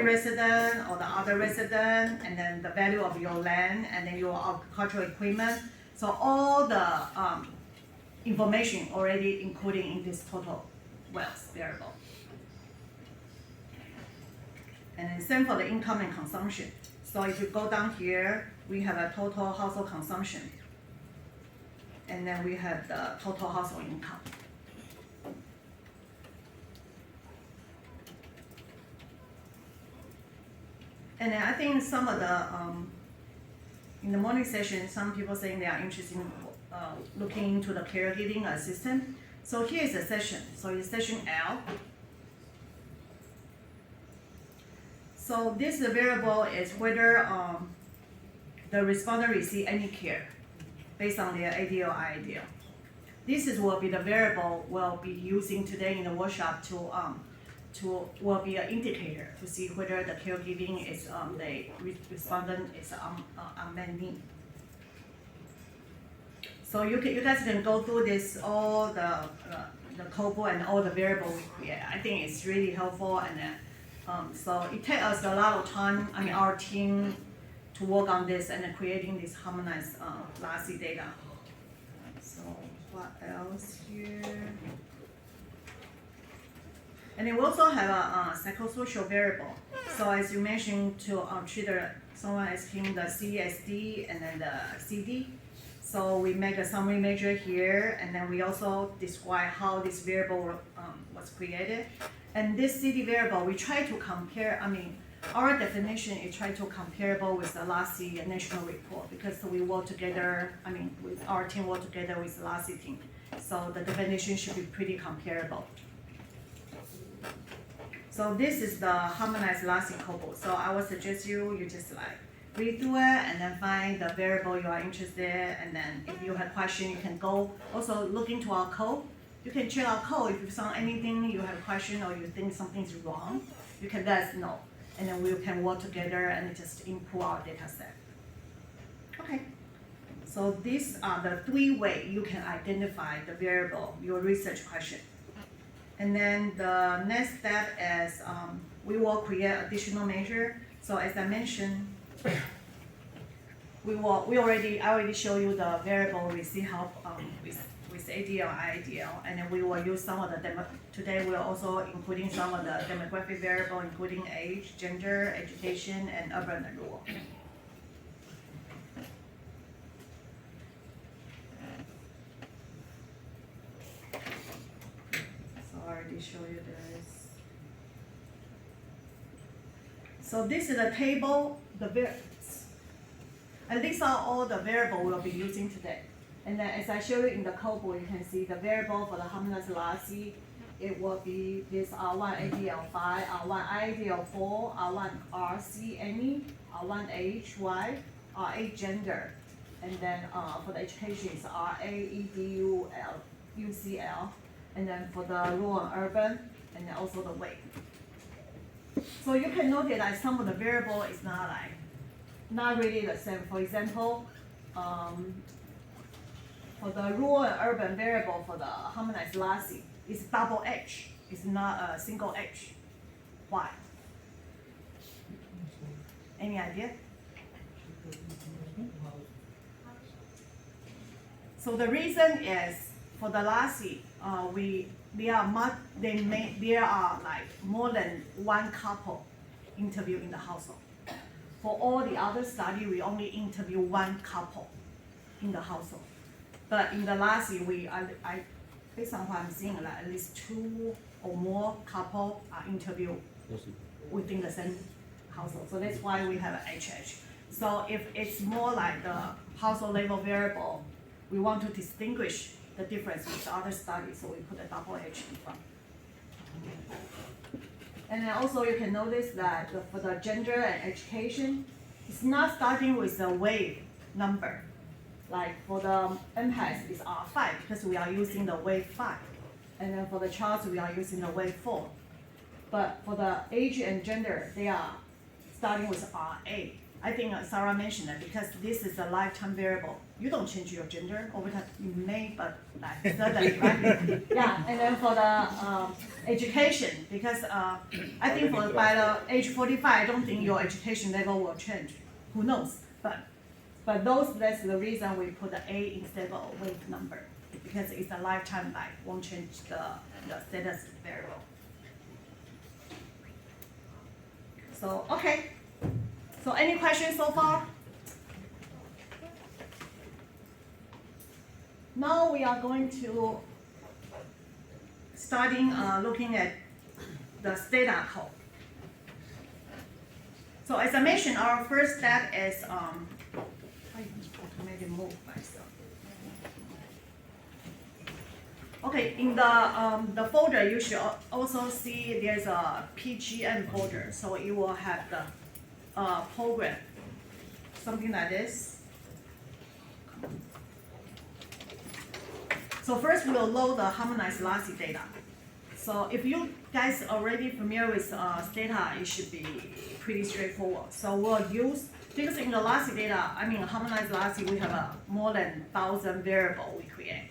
resident or the other resident, and then the value of your land, and then your agricultural equipment. So all the information already included in this total wealth variable. And then same for the income and consumption. So if you go down here, we have a total household consumption. And then we have the total household income. And then I think some of the, in the morning session, some people saying they are interested in looking into the caregiving assistant. So here is the session. So it's session L. So this variable is whether the respondent receive any care based on their ADL or IADL. This will be the variable we'll be using today in the workshop will be an indicator to see whether the caregiving is the respondent is unmet need. So you guys can go through this all the COBOL and all the variables we create. I think it's really helpful, and so it takes us a lot of time. I mean, our team to work on this and creating this harmonized LASI data. So what else here? And then we also have a psychosocial variable. So as you mentioned, to treat someone asking the CSD and then the CD. So we make a summary measure here, and then we also describe how this variable was created. And this CD variable, we try to compare, I mean, our definition is try to comparable with the LASI national report, because we work together, I mean, with our team work together with the LASI team. So the definition should be pretty comparable. So this is the harmonized LASI COBOL. So I would suggest you just like read through it and then find the variable you are interested in, and then if you have question, you can go also look into our code. You can check our code. If you found anything, you have a question or you think something's wrong, you can let us know. And then we can work together and just improve our data set. Okay. So these are the 3 ways you can identify the variable, your research question. And then the next step is we will create additional measure. So as I mentioned, I already show you the variable receive help with ADL, IADL, and then we will use some of the today we are also including some of the demographic variable, including age, gender, education, and urban and rural. So I already showed you this. So this is a table, and these are all the variables we'll be using today. And then as I show you in the COBOL, you can see the variable for the harmonized LASI, it will be this R1 ADL5, R1 IADL4, R1 RC any, R1 HY, R8 gender. And then for the education, it's RA, EDU, UCL. And then for the rural and urban, and then also the weight. So you can notice that some of the variable is not really the same. For example, for the rural and urban variable for the harmonized LASI, it's double H. It's not a single H. Why? Any idea? So the reason is for the LASI, there are like more than one couple interviewed in the household. For all the other study, we only interview one couple in the household. But in the LASI, based on what I'm seeing, like at least 2 or more couple are interviewed within the same household. So that's why we have an HH. So if it's more like the household level variable, we want to distinguish the difference with other studies, so we put a double H in front. And then also you can notice that for the gender and education, it's not starting with a wave number. Like for the MHAS, it's R5 because we are using the wave 5. And then for the charts, we are using the wave 4. But for the age and gender, they are starting with RA. I think Sarah mentioned that because this is a lifetime variable. You don't change your gender over time. You may, but like suddenly, right? Yeah. And then for the education, because I think by the age 45, I don't think your education level will change. Who knows? But that's the reason we put the A instead of a wave number, because it's a lifetime life, won't change the status variable. So, okay. So any questions so far? Now we are going to starting looking at the data code. So as I mentioned, our first step is I automatically move myself. Okay, in the folder you should also see there's a PGM folder, so it will have the program, something like this. So first we'll load the harmonized LASI data. So if you guys are already familiar with data, it should be pretty straightforward. So we'll use, because in the LASI data, harmonized LASI, we have more than 1,000 variables we create.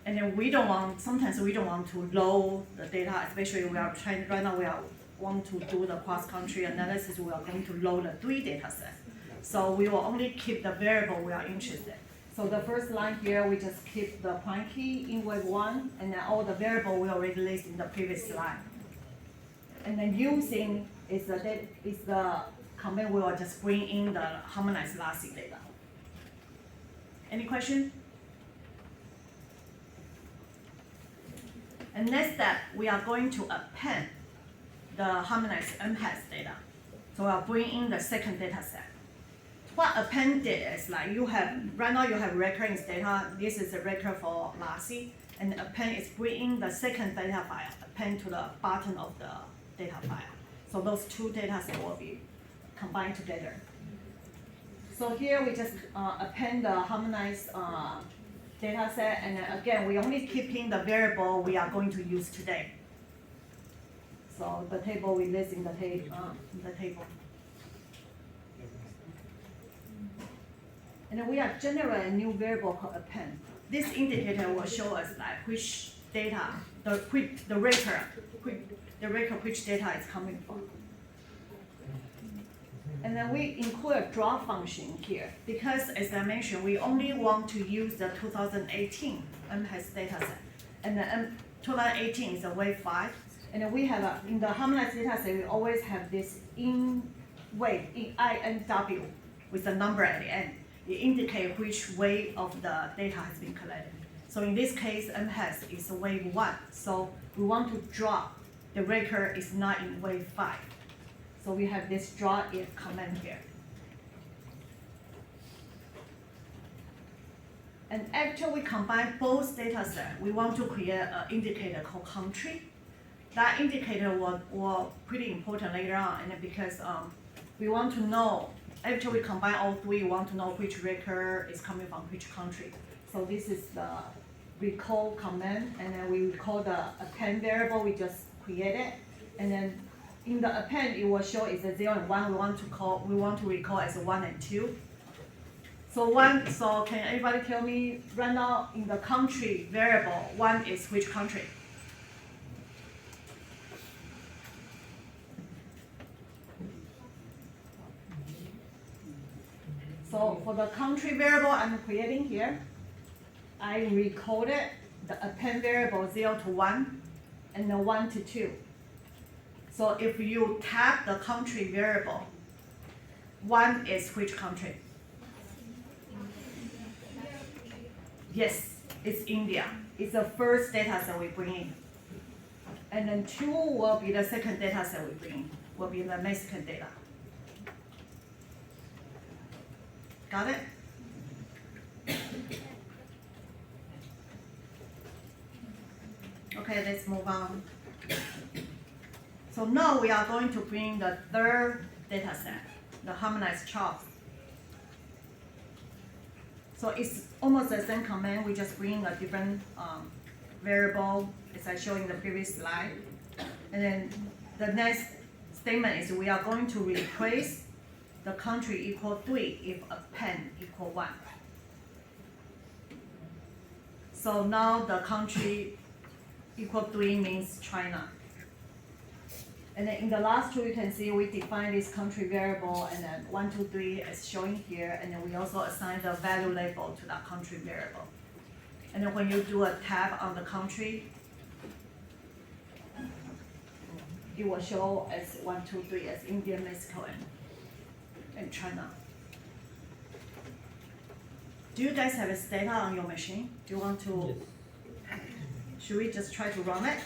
And then sometimes we don't want to load the data, especially we are trying, right now want to do the cross-country analysis, we are going to load the 3 data sets. So we will only keep the variable we are interested in. So the first line here, we just keep the prime key in wave 1, and then all the variable we already list in the previous slide. And then using is the command we will just bring in the harmonized LASI data. Any question? And next step, we are going to append the harmonized MHAS data. So we'll bring in the second data set. What append is like right now you have record in data. This is a record for LASI, and append is bringing the second data file, append to the bottom of the data file. So those 2 data sets will be combined together. So here we just append the harmonized data set, and then again we only keeping the variable we are going to use today. So the table we list in the table. And then we are generate a new variable called append. This indicator will show us like which data, the record which data is coming from. And then we include a draw function here because, as I mentioned, we only want to use the 2018 MHAS data set. And then 2018 is a wave 5. And then we have in the harmonized data set, we always have this in wave, INW, with a number at the end. It indicates which wave of the data has been collected. So in this case, MHAS is wave 1. So we want to draw the record is not in wave 5. So we have this draw if command here. And after we combine both data sets, we want to create an indicator called country. That indicator will pretty important later on, and because we want to know, after we combine all 3, we want to know which record is coming from which country. So this is the recall command, and then we recall the append variable we just created, and then in the append it will show is a 0 and 1. We want to recall as a 1 and 2. So can anybody tell me right now in the country variable 1 is which country? So for the country variable I'm creating here, I recoded the append variable 0 to 1 and then 1 to 2. So if you tap the country variable, 1 is which country? Yes, it's India. It's the first data set we bring in. And then 2 will be the second data set we bring in, will be the Mexican data. Got it? Okay, let's move on. So now we are going to bring the third data set. the harmonized chart. So it's almost the same command, we just bring a different variable, as I showed in the previous slide. And then the next statement is we are going to replace the country equal 3 if append equal 1. So now the country equal 3 means China. And then in the last two, you can see we define this country variable, and then 1, 2, 3 is showing here, and then we also assign the value label to that country variable. And then when you do a tab on the country, it will show as 1, 2, 3 as India, Mexico, and China. Do you guys have this data on your machine? Do you want to? Yes. Should we just try to run it?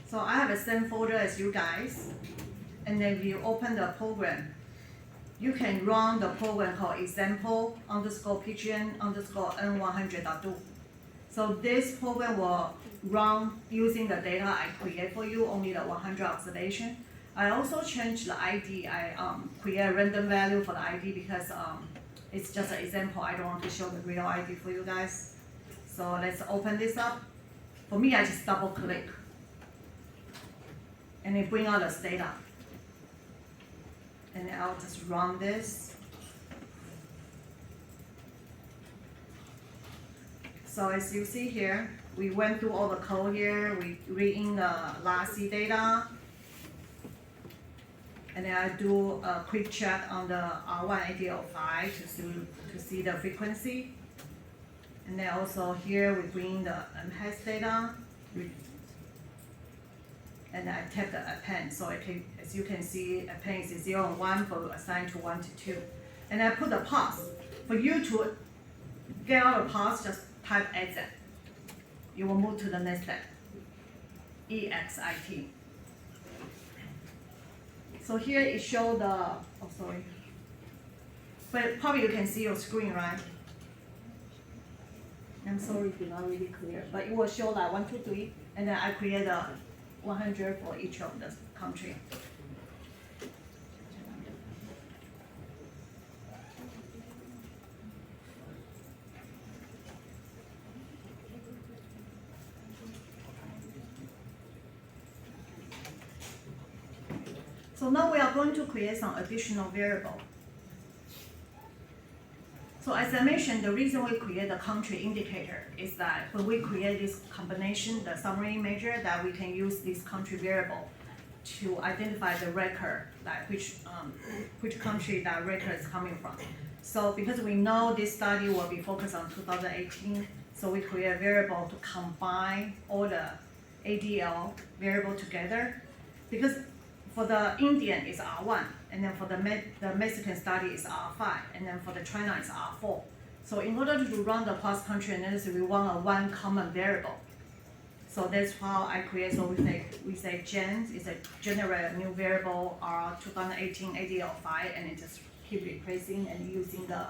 So I have the same folder as you guys, and then if you open the program, you can run the program called example _pgn _n100.do. So this program will run using the data I create for you, only the 100 observation. I also changed the ID. I create a random value for the ID because it's just an example. I don't want to show the real ID for you guys. So let's open this up. For me, I just double click. And it bring out the data. And I'll just run this. So as you see here, we went through all the code here. We read in the LASI data. And then I do a quick check on the R1 ADL5 to see the frequency. And then also here we bring the MHS data. And I tap the append, so as you can see, append is 0 and 1 for assigned to 1 to 2. And I put the pause. For you to get out of pause, just type exit. You will move to the next step, EXIT. So here it shows but probably you can see your screen, right? I'm sorry if it's not really clear, but it will show like 1, 2, 3, and then I create a 100 for each of the country. So now we are going to create some additional variable. So as I mentioned, the reason we create the country indicator is that when we create this combination, the summary measure, that we can use this country variable to identify the record, like which country that record is coming from. So because we know this study will be focused on 2018, so we create a variable to combine all the ADL variable together. Because for the Indian is R1, and then for the Mexican study is R5, and then for the China is R4. So in order to run the cross-country analysis, we want a one common variable. So that's how I create. So we say gen is a generate a new variable R 2018 ADL5, and it just keep replacing and using the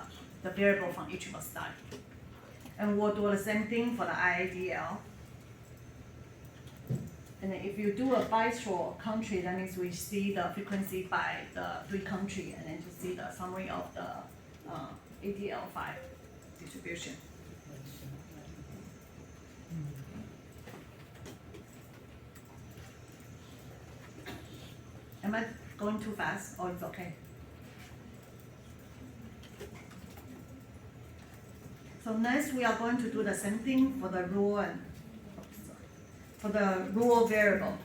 variable from each of the study. And we'll do the same thing for the IADL. And then if you do a bilateral country, that means we see the frequency by the 3 countries, and then to see the summary of the ADL5 distribution. Am I going too fast, or it's okay? So next we are going to do the same thing for the rule and for the rule variable.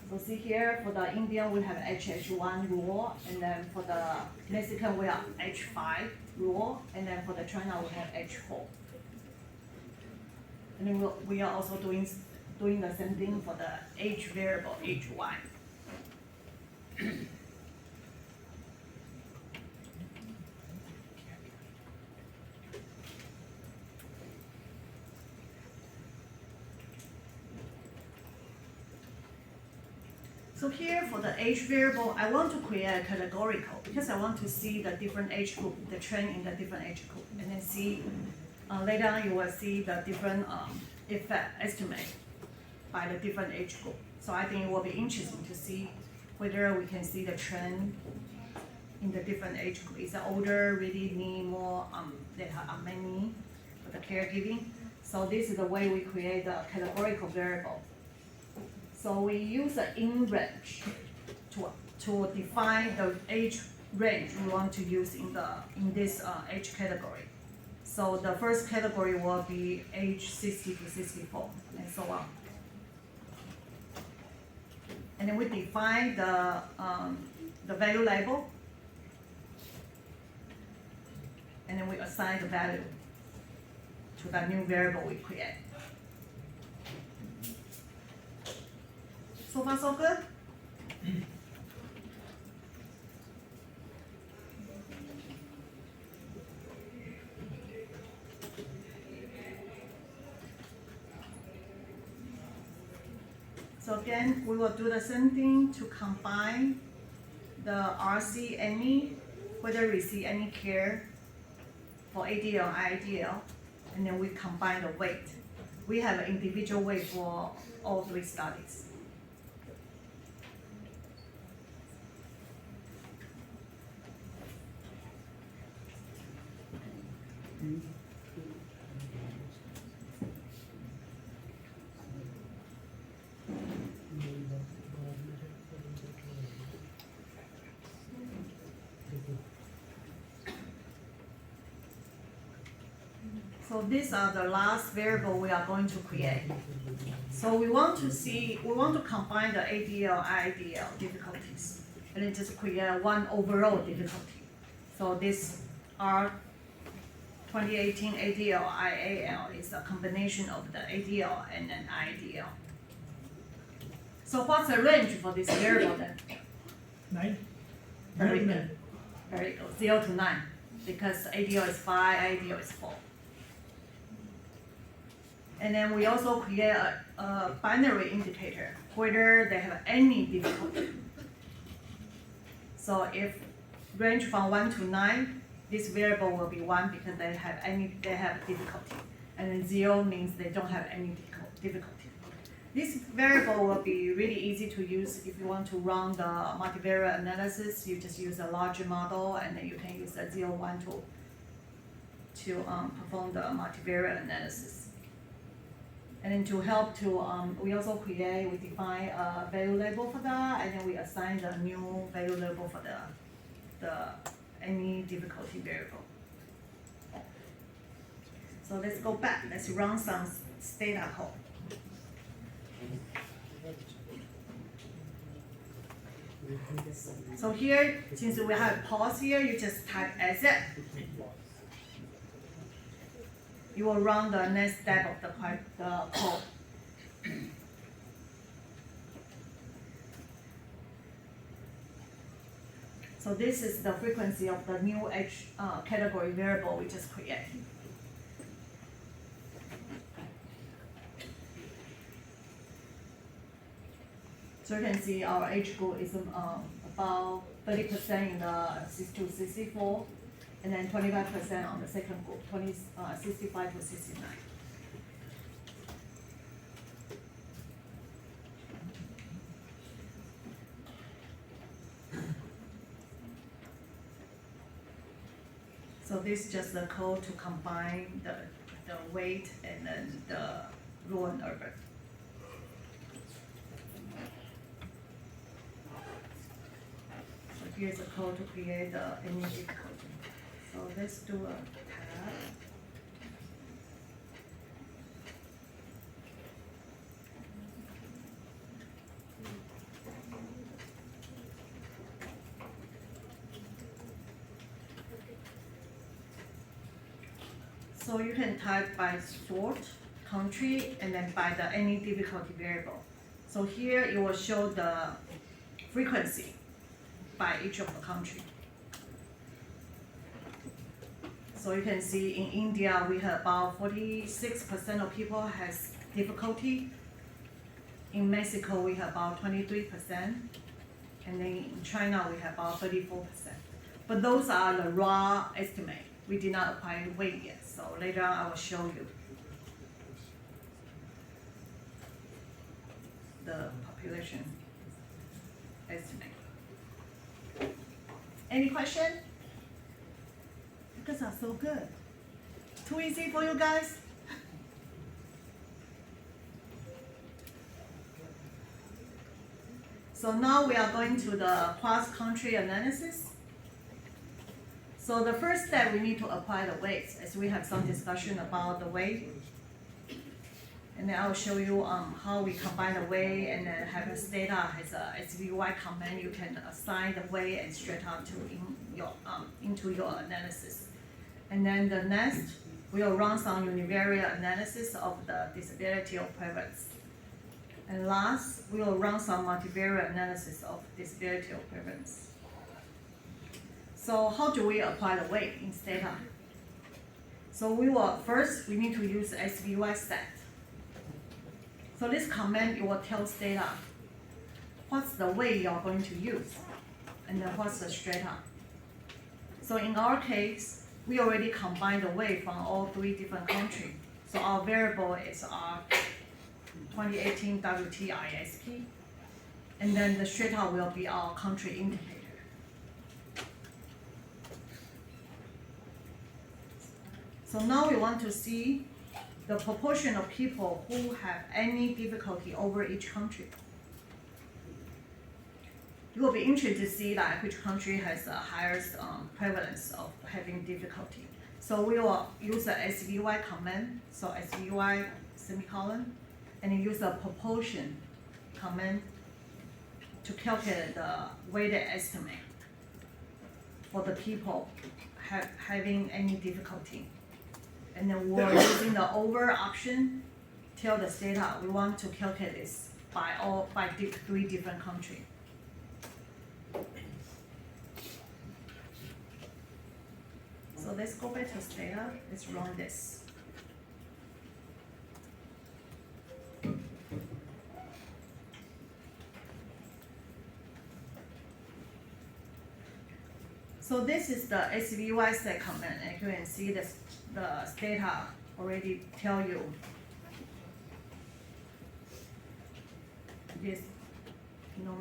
So see here, for the Indian we have HH1 rule, and then for the Mexican we have H5 rule, and then for the China we have H4. And then we are also doing the same thing for the H variable, HY. So here for the age variable, I want to create a categorical because I want to see the different age group, the trend in the different age group, and then see later on you will see the different effect estimate by the different age group. So I think it will be interesting to see whether we can see the trend in the different age group. Is the older really need more, they have many for the caregiving. So this is the way we create the categorical variable. So we use the in range to define the age range we want to use in this age category. So the first category will be age 60 to 64 and so on. And then we define the value label, and then we assign the value to the new variable we create. So far so good? So again, we will do the same thing to combine the RC any, whether we see any care for ADL, IADL, and then we combine the weight. We have an individual weight for all three studies. So these are the last variable we are going to create. So we want to combine the ADL, IADL difficulties, and then just create one overall difficulty. So this R 2018 ADL, IAL is a combination of the ADL and then IADL. So what's the range for this variable then? 9. Very good. Very good. 0 to 9, because ADL is 5, IADL is 4. And then we also create a binary indicator, whether they have any difficulty. So if range from 1 to 9, this variable will be 1 because they have difficulty. And then 0 means they don't have any difficulty. This variable will be really easy to use if you want to run the multivariate analysis. You just use a larger model, and then you can use a 0, 1 to perform the multivariate analysis. And then to help we also we define a value label for that, and then we assign the new value label for the any difficulty variable. So let's go back, let's run some data code. So here, since we have pause here, you just type as it. You will run the next step of the code. So this is the frequency of the new age category variable we just created. So you can see our age group is about 30% in the 60 to 64, and then 25% on the second group, 65 to 69. So this is just the code to combine the weight and then the rural and urban. So here's the code to create the any difficulty. So let's do a tab. So you can type by sort, country, and then by the any difficulty variable. So here it will show the frequency by each of the country. So you can see in India, we have about 46% of people has difficulty. In Mexico, we have about 23%, and then in China, we have about 34%. But those are the raw estimate. We did not apply weight yet, so later on I will show you the population estimate. Any question? You guys are so good. Too easy for you guys? So now we are going to the cross-country analysis. So the first step, we need to apply the weights, as we have some discussion about the weight. And then I'll show you how we combine the weight, and then have this data has a SVY command. You can assign the weight and straight out into your analysis. And then the next, we will run some univariate analysis of the disability of prevalence. And last, we will run some multivariate analysis of disability of prevalence. So how do we apply the weight in data? So first, we need to use the SVY set. So this command, it will tell data what's the weight you're going to use, and then what's the straight up. So in our case, we already combined the weight from all 3 different countries. So our variable is our 2018 WTISP, and then the straight up will be our country indicator. So now we want to see the proportion of people who have any difficulty over each country. You will be interested to see like which country has the highest prevalence of having difficulty. So we will use the SVY command, so SVY semicolon, and then use the proportion command to calculate the weighted estimate for the people having any difficulty. And then we're using the over option, tell the data we want to calculate this by 3 different countries. So let's go back to data, let's run this. So this is the SVY set command, and you can see the data already tell you this,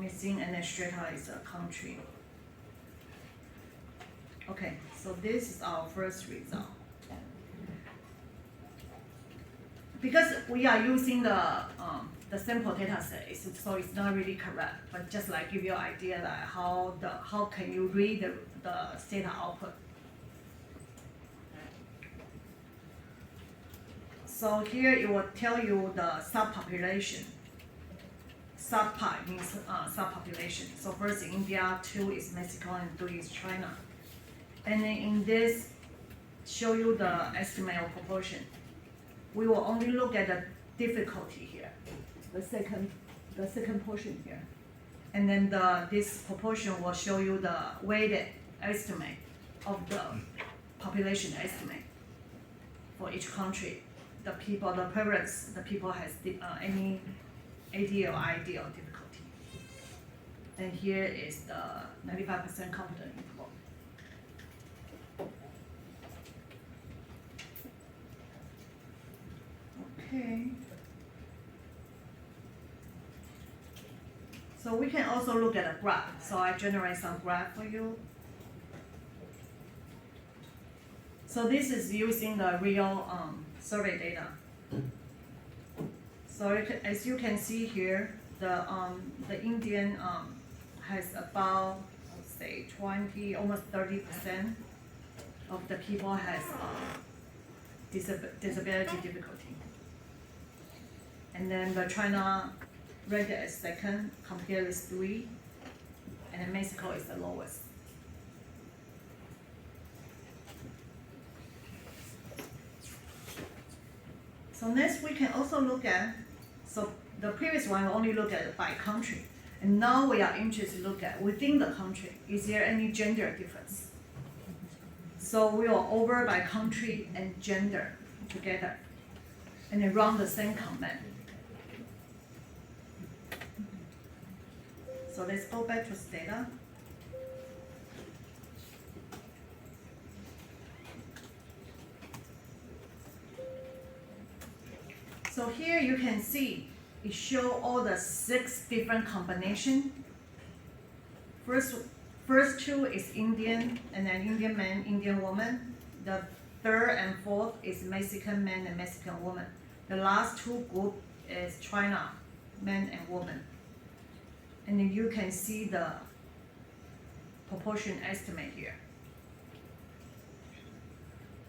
missing, and then straight out is a country. Okay, so this is our first result. Because we are using the sample data set, so it's not really correct, but just like give you an idea that how can you read the data output. So here it will tell you the subpopulation. Subpop means subpopulation. So first India, 2 is Mexico, and 3 is China. And then in this, show you the estimate of proportion. We will only look at the difficulty here, the second portion here. And then this proportion will show you the weighted estimate of the population estimate for each country. The prevalence, the people has any AD or ID or difficulty. And here is the 95% confident interval. Okay. So we can also look at a graph. So I generate some graph for you. So this is using the real survey data. So as you can see here, the Indian has about, let's say, 20, almost 30% of the people has disability difficulty. And then the China ranked as second, compared with 3, and then Mexico is the lowest. So next we can also look at, so the previous one we only look at by country, and now we are interested to look at within the country, is there any gender difference? So we will over by country and gender together, and then run the same command. So let's go back to data. So here you can see it show all the 6 different combination. First 2 is Indian and then Indian man, Indian woman. The third and fourth is Mexican man and Mexican woman. The last 2 group is China, man and woman. And then you can see the proportion estimate here.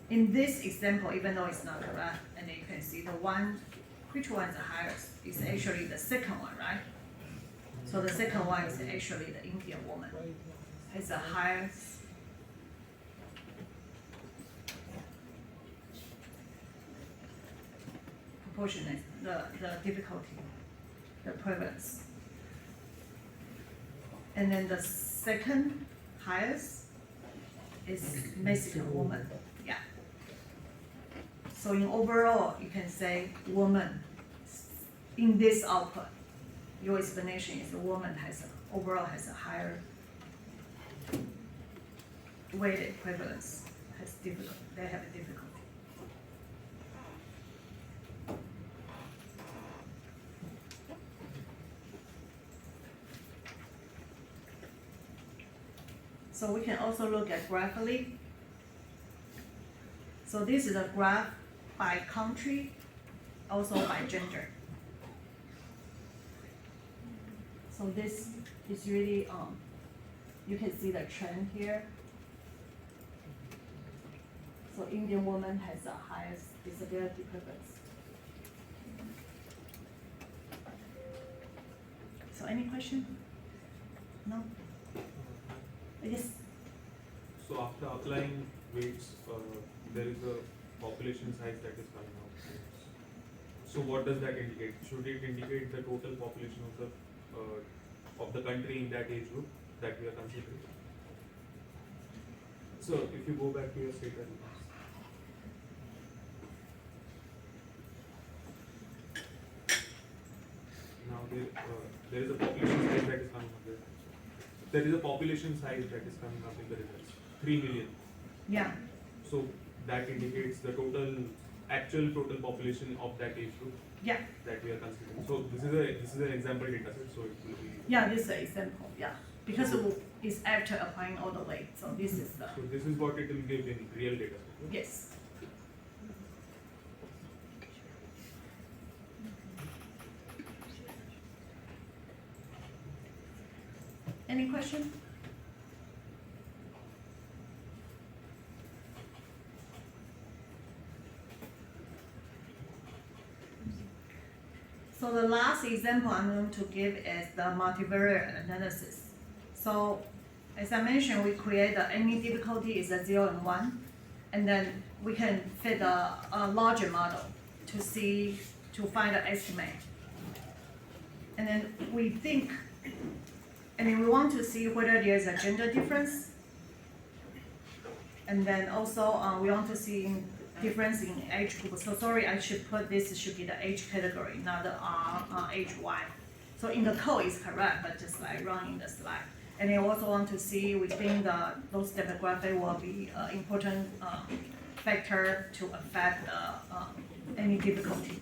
In this example, even though it's not correct, and then you can see the one, which one is the highest, is actually the second one, right? So the second one is actually the Indian woman, has the highest proportion, the difficulty, the prevalence. And then the second highest is Mexican woman, yeah. So in overall, you can say woman, in this output, your explanation is the woman overall has a higher weighted prevalence, they have a difficulty. So we can also look at graphically. So this is a graph by country, also by gender. So this is really, you can see the trend here. So Indian woman has the highest disability prevalence. So any question? No? Yes. So after applying weights, there is a population size that is coming out. So what does that indicate? Should it indicate the total population of the country in that age group that we are considering? So if you go back to your statement. Now there is a population size that is coming up there. There is a population size that is coming up in the results, 3 million. Yeah. So that indicates the actual total population of that age group. Yeah. That we are considering. So this is an example data set. So it will be. Yeah, this is an example. Yeah, because it's after applying all the weight. So this is the. So this is what it will give in real data set. Yes. Any question? So the last example I'm going to give is the multivariate analysis. So as I mentioned, we create any difficulty is a 0 and 1, and then we can fit a larger model to find an estimate. And then we we want to see whether there's a gender difference. And then also we want to see difference in age group. So sorry, I should put this should be the age category, not the age Y. So in the code is correct, but just like running the slide. And I also want to see within those demographics will be important factor to affect any difficulty.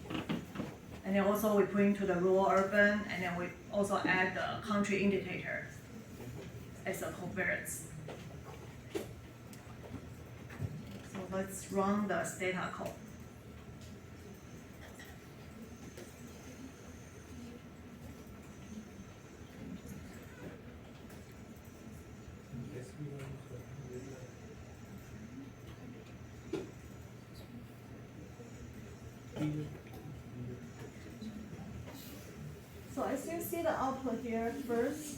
And then also we put into the rural urban, and then we also add the country indicator as a covariance. So let's run the data code. So as you see the output here first,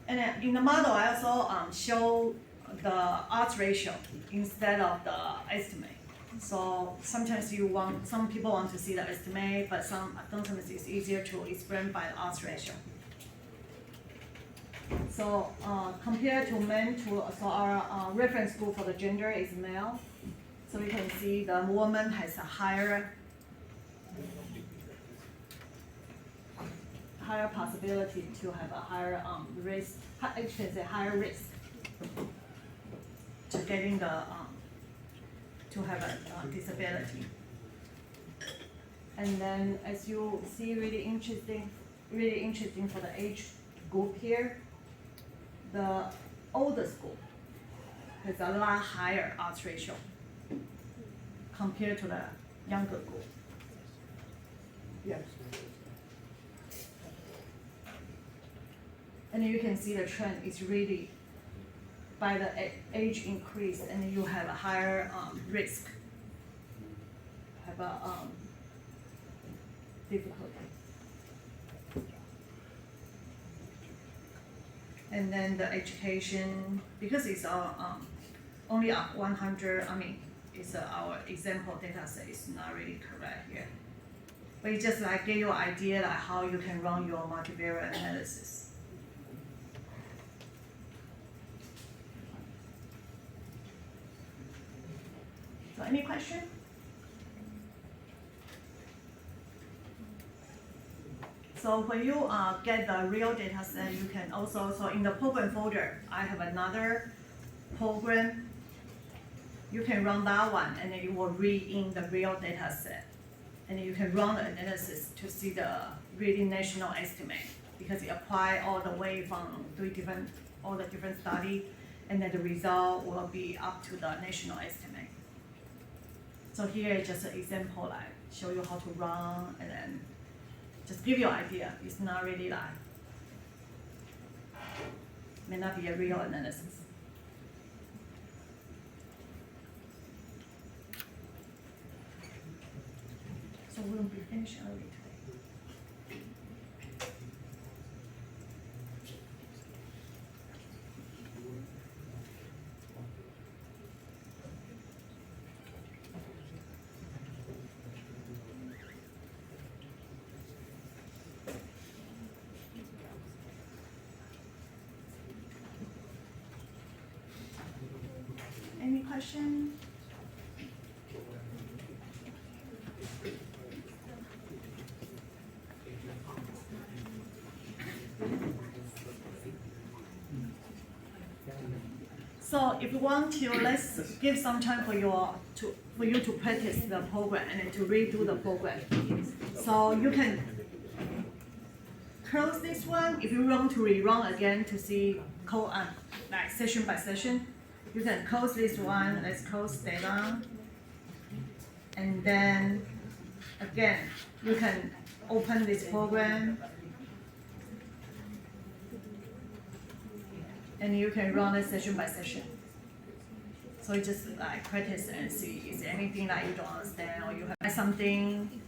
and then in the model I also show the odds ratio instead of the estimate. So sometimes some people want to see the estimate, but sometimes it's easier to explain by the odds ratio. So compared to men, so our reference group for the gender is male. So you can see the woman has a higher higher possibility to have a higher risk, I should say higher risk to getting the to have a disability. And then as you see, really interesting for the age group here, the older group has a lot higher odds ratio compared to the younger group. Yeah. And you can see the trend is really by the age increase, and you have a higher risk, have a difficulty. And then the education, because it's only 100, I mean, it's our example data set is not really correct here. But it just like give you an idea like how you can run your multivariate analysis. So any question? So when you get the real data set, you can also, so in the program folder, I have another program. You can run that one, and then you will read in the real data set. And then you can run the analysis to see the really national estimate, because it apply all the way from all the different study, and then the result will be up to the national estimate. So here is just an example, like show you how to run, and then just give you an idea. It's not really like, may not be a real analysis. So we'll be finished early today. Any question? So if you want to, let's give some time for you to practice the program and then to redo the program. So you can close this one. If you want to rerun again to see code like session by session, you can close this one. Let's close data, and then again you can open this program. And you can run it session by session. So you just like practice and see is there anything that you don't understand or you have something.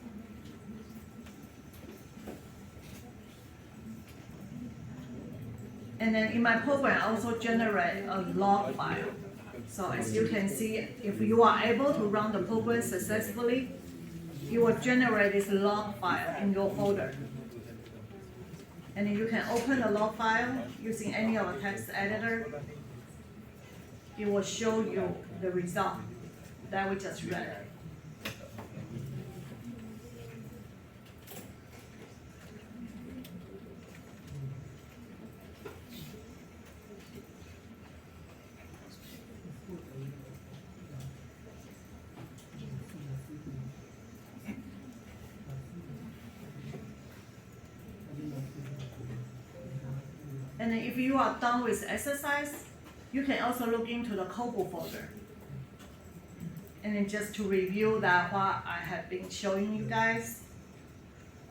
And then in my program, I also generate a log file. So as you can see, if you are able to run the program successfully, you will generate this log file in your folder. And then you can open the log file using any of the text editor. It will show you the result that we just read. And then if you are done with exercise, you can also look into the codebook folder. And then just to review that what I have been showing you guys,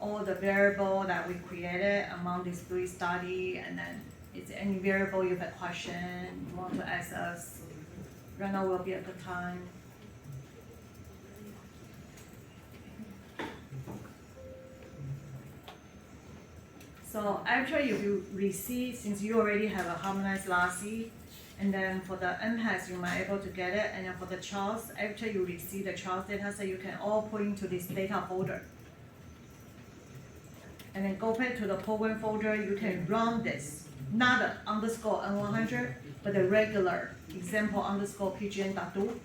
all the variable that we created among these 3 studies, and then is there any variable you have a question, you want to ask us, right now will be a good time. So after you receive, since you already have a harmonized LASI, and then for the MPAS you might able to get it, and then for the CHARLS, after you receive the CHARLS data set, you can all put into this data folder. And then go back to the program folder, you can run this, not the underscore N100, but the regular example underscore pgn.do.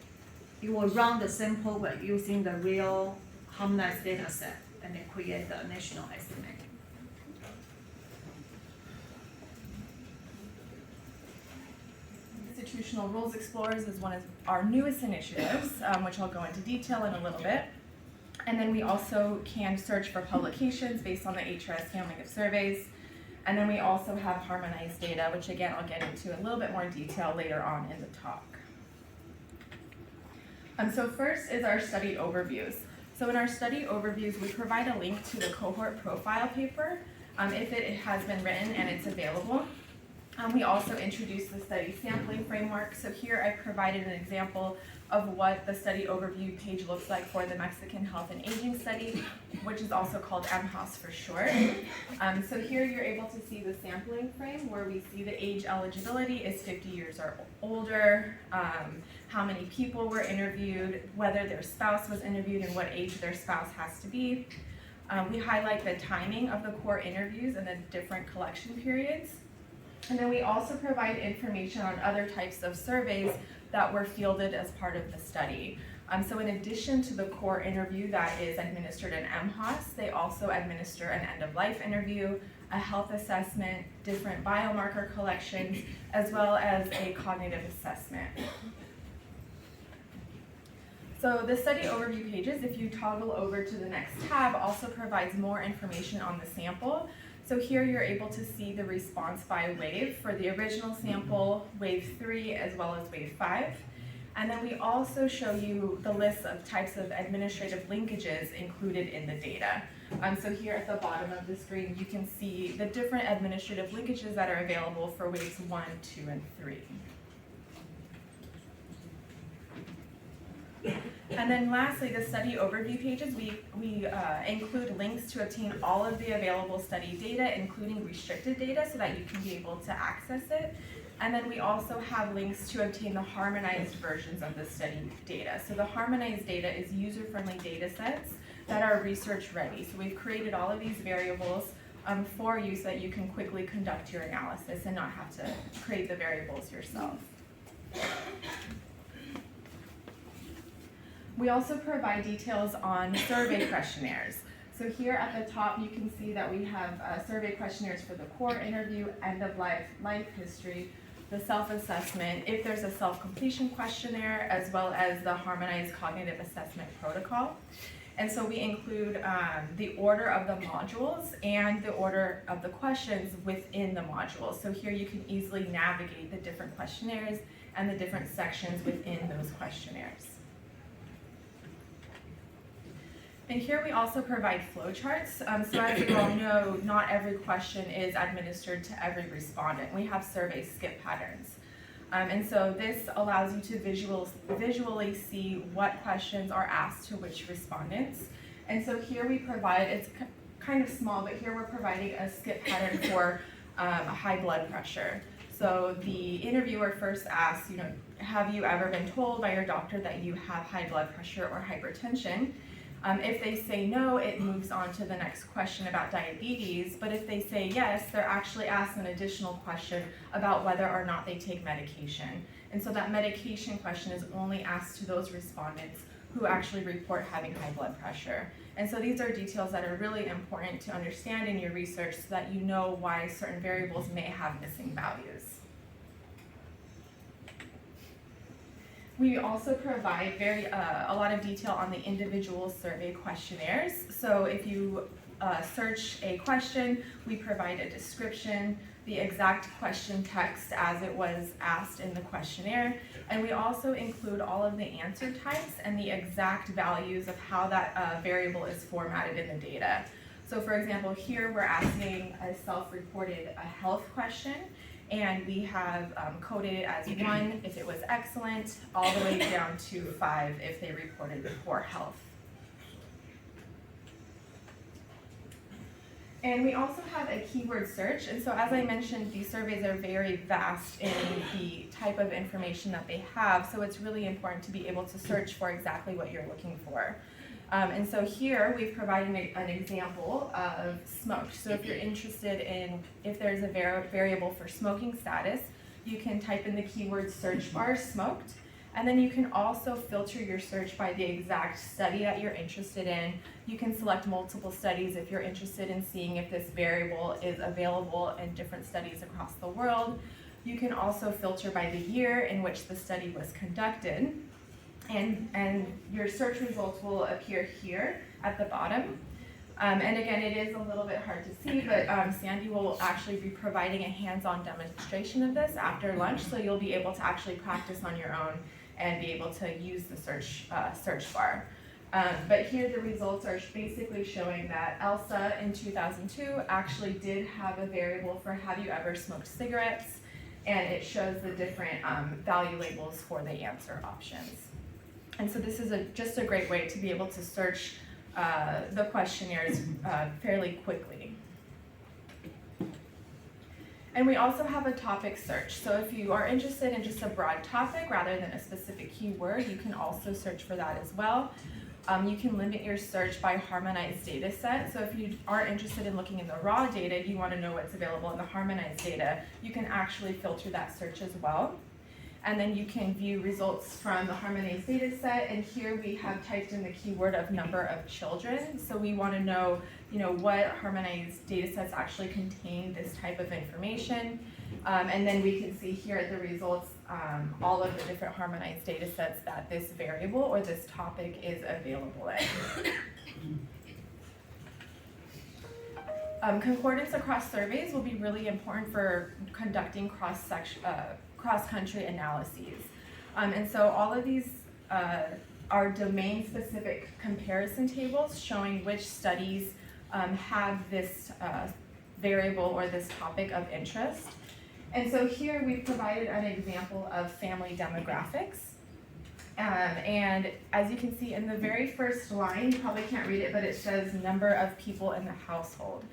You will run the same program using the real harmonized data set, and then create the national estimate. Institutional Rules Explorers is one of our newest initiatives, which I'll go into detail in a little bit. And then we also can search for publications based on the HRS family of surveys. And then we also have harmonized data, which again, I'll get into a little bit more detail later on in the talk. So first is our study overviews. So in our study overviews, we provide a link to the cohort profile paper if it has been written and it's available. We also introduce the study sampling framework. So here I've provided an example of what the study overview page looks like for the Mexican Health and Aging Study, which is also called MHAS for short. So here you're able to see the sampling frame where we see the age eligibility is 50 years or older, how many people were interviewed, whether their spouse was interviewed and what age their spouse has to be. We highlight the timing of the core interviews and the different collection periods. And then we also provide information on other types of surveys that were fielded as part of the study. So in addition to the core interview that is administered in MHAS, they also administer an end-of-life interview, a health assessment, different biomarker collections, as well as a cognitive assessment. So the study overview pages, if you toggle over to the next tab, also provides more information on the sample. So here you're able to see the response by wave for the original sample, wave 3, as well as wave 5. And then we also show you the list of types of administrative linkages included in the data. So here at the bottom of the screen, you can see the different administrative linkages that are available for waves 1, 2, and 3. And then lastly, the study overview pages, we include links to obtain all of the available study data, including restricted data, so that you can be able to access it. And then we also have links to obtain the harmonized versions of the study data. So the harmonized data is user-friendly data sets that are research ready. So we've created all of these variables for you so that you can quickly conduct your analysis and not have to create the variables yourself. We also provide details on survey questionnaires. So here at the top, you can see that we have survey questionnaires for the core interview, end-of-life, life history, the self-assessment, if there's a self-completion questionnaire, as well as the harmonized cognitive assessment protocol. And so we include the order of the modules and the order of the questions within the modules. So here you can easily navigate the different questionnaires and the different sections within those questionnaires. And here we also provide flowcharts. So as you all know, not every question is administered to every respondent. We have survey skip patterns. And so this allows you to visually see what questions are asked to which respondents. And so here we provide, it's kind of small, but here we're providing a skip pattern for high blood pressure. So the interviewer first asks, have you ever been told by your doctor that you have high blood pressure or hypertension? If they say no, it moves on to the next question about diabetes, but if they say yes, they're actually asked an additional question about whether or not they take medication. And so that medication question is only asked to those respondents who actually report having high blood pressure. And so these are details that are really important to understand in your research so that you know why certain variables may have missing values. We also provide a lot of detail on the individual survey questionnaires. So if you search a question, we provide a description, the exact question text as it was asked in the questionnaire, and we also include all of the answer types and the exact values of how that variable is formatted in the data. So for example, here we're asking a self-reported health question, and we have coded it as 1 if it was excellent, all the way down to 5 if they reported poor health. And we also have a keyword search, and so as I mentioned, these surveys are very vast in the type of information that they have, so it's really important to be able to search for exactly what you're looking for. And so here we've provided an example of smoke. So if you're interested in if there's a variable for smoking status, you can type in the keyword search bar smoked, and then you can also filter your search by the exact study that you're interested in. You can select multiple studies if you're interested in seeing if this variable is available in different studies across the world. You can also filter by the year in which the study was conducted, and your search results will appear here at the bottom. And again, it is a little bit hard to see, but Sandy will actually be providing a hands-on demonstration of this after lunch, so you'll be able to actually practice on your own and be able to use the search bar. But here the results are basically showing that Elsa in 2002 actually did have a variable for have you ever smoked cigarettes, and it shows the different value labels for the answer options. And so this is just a great way to be able to search the questionnaires fairly quickly. And we also have a topic search. So if you are interested in just a broad topic rather than a specific keyword, you can also search for that as well. You can limit your search by harmonized data set. So if you are interested in looking in the raw data, you want to know what's available in the harmonized data, you can actually filter that search as well. And then you can view results from the harmonized data set, and here we have typed in the keyword of number of children. So we want to know, what harmonized data sets actually contain this type of information. And then we can see here at the results all of the different harmonized data sets that this variable or this topic is available in. Concordance across surveys will be really important for conducting cross-country analyses. And so all of these are domain-specific comparison tables showing which studies have this variable or this topic of interest. And so here we've provided an example of family demographics. And as you can see in the very first line, you probably can't read it, but it says number of people in the household.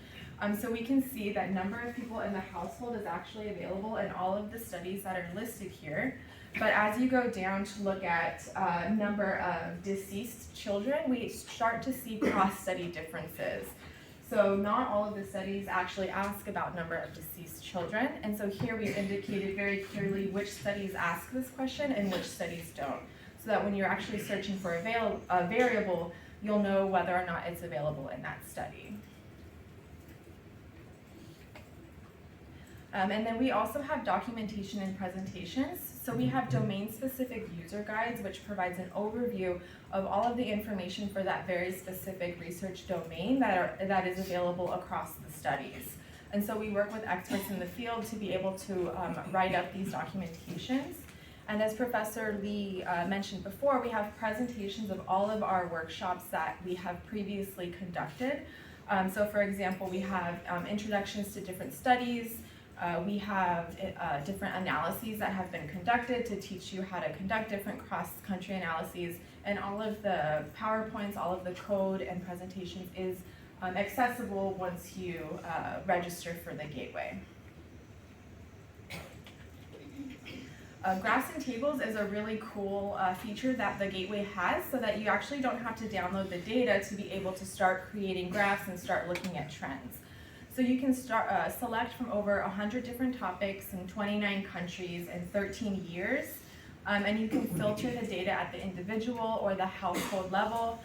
So we can see that number of people in the household is actually available in all of the studies that are listed here. But as you go down to look at number of deceased children, we start to see cross-study differences. So not all of the studies actually ask about number of deceased children. And so here we've indicated very clearly which studies ask this question and which studies don't. So that when you're actually searching for a variable, you'll know whether or not it's available in that study. And then we also have documentation and presentations. So we have domain-specific user guides, which provides an overview of all of the information for that very specific research domain that is available across the studies. And so we work with experts in the field to be able to write up these documentations. And as Professor Lee mentioned before, we have presentations of all of our workshops that we have previously conducted. So for example, we have introductions to different studies. We have different analyses that have been conducted to teach you how to conduct different cross-country analyses, and all of the PowerPoints, all of the code and presentations is accessible once you register for the gateway. Graphs and tables is a really cool feature that the gateway has, so that you actually don't have to download the data to be able to start creating graphs and start looking at trends. So you can select from over 100 different topics in 29 countries in 13 years, and you can filter the data at the individual or the household level.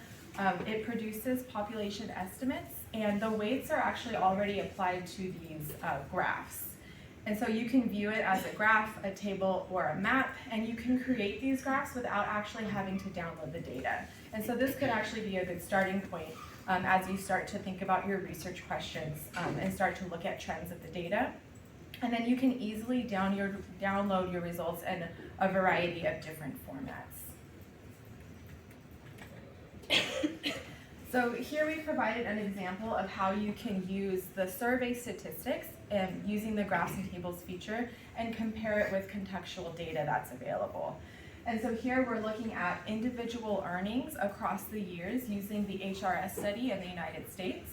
It produces population estimates, and the weights are actually already applied to these graphs. And so you can view it as a graph, a table, or a map, and you can create these graphs without actually having to download the data. And so this could actually be a good starting point as you start to think about your research questions and start to look at trends of the data. And then you can easily download your results in a variety of different formats. So here we provided an example of how you can use the survey statistics using the graphs and tables feature and compare it with contextual data that's available. And so here we're looking at individual earnings across the years using the HRS study in the United States.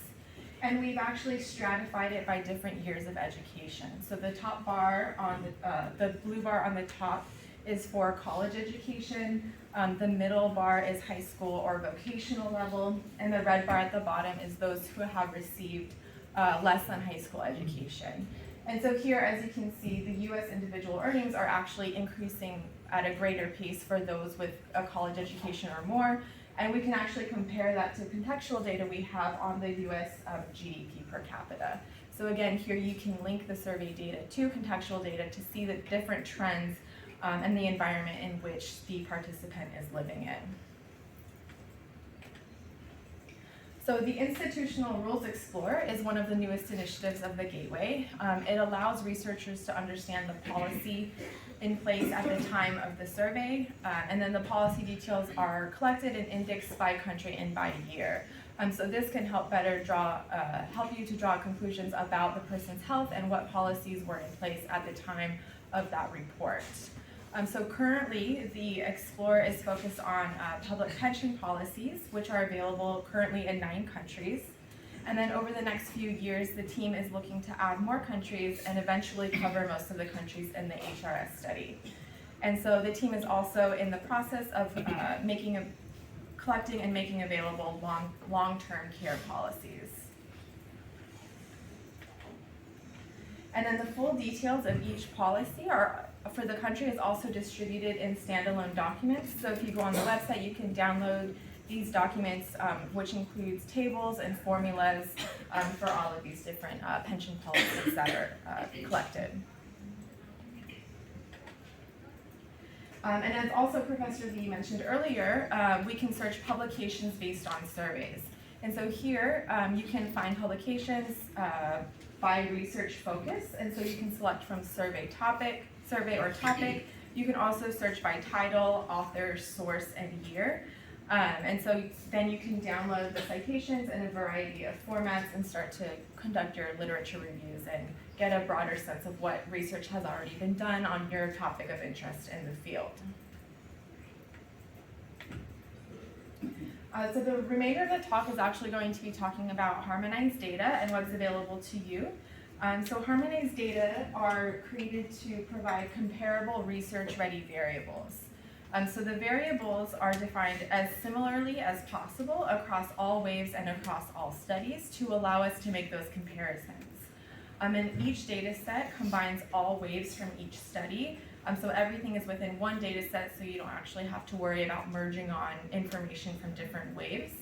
And we've actually stratified it by different years of education. So the top bar on the blue bar on the top is for college education. The middle bar is high school or vocational level. And the red bar at the bottom is those who have received less than high school education. And so here, as you can see, the US individual earnings are actually increasing at a greater pace for those with a college education or more. And we can actually compare that to contextual data we have on the US GDP per capita. So again, here you can link the survey data to contextual data to see the different trends and the environment in which the participant is living in. So the Institutional Rules Explorer is one of the newest initiatives of the Gateway. It allows researchers to understand the policy in place at the time of the survey, and then the policy details are collected and indexed by country and by year. So this can help help you to draw conclusions about the person's health and what policies were in place at the time of that report. So currently, the Explorer is focused on public pension policies, which are available currently in 9 countries. And then over the next few years, the team is looking to add more countries and eventually cover most of the countries in the HRS study. And so the team is also in the process of collecting and making available long-term care policies. And then the full details of each policy for the country is also distributed in standalone documents. So if you go on the website, you can download these documents, which includes tables and formulas for all of these different pension policies that are collected. And as also Professor Lee mentioned earlier, we can search publications based on surveys. And so here you can find publications by research focus, and so you can select from survey or topic. You can also search by title, author, source, and year. And so then you can download the citations in a variety of formats and start to conduct your literature reviews and get a broader sense of what research has already been done on your topic of interest in the field. So the remainder of the talk is actually going to be talking about harmonized data and what's available to you. So harmonized data are created to provide comparable research-ready variables. So the variables are defined as similarly as possible across all waves and across all studies to allow us to make those comparisons. And each data set combines all waves from each study. So everything is within one data set, so you don't actually have to worry about merging on information from different waves.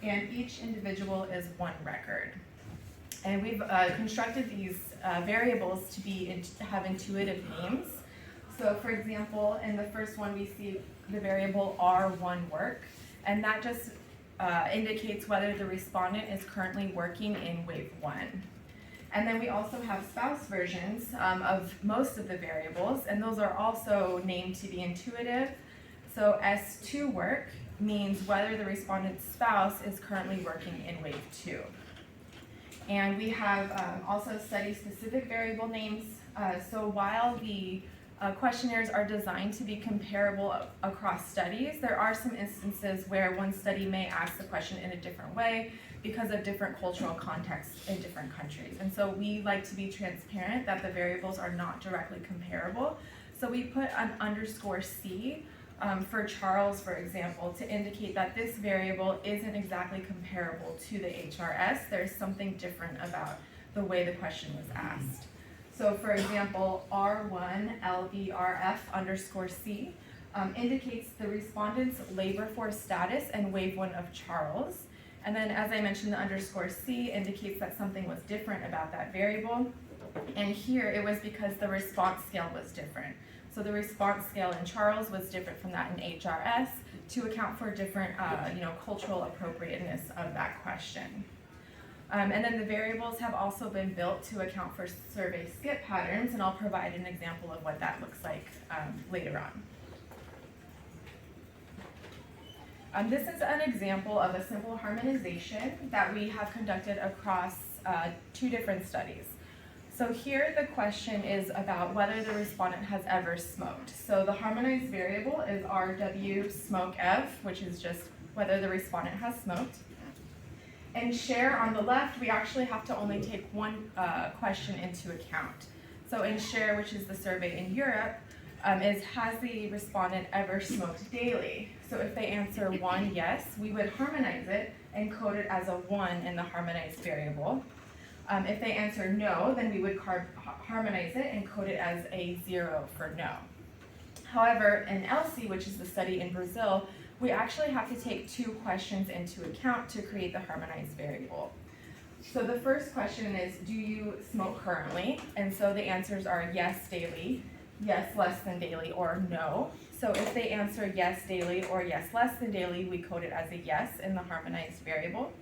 And each individual is one record. And we've constructed these variables to have intuitive names. So for example, in the first one, we see the variable R1 work, and that just indicates whether the respondent is currently working in wave 1. And then we also have spouse versions of most of the variables, and those are also named to be intuitive. So S2 work means whether the respondent's spouse is currently working in wave 2. And we have also study-specific variable names. So while the questionnaires are designed to be comparable across studies, there are some instances where one study may ask the question in a different way because of different cultural contexts in different countries. And so we like to be transparent that the variables are not directly comparable. So we put an _C for Charles, for example, to indicate that this variable isn't exactly comparable to the HRS. There's something different about the way the question was asked. So for example, R1 LBRF _C indicates the respondent's labor force status and wave 1 of Charles. And then as I mentioned, the _C indicates that something was different about that variable. And here it was because the response scale was different. So the response scale in Charles was different from that in HRS to account for different cultural appropriateness of that question. And then the variables have also been built to account for survey skip patterns, and I'll provide an example of what that looks like later on. This is an example of a simple harmonization that we have conducted across 2 different studies. So here the question is about whether the respondent has ever smoked. So the harmonized variable is RW SmokeEv, which is just whether the respondent has smoked. And share on the left, we actually have to only take one question into account. So in share, which is the survey in Europe, is has the respondent ever smoked daily? So if they answer 1 yes, we would harmonize it and code it as a 1 in the harmonized variable. If they answer no, then we would harmonize it and code it as a 0 for no. However, in ELSI, which is the study in Brazil, we actually have to take 2 questions into account to create the harmonized variable. So the first question is, do you smoke currently? And so the answers are yes daily, yes less than daily, or no. So if they answer yes daily or yes less than daily, we code it as a yes in the harmonized variable.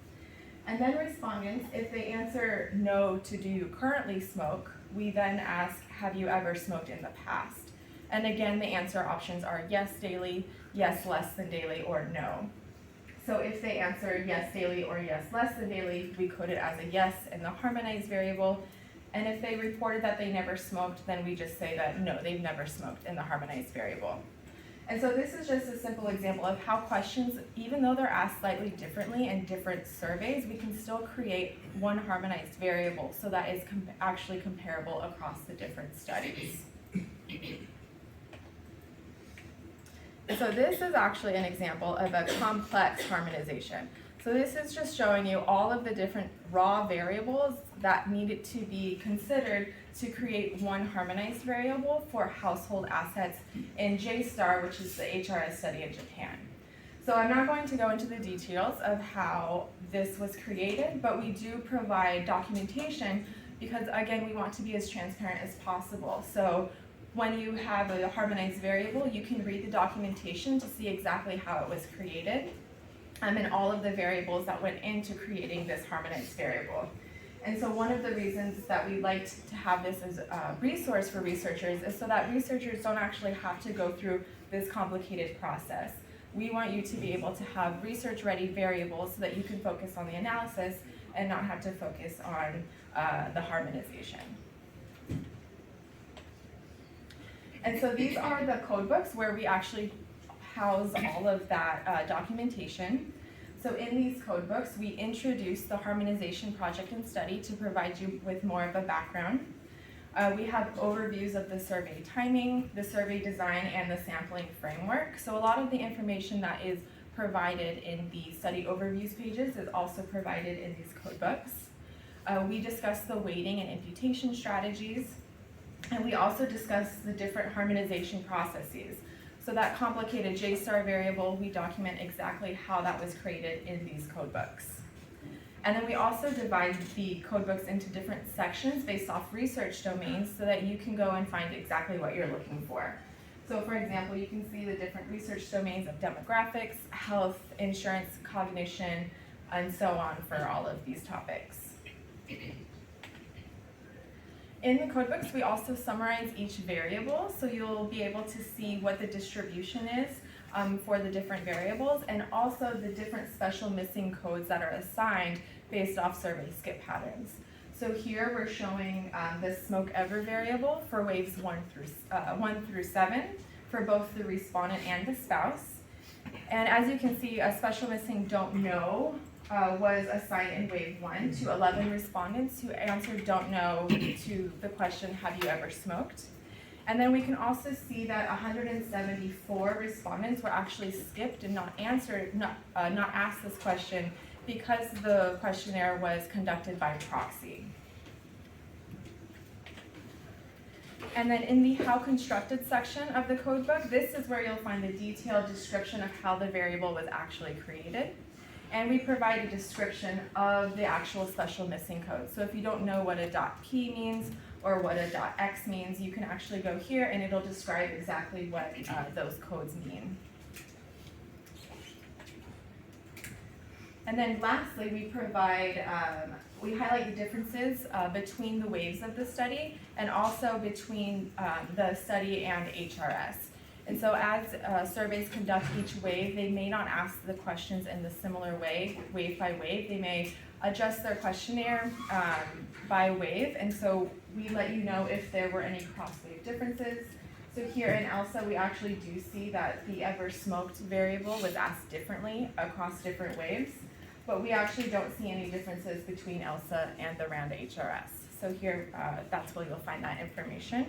And then respondents, if they answer no to do you currently smoke, we then ask, have you ever smoked in the past? And again, the answer options are yes daily, yes less than daily, or no. So if they answer yes daily or yes less than daily, we code it as a yes in the harmonized variable. And if they reported that they never smoked, then we just say that no, they've never smoked in the harmonized variable. And so this is just a simple example of how questions, even though they're asked slightly differently in different surveys, we can still create one harmonized variable so that is actually comparable across the different studies. So this is actually an example of a complex harmonization. So this is just showing you all of the different raw variables that needed to be considered to create one harmonized variable for household assets in JSTAR, which is the HRS study in Japan. So I'm not going to go into the details of how this was created, but we do provide documentation because, again, we want to be as transparent as possible. So when you have a harmonized variable, you can read the documentation to see exactly how it was created and all of the variables that went into creating this harmonized variable. And so one of the reasons that we liked to have this as a resource for researchers is so that researchers don't actually have to go through this complicated process. We want you to be able to have research-ready variables so that you can focus on the analysis and not have to focus on the harmonization. And so these are the code books where we actually house all of that documentation. So in these code books, we introduce the harmonization project and study to provide you with more of a background. We have overviews of the survey timing, the survey design, and the sampling framework. So a lot of the information that is provided in the study overviews pages is also provided in these code books. We discuss the weighting and imputation strategies, and we also discuss the different harmonization processes. So that complicated JSTAR variable, we document exactly how that was created in these code books. And then we also divide the code books into different sections based off research domains so that you can go and find exactly what you're looking for. So for example, you can see the different research domains of demographics, health, insurance, cognition, and so on for all of these topics. In the codebooks, we also summarize each variable, so you'll be able to see what the distribution is for the different variables, and also the different special missing codes that are assigned based off survey skip patterns. So here we're showing the smoke ever variable for waves 1 through 7 for both the respondent and the spouse. And as you can see, a special missing don't know was assigned in wave 1 to 11 respondents who answered don't know to the question, have you ever smoked? And then we can also see that 174 respondents were actually skipped and not asked this question because the questionnaire was conducted by proxy. And then in the how constructed section of the codebook, this is where you'll find the detailed description of how the variable was actually created. And we provide a description of the actual special missing code. So if you don't know what a .p means or what a .x means, you can actually go here and it'll describe exactly what those codes mean. And then lastly, we highlight the differences between the waves of the study and also between the study and HRS. And so as surveys conduct each wave, they may not ask the questions in the similar way, wave by wave. They may adjust their questionnaire by wave, and so we let you know if there were any cross-wave differences. So here in ELSA, we actually do see that the ever smoked variable was asked differently across different waves, but we actually don't see any differences between ELSA and the RAND HRS. So here, that's where you'll find that information.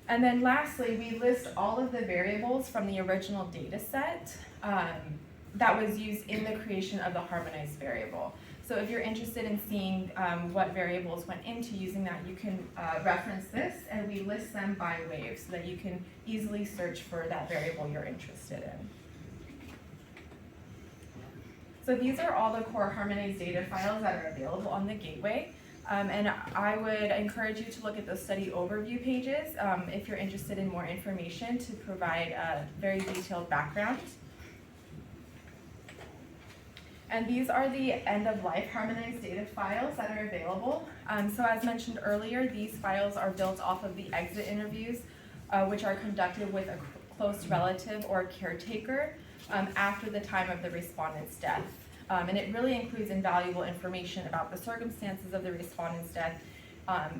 And then lastly, we list all of the variables from the original data set that was used in the creation of the harmonized variable. So if you're interested in seeing what variables went into using that, you can reference this, and we list them by wave so that you can easily search for that variable you're interested in. So these are all the core harmonized data files that are available on the gateway. And I would encourage you to look at those study overview pages if you're interested in more information to provide a very detailed background. And these are the end-of-life harmonized data files that are available. So as mentioned earlier, these files are built off of the exit interviews, which are conducted with a close relative or caretaker after the time of the respondent's death. And it really includes invaluable information about the circumstances of the respondent's death,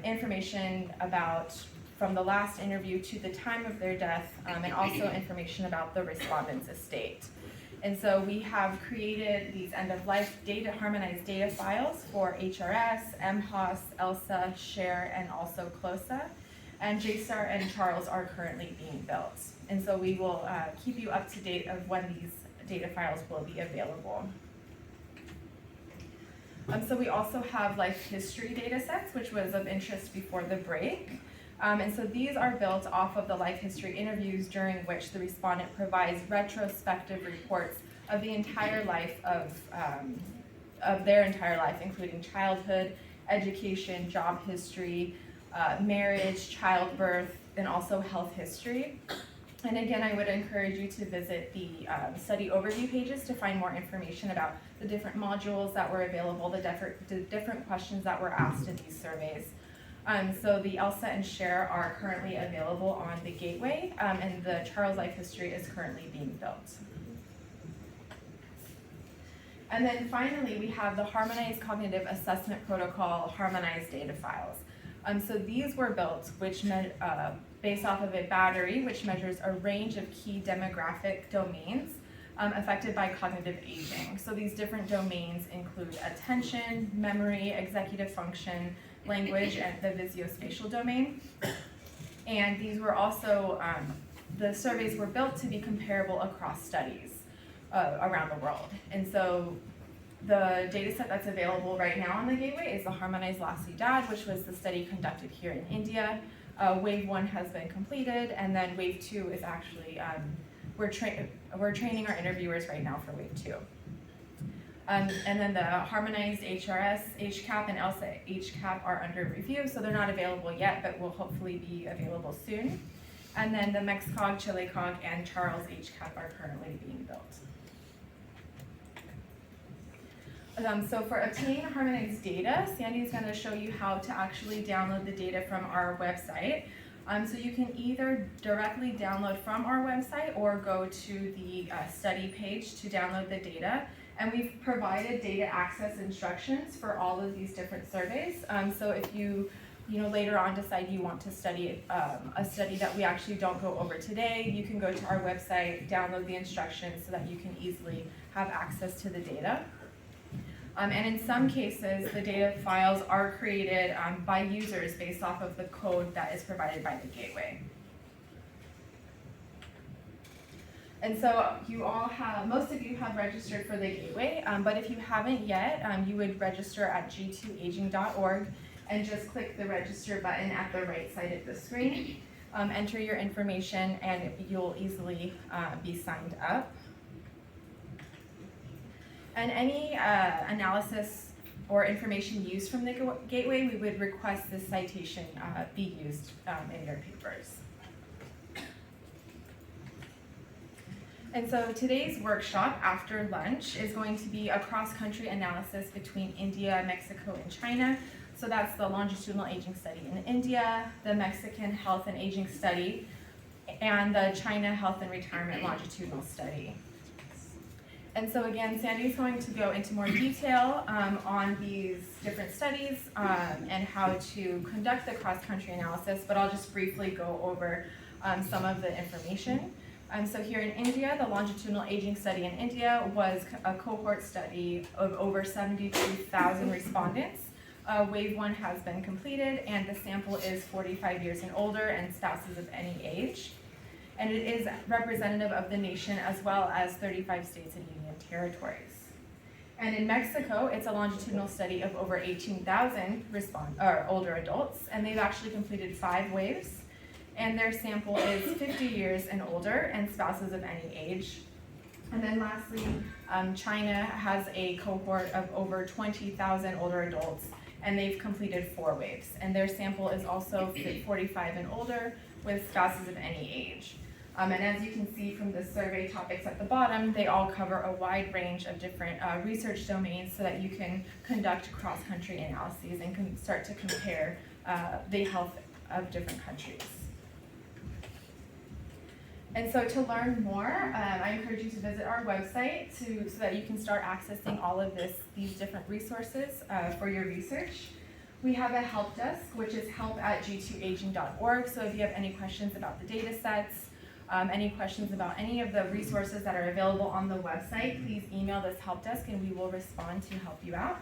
information about from the last interview to the time of their death, and also information about the respondent's estate. And so we have created these end-of-life data, harmonized data files for HRS, MHOS, ELSA, SHARE, and also CLOSA. And JSTAR and Charles are currently being built. And so we will keep you up to date of when these data files will be available. So we also have life history data sets, which was of interest before the break. And so these are built off of the life history interviews during which the respondent provides retrospective reports of the entire life of their entire life, including childhood, education, job history, marriage, childbirth, and also health history. And again, I would encourage you to visit the study overview pages to find more information about the different modules that were available, the different questions that were asked in these surveys. So the ELSA and SHARE are currently available on the gateway, and the Charles Life History is currently being built. And then finally, we have the Harmonized Cognitive Assessment Protocol Harmonized Data Files. So these were built based off of a battery which measures a range of key demographic domains affected by cognitive aging. So these different domains include attention, memory, executive function, language, and the visuospatial domain. And these were also, the surveys were built to be comparable across studies around the world. And so the data set that's available right now on the gateway is the Harmonized Lassi-DAD, which was the study conducted here in India. Wave 1 has been completed, and then Wave 2 is actually, we're training our interviewers right now for Wave 2. And then the Harmonized HRS, HCAP, and ELSA HCAP are under review, so they're not available yet, but will hopefully be available soon. And then the MEXCOG, ChileCog, and Charles HCAP are currently being built. So for obtaining harmonized data, Sandy is going to show you how to actually download the data from our website. So you can either directly download from our website or go to the study page to download the data. And we've provided data access instructions for all of these different surveys. So if you later on decide you want to study a study that we actually don't go over today, you can go to our website, download the instructions so that you can easily have access to the data. And in some cases, the data files are created by users based off of the code that is provided by the gateway. And so most of you have registered for the gateway, but if you haven't yet, you would register at g2aging.org and just click the register button at the right side of the screen. Enter your information and you'll easily be signed up. And any analysis or information used from the gateway, we would request this citation be used in your papers. And so today's workshop after lunch is going to be a cross-country analysis between India, Mexico, and China. So that's the longitudinal aging study in India, the Mexican health and aging study, and the China health and retirement longitudinal study. And so again, Sandy's going to go into more detail on these different studies and how to conduct the cross-country analysis, but I'll just briefly go over some of the information. So here in India, the longitudinal aging study in India was a cohort study of over 72,000 respondents. Wave 1 has been completed, and the sample is 45 years and older and spouses of any age. And it is representative of the nation as well as 35 states and union territories. And in Mexico, it's a longitudinal study of over 18,000 older adults, and they've actually completed 5 waves. And their sample is 50 years and older and spouses of any age. And then lastly, China has a cohort of over 20,000 older adults, and they've completed 4 waves. And their sample is also 45 and older with spouses of any age. And as you can see from the survey topics at the bottom, they all cover a wide range of different research domains so that you can conduct cross-country analyses and can start to compare the health of different countries. And so to learn more, I encourage you to visit our website so that you can start accessing all of these different resources for your research. We have a help desk, which is help@g2aging.org. So if you have any questions about the data sets, any questions about any of the resources that are available on the website, please email this help desk and we will respond to help you out.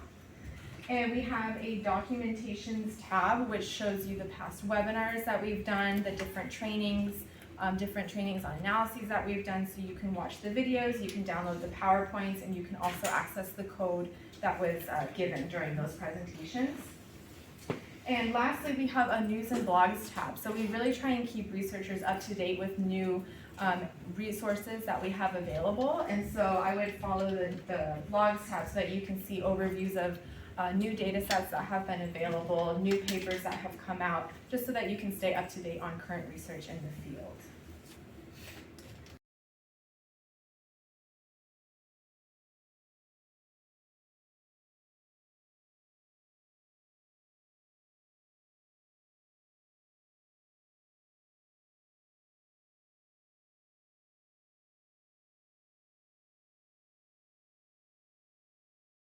And we have a documentations tab, which shows you the past webinars that we've done, the different trainings on analyses that we've done, so you can watch the videos, you can download the PowerPoints, and you can also access the code that was given during those presentations. And lastly, we have a news and blogs tab. So we really try and keep researchers up to date with new resources that we have available. And so I would follow the blogs tab so that you can see overviews of new data sets that have been available, new papers that have come out, just so that you can stay up to date on current research in the field.